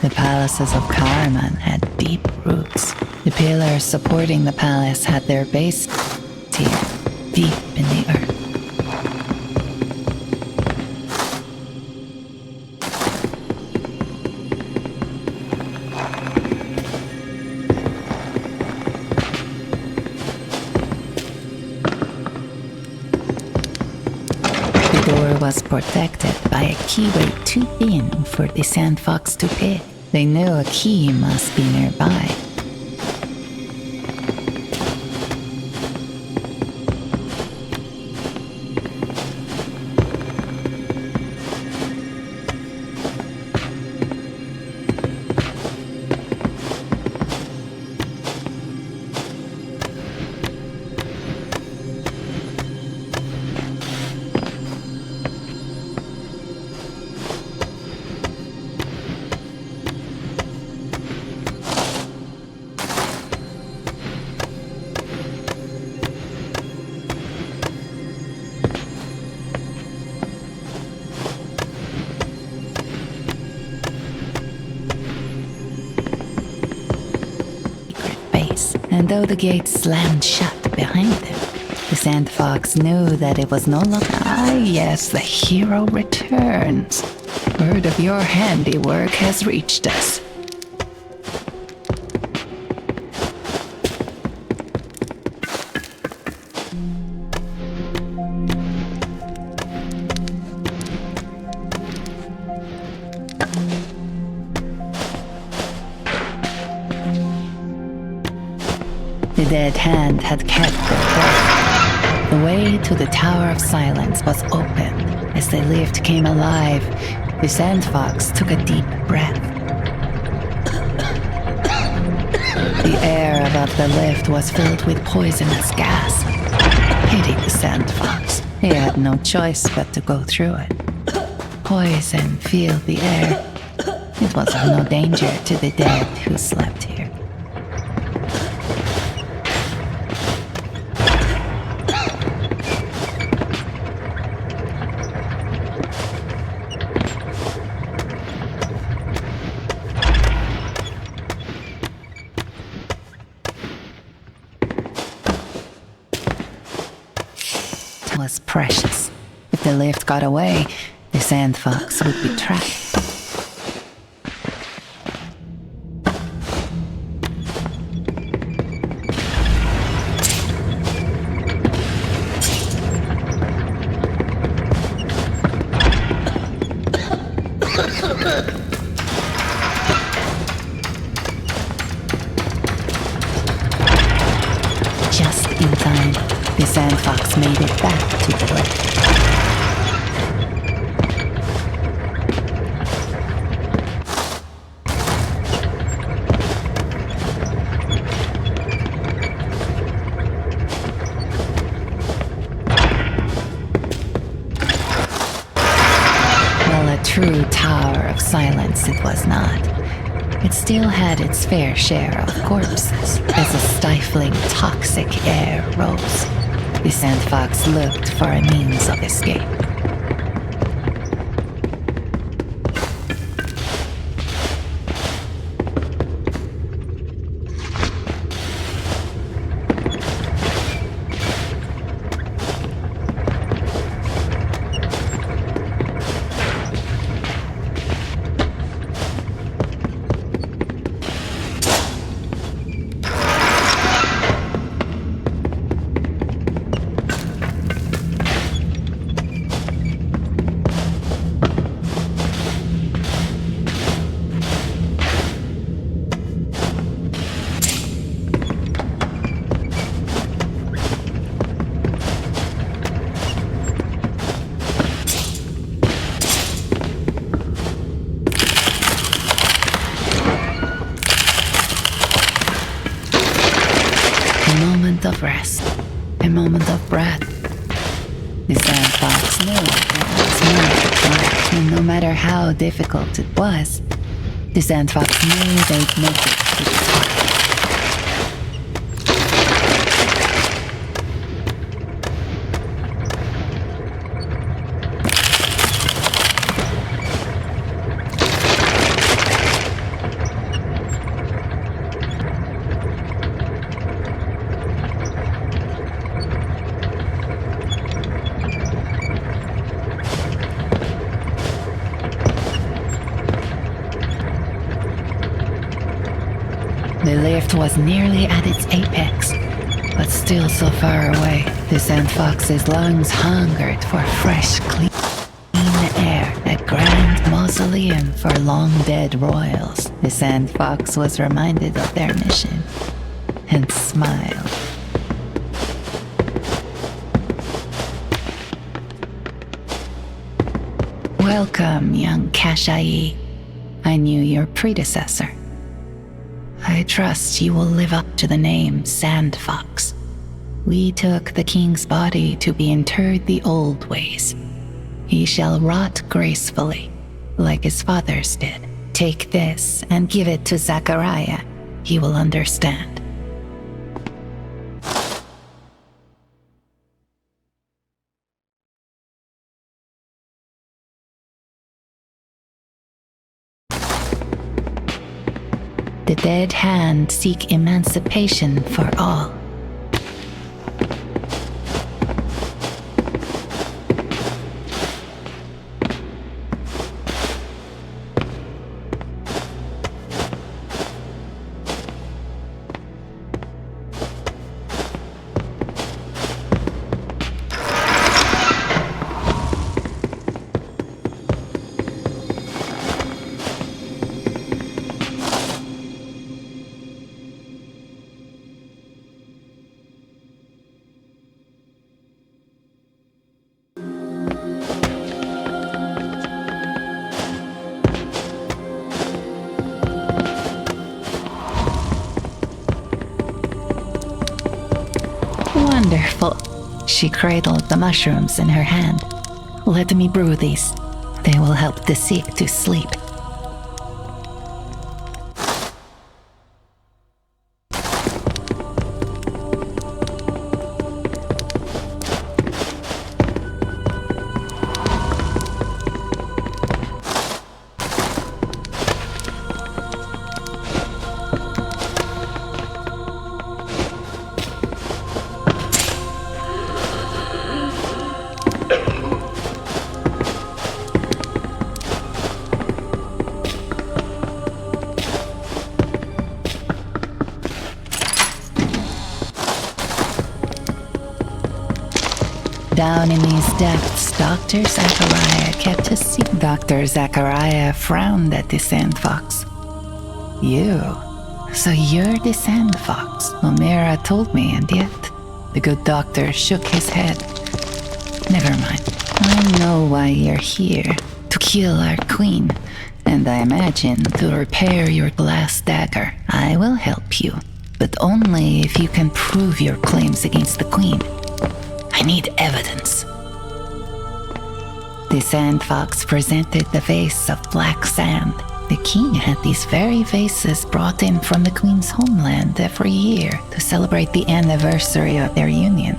The palaces of Karaman had deep roots. The pillars supporting the palace had their base here, deep in the earth. The door was protected by a keyway too thin for the Sandfox to pick. They knew a key must be nearby. And though the gate slammed shut behind them, the Sandfox knew that it was no longer. Ah, yes, the hero returns. Word of your handiwork has reached us. dead hand had kept their word. The way to the Tower of Silence was opened. As the lift came alive, the Sandfox took a deep breath. The air above the lift was filled with poisonous gas. Pity the Sandfox. He had no choice but to go through it. Poison filled the air. It was of no danger to the dead who slept here. It was precious. If the lift got away, the Sandfox would be trapped. Just in time, the Sandfox made it back to the lift. Well, a true Tower of Silence it was not. It still had its fair share of corpses as a stifling, toxic air rose. The Sandfox looked for a means of escape. A moment of rest, a moment of breath. The Sandfox knew it was more to try, and no matter how difficult it was, the Sandfox knew they'd make it to the top. The lift was nearly at its apex, but still so far away. The Sandfox's lungs hungered for fresh, clean air, a grand mausoleum for long-dead royals. The Sandfox was reminded of their mission and smiled. Welcome, young Kashai. I knew your predecessor. I trust you will live up to the name Sandfox. We took the king's body to be interred the old ways. He shall rot gracefully, like his fathers did. Take this and give it to Zachariah. He will understand. The dead hand seek emancipation for all. She cradled the mushrooms in her hand. Let me brew these. They will help the sick to sleep. Down in these depths, Dr. Zachariah kept his secret. Dr. Zachariah frowned at the Sandfox. You? So you're the Sandfox? Omera told me, and yet the good doctor shook his head. Never mind. I know why you're here. To kill our queen. And I imagine to repair your glass dagger. I will help you, but only if you can prove your claims against the queen. I need evidence. The Sandfox presented the vase of black sand. The king had these very vases brought in from the queen's homeland every year to celebrate the anniversary of their union.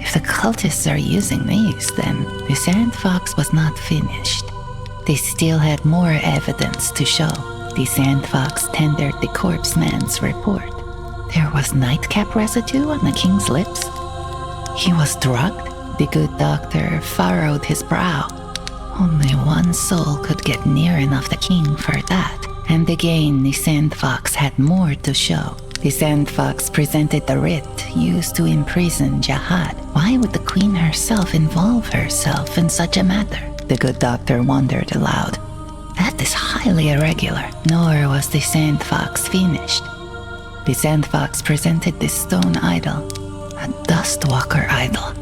If the cultists are using these, then the Sandfox was not finished. They still had more evidence to show. The Sandfox tendered the corpseman's report. There was nightcap residue on the king's lips. He was drugged. The good doctor furrowed his brow. Only one soul could get near enough the king for that. And again, the Sandfox had more to show. The Sandfox presented the writ used to imprison Jihad. Why would the queen herself involve herself in such a matter? The good doctor wondered aloud. That is highly irregular. Nor was the Sandfox finished. The Sandfox presented this stone idol. A dustwalker idol.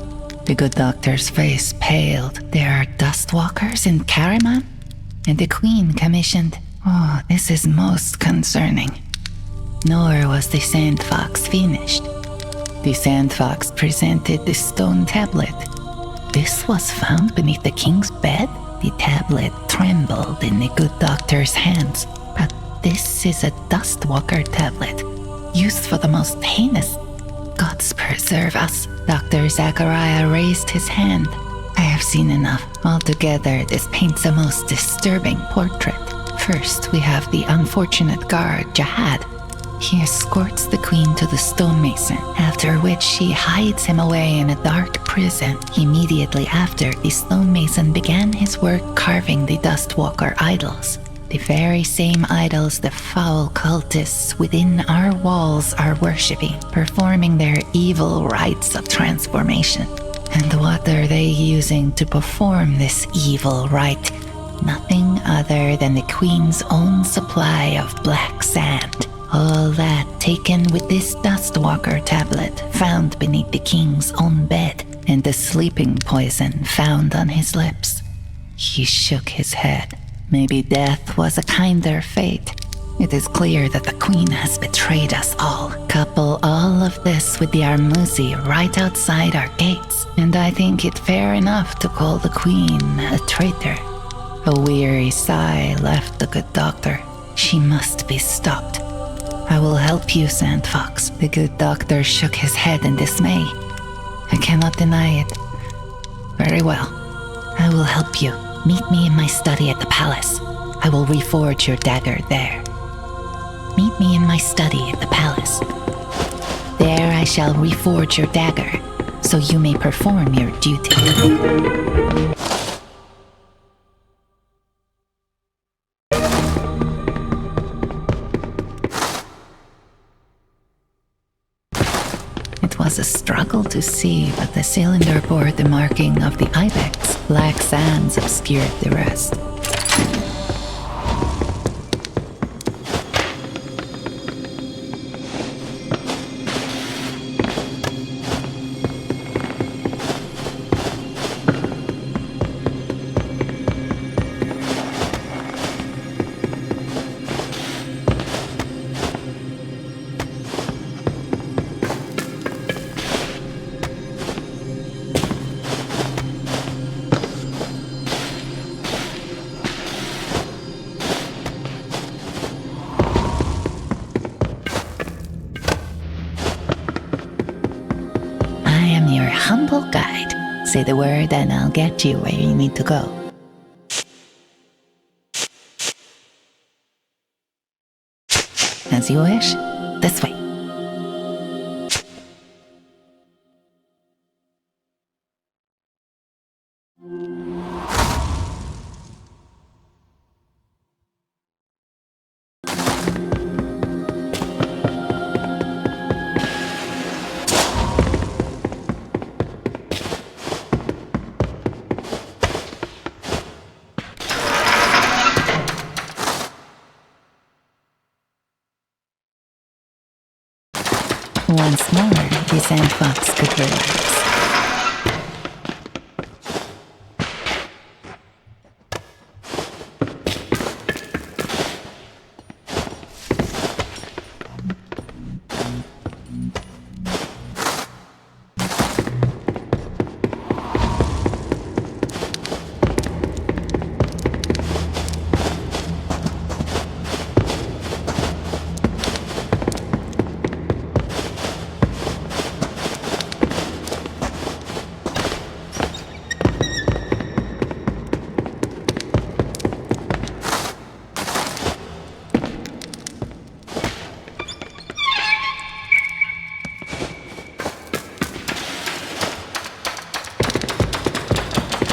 The good doctor's face paled. There are dustwalkers in Karaman? And the queen commissioned. Oh, this is most concerning. Nor was the Sandfox finished. The Sandfox presented the stone tablet. This was found beneath the king's bed? The tablet trembled in the good doctor's hands. But this is a dustwalker tablet, used for the most heinous. Gods preserve us. Dr. Zachariah raised his hand. I have seen enough. Altogether, this paints a most disturbing portrait. First, we have the unfortunate guard, Jihad. He escorts the queen to the stonemason, after which she hides him away in a dark prison. Immediately after, the stonemason began his work carving the dustwalker idols. The very same idols the foul cultists within our walls are worshipping, performing their evil rites of transformation. And what are they using to perform this evil rite? Nothing other than the queen's own supply of black sand. All that taken with this dustwalker tablet found beneath the king's own bed, and the sleeping poison found on his lips. He shook his head. Maybe death was a kinder fate. It is clear that the queen has betrayed us all. Couple all of this with the Armuzi right outside our gates, and I think it fair enough to call the queen a traitor. A weary sigh left the good doctor. She must be stopped. I will help you, Sandfox. The good doctor shook his head in dismay. I cannot deny it. Very well. I will help you. Meet me in my study at the palace. I will reforge your dagger there. Meet me in my study at the palace. There I shall reforge your dagger, so you may perform your duty. It was a struggle to see, but the cylinder bore the marking of the ibex. Black sands obscured the rest. Say the word and I'll get you where you need to go. As you wish. This way. Once more, the Sandfox could relax.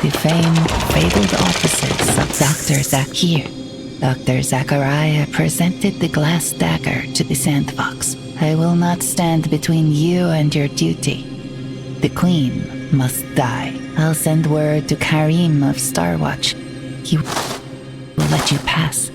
The fabled offices of Dr. Here. Dr. Zachariah presented the glass dagger to the Sandfox. I will not stand between you and your duty. The Queen must die. I'll send word to Karim of Starwatch. He will let you pass.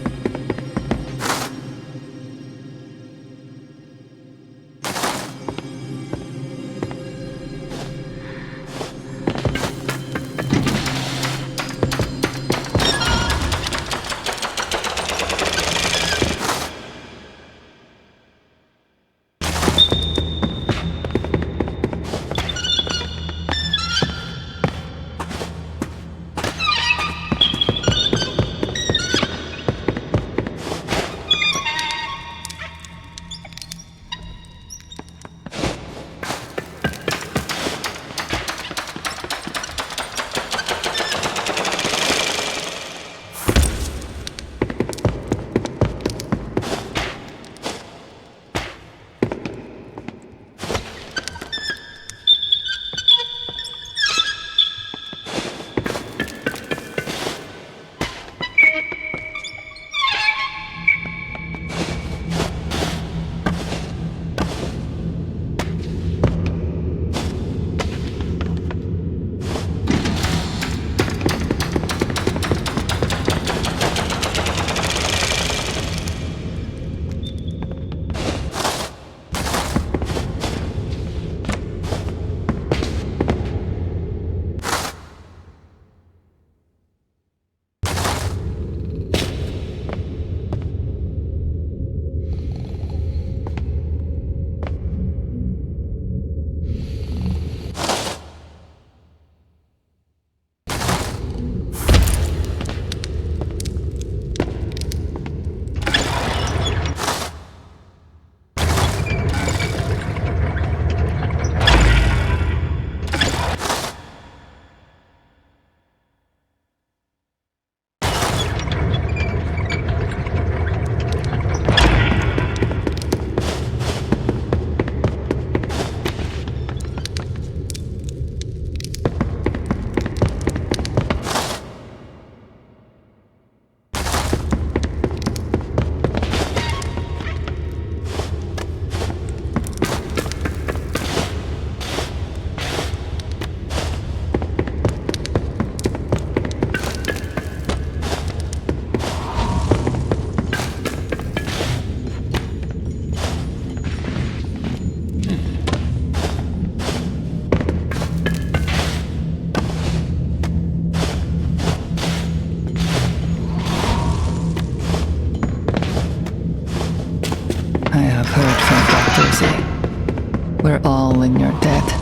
We're all in your debt,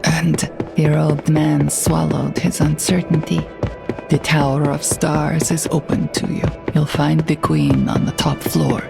and the robed man swallowed his uncertainty. The Tower of Stars is open to you. You'll find the Queen on the top floor.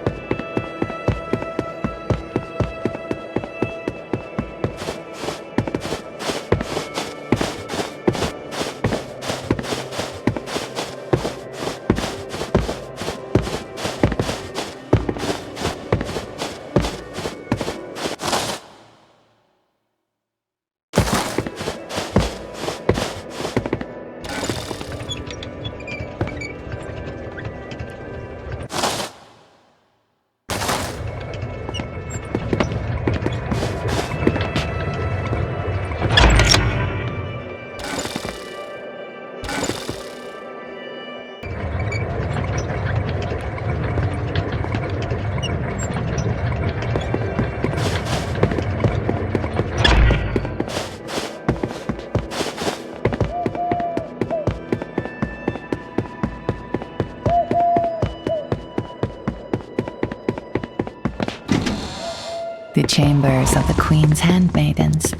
chambers of the Queen's handmaidens.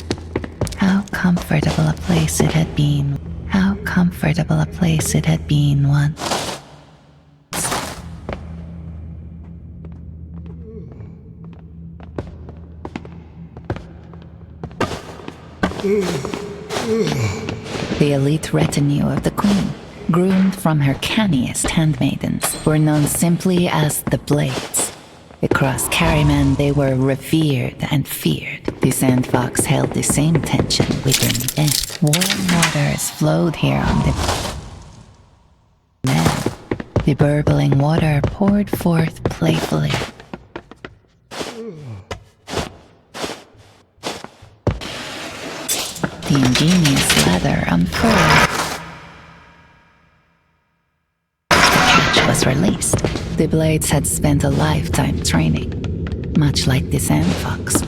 How comfortable a place it had been. How comfortable a place it had been once. The elite retinue of the Queen, groomed from her canniest handmaidens, were known simply as the Blades. Across Carryman, they were revered and feared. The Sandfox held the same tension within them. Warm waters flowed here on the men. The burbling water poured forth playfully. The ingenious ladder unfurled. The catch was released. The Blades had spent a lifetime training, much like the Sandfox.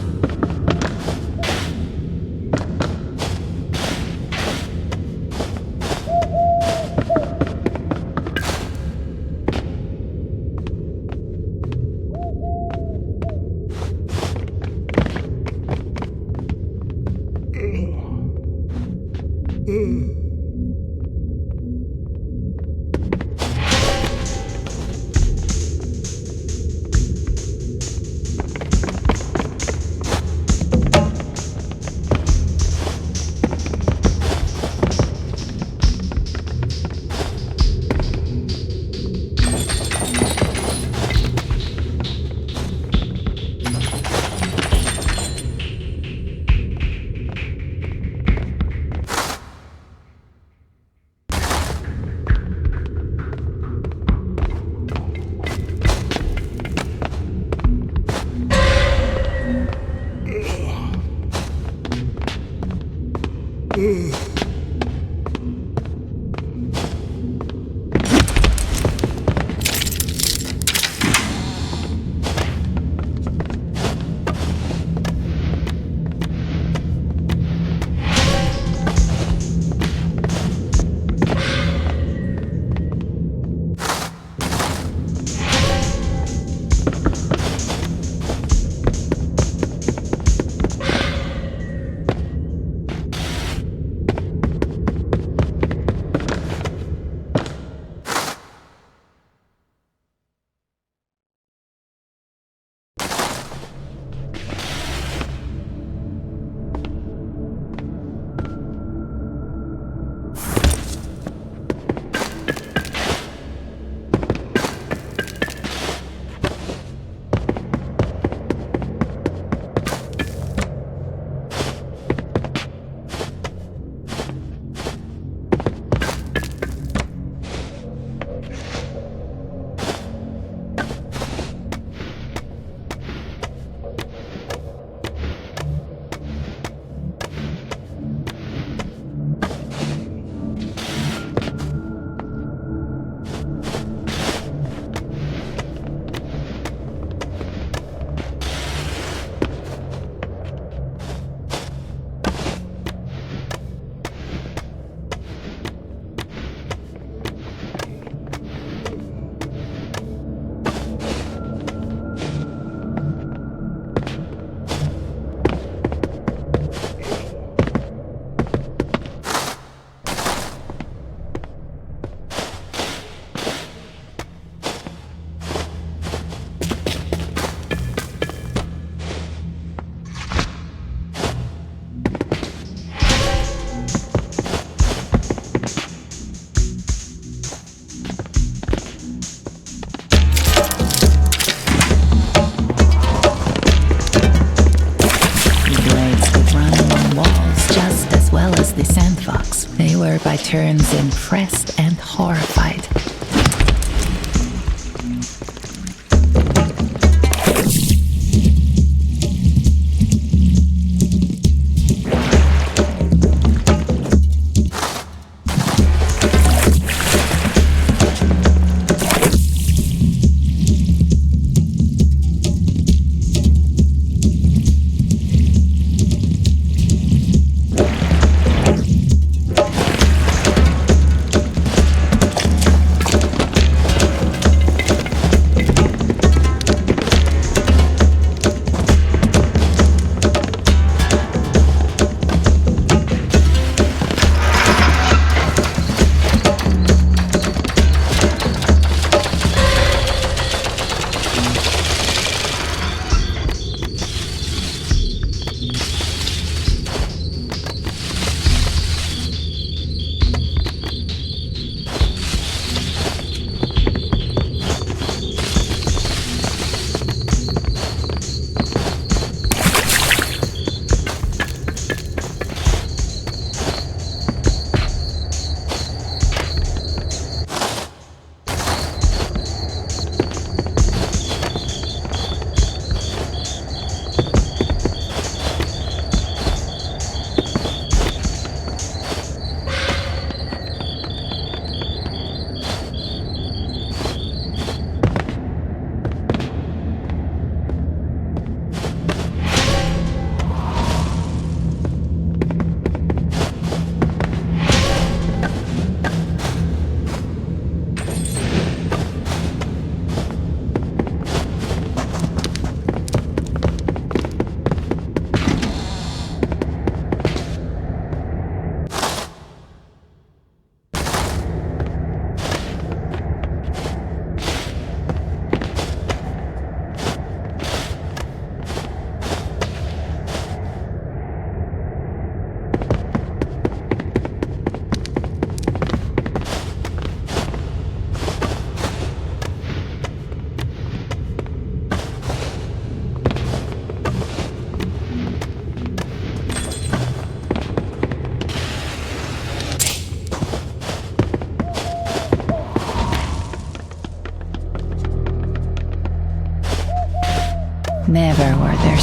By turns impressed and horrified.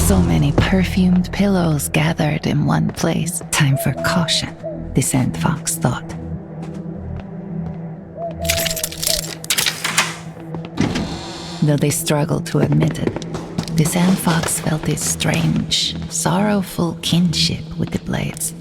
So many perfumed pillows gathered in one place. Time for caution, the Sandfox thought. Though they struggled to admit it, the Sandfox felt a strange, sorrowful kinship with the blades.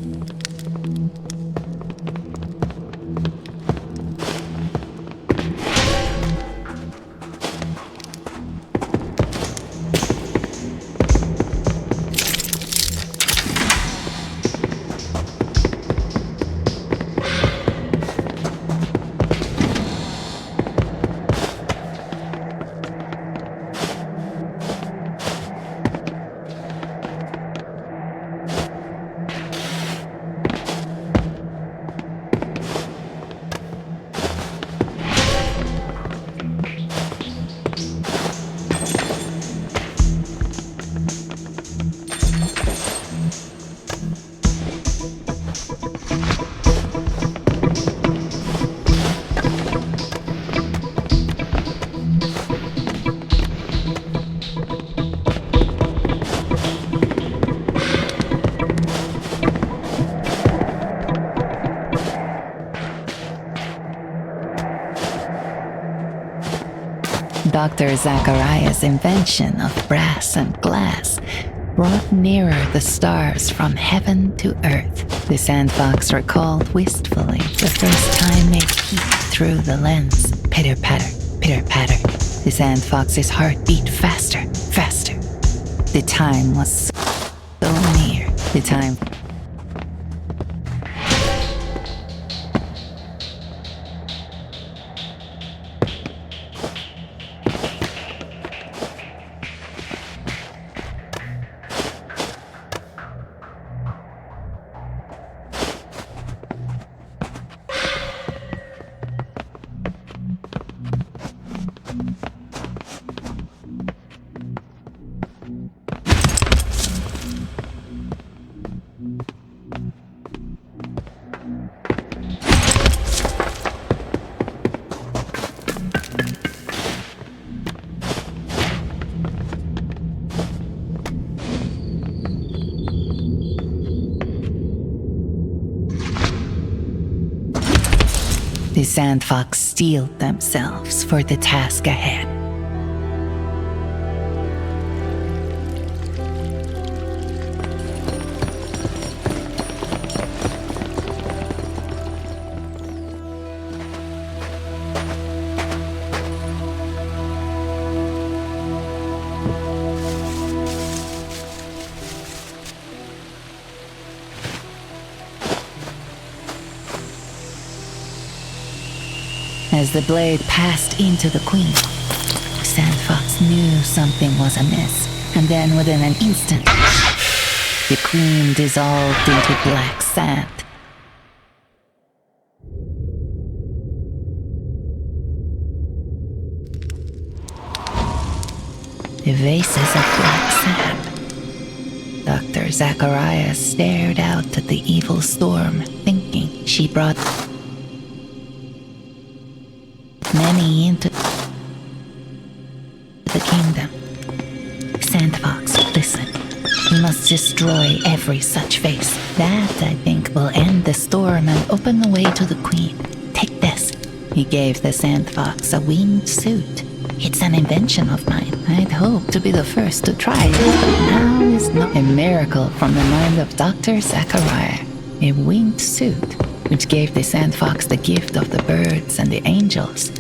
Dr. Zachariah's invention of brass and glass brought nearer the stars from heaven to earth. The Sandfox recalled wistfully the first time it peeked through the lens. Pitter-patter, pitter-patter. The Sandfox's heart beat faster, faster. The time was so near. The time... The Sandfox steeled themselves for the task ahead. As the blade passed into the queen, Sandfox knew something was amiss, and then within an instant, the queen dissolved into black sand. The vases of black sand. Dr. Zachariah stared out at the evil storm, thinking she brought many into the kingdom. Sandfox, listen. We must destroy every such vase. That, I think, will end the storm and open the way to the queen. Take this. He gave the Sandfox a winged suit. It's an invention of mine. I'd hoped to be the first to try it, but now is not a miracle from the mind of Dr. Zachariah. A winged suit, which gave the Sandfox the gift of the birds and the angels.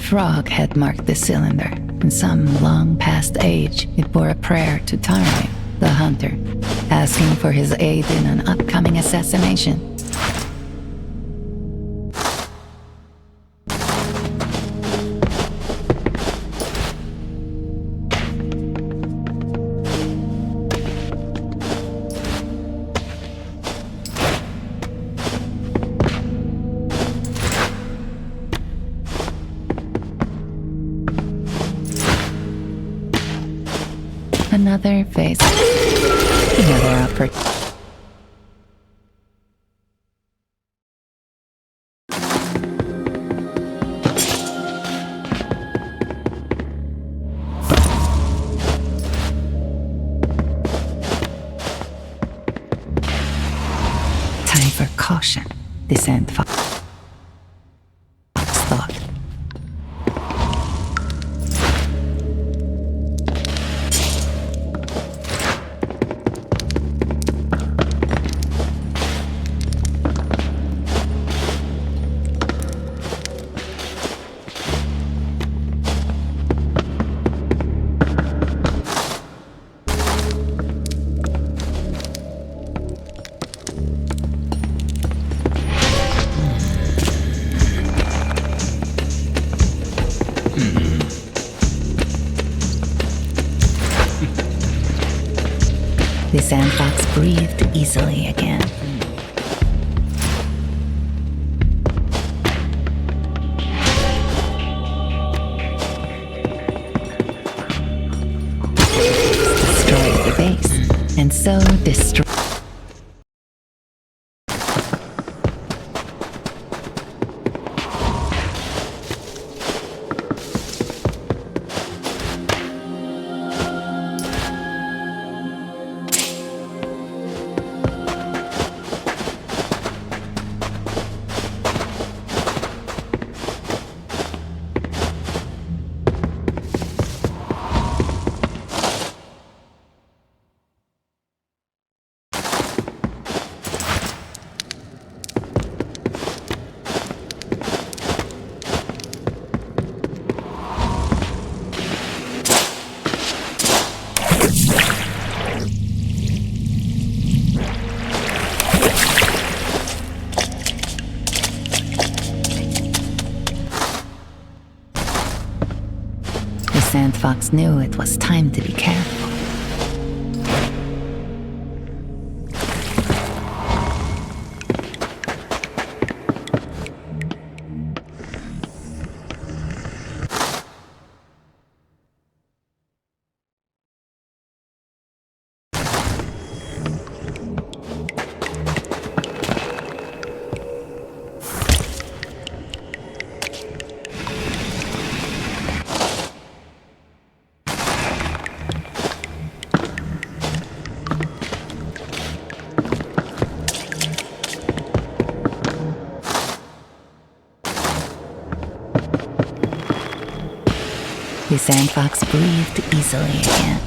frog had marked the cylinder. In some long past age, it bore a prayer to Taro, the hunter, asking for his aid in an upcoming assassination. Another phase. Another opportunity. Time for caution, the Sandfox thought. The Sandfox breathed easily again. Destroyed the base, and so destroyed. Sandfox knew it was time to be careful. The Sandfox breathed easily again.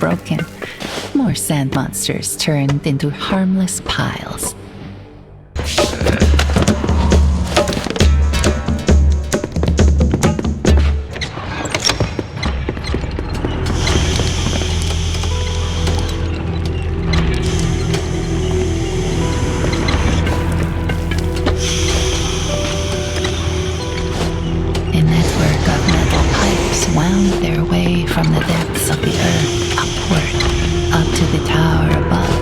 broken, more sand monsters turned into harmless piles. Wound their way from the depths of the earth upward, up to the tower above.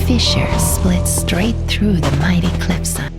Fissure split straight through the mighty cliffside.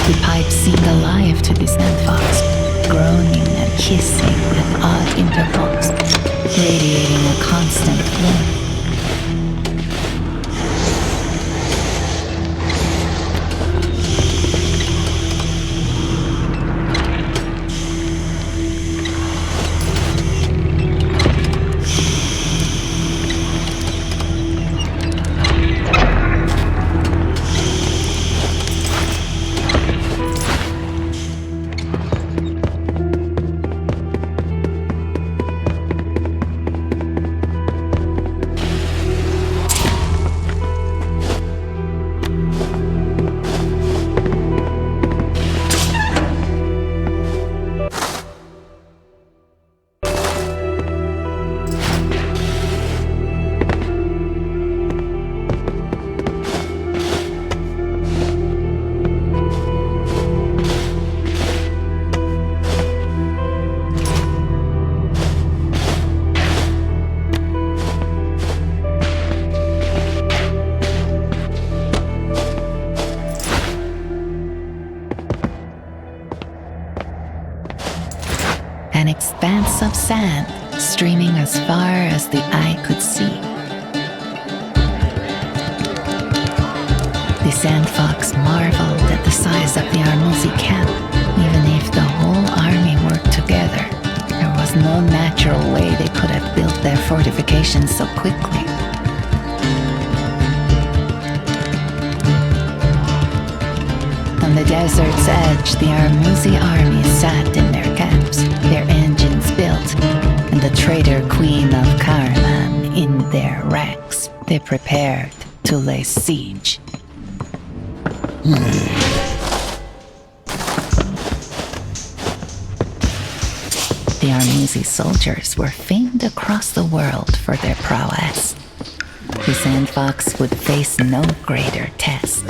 The pipe seemed alive to the Sandfox, groaning and hissing at odd intervals, radiating a constant glow. An expanse of sand streaming as far as the eye could see. The Sandfox marveled at the size of the Armuzi camp. Even if the whole army worked together, there was no natural way they could have built their fortifications so quickly. On the desert's edge, the Armuzi army sat in their camps, their engines built, and the traitor queen of Karaman in their ranks. They prepared to lay siege. The Armuzi soldiers were famed across the world for their prowess. The Sandfox would face no greater test.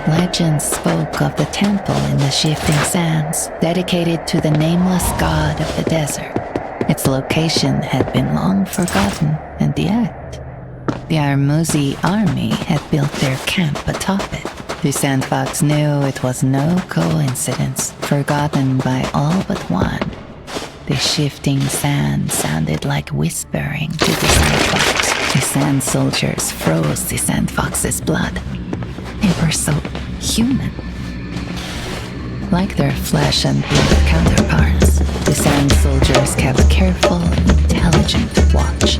Legends spoke of the temple in the shifting sands, dedicated to the nameless god of the desert. Its location had been long forgotten, and yet the Armuzi army had built their camp atop it. The Sandfox knew it was no coincidence, forgotten by all but one. The shifting sand sounded like whispering to the Sandfox. The sand soldiers froze the Sandfox's blood. They were so human. Like their flesh and blood counterparts, the sand soldiers kept careful, intelligent watch.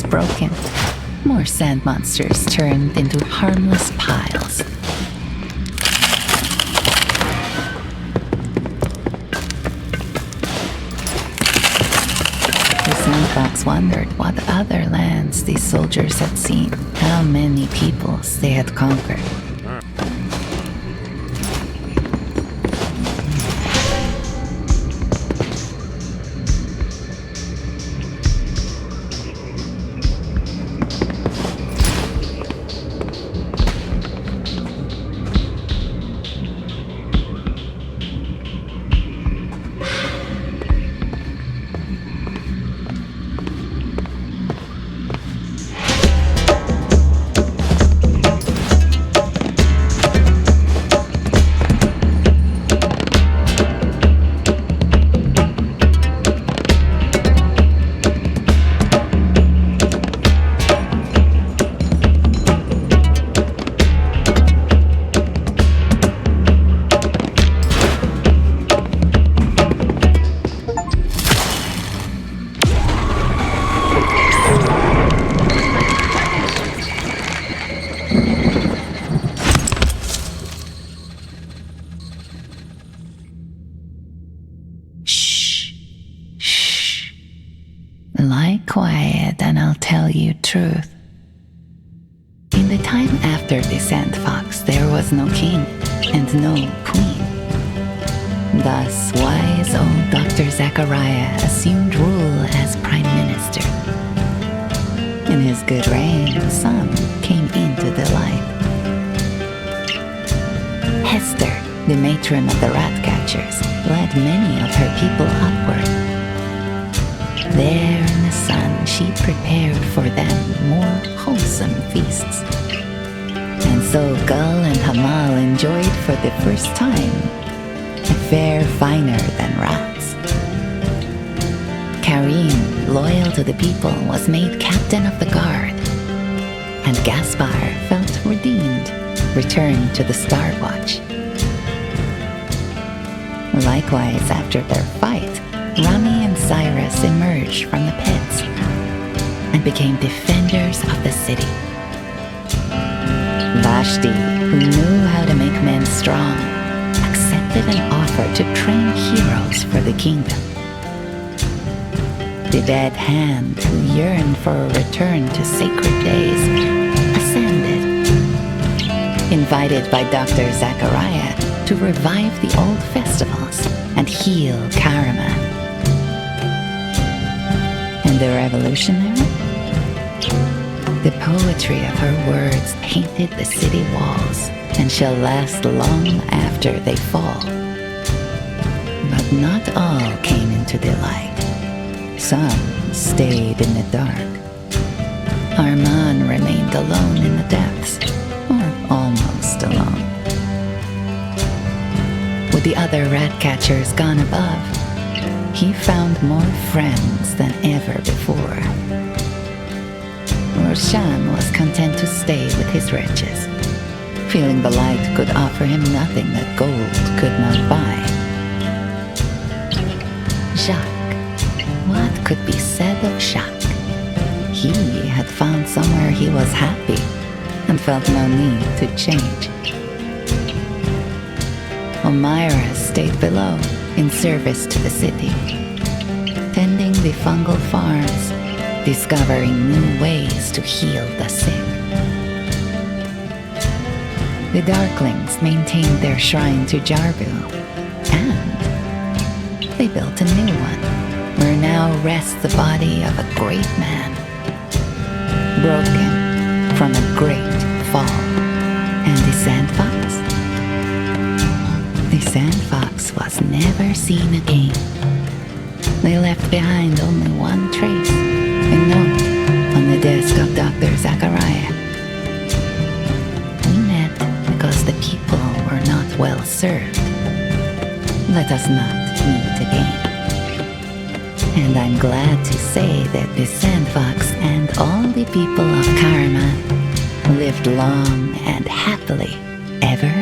Broken. more sand monsters turned into harmless piles. The Sandfox wondered what other lands these soldiers had seen, how many peoples they had conquered. Lie quiet and I'll tell you truth. In the time after the Sandfox, there was no king and no queen. Thus, wise old Dr. Zachariah assumed rule as prime minister. In his good reign, some came into the light. Hester, the matron of the rat catchers, led many of her people upward. There in the sun, she prepared for them more wholesome feasts. And so Gull and Hamal enjoyed for the first time a fare finer than rats. Karim, loyal to the people, was made captain of the guard. And Gaspar felt redeemed, returned to the Star Watch. Likewise, after their fight, Rami and Cyrus emerged from the pits and became defenders of the city. Vashti, who knew how to make men strong, accepted an offer to train heroes for the kingdom. The dead hand, who yearned for a return to sacred days, ascended, invited by Dr. Zachariah to revive the old festivals and heal Karaman. And the revolutionary? The poetry of her words painted the city walls and shall last long after they fall. But not all came into the light. Some stayed in the dark. Arman remained alone in the depths, or almost alone. With the other rat catchers gone above, he found more friends than ever before. Roshan was content to stay with his riches, feeling the light could offer him nothing that gold could not buy. Jacques, what could be said of Jacques? He had found somewhere he was happy and felt no need to change. Omira stayed below in service to the city, tending the fungal farms, discovering new ways to heal the sick. The Darklings maintained their shrine to Jarbu, and they built a new one, where now rests the body of a great man, broken from a great fall. And the Sandfox? The Sandfox was never seen again. They left behind only one trace, a note on the desk of Dr. Zachariah. We met because the people were not well served. Let us not meet again. And I'm glad to say that the Sandfox and all the people of Karaman lived long and happily ever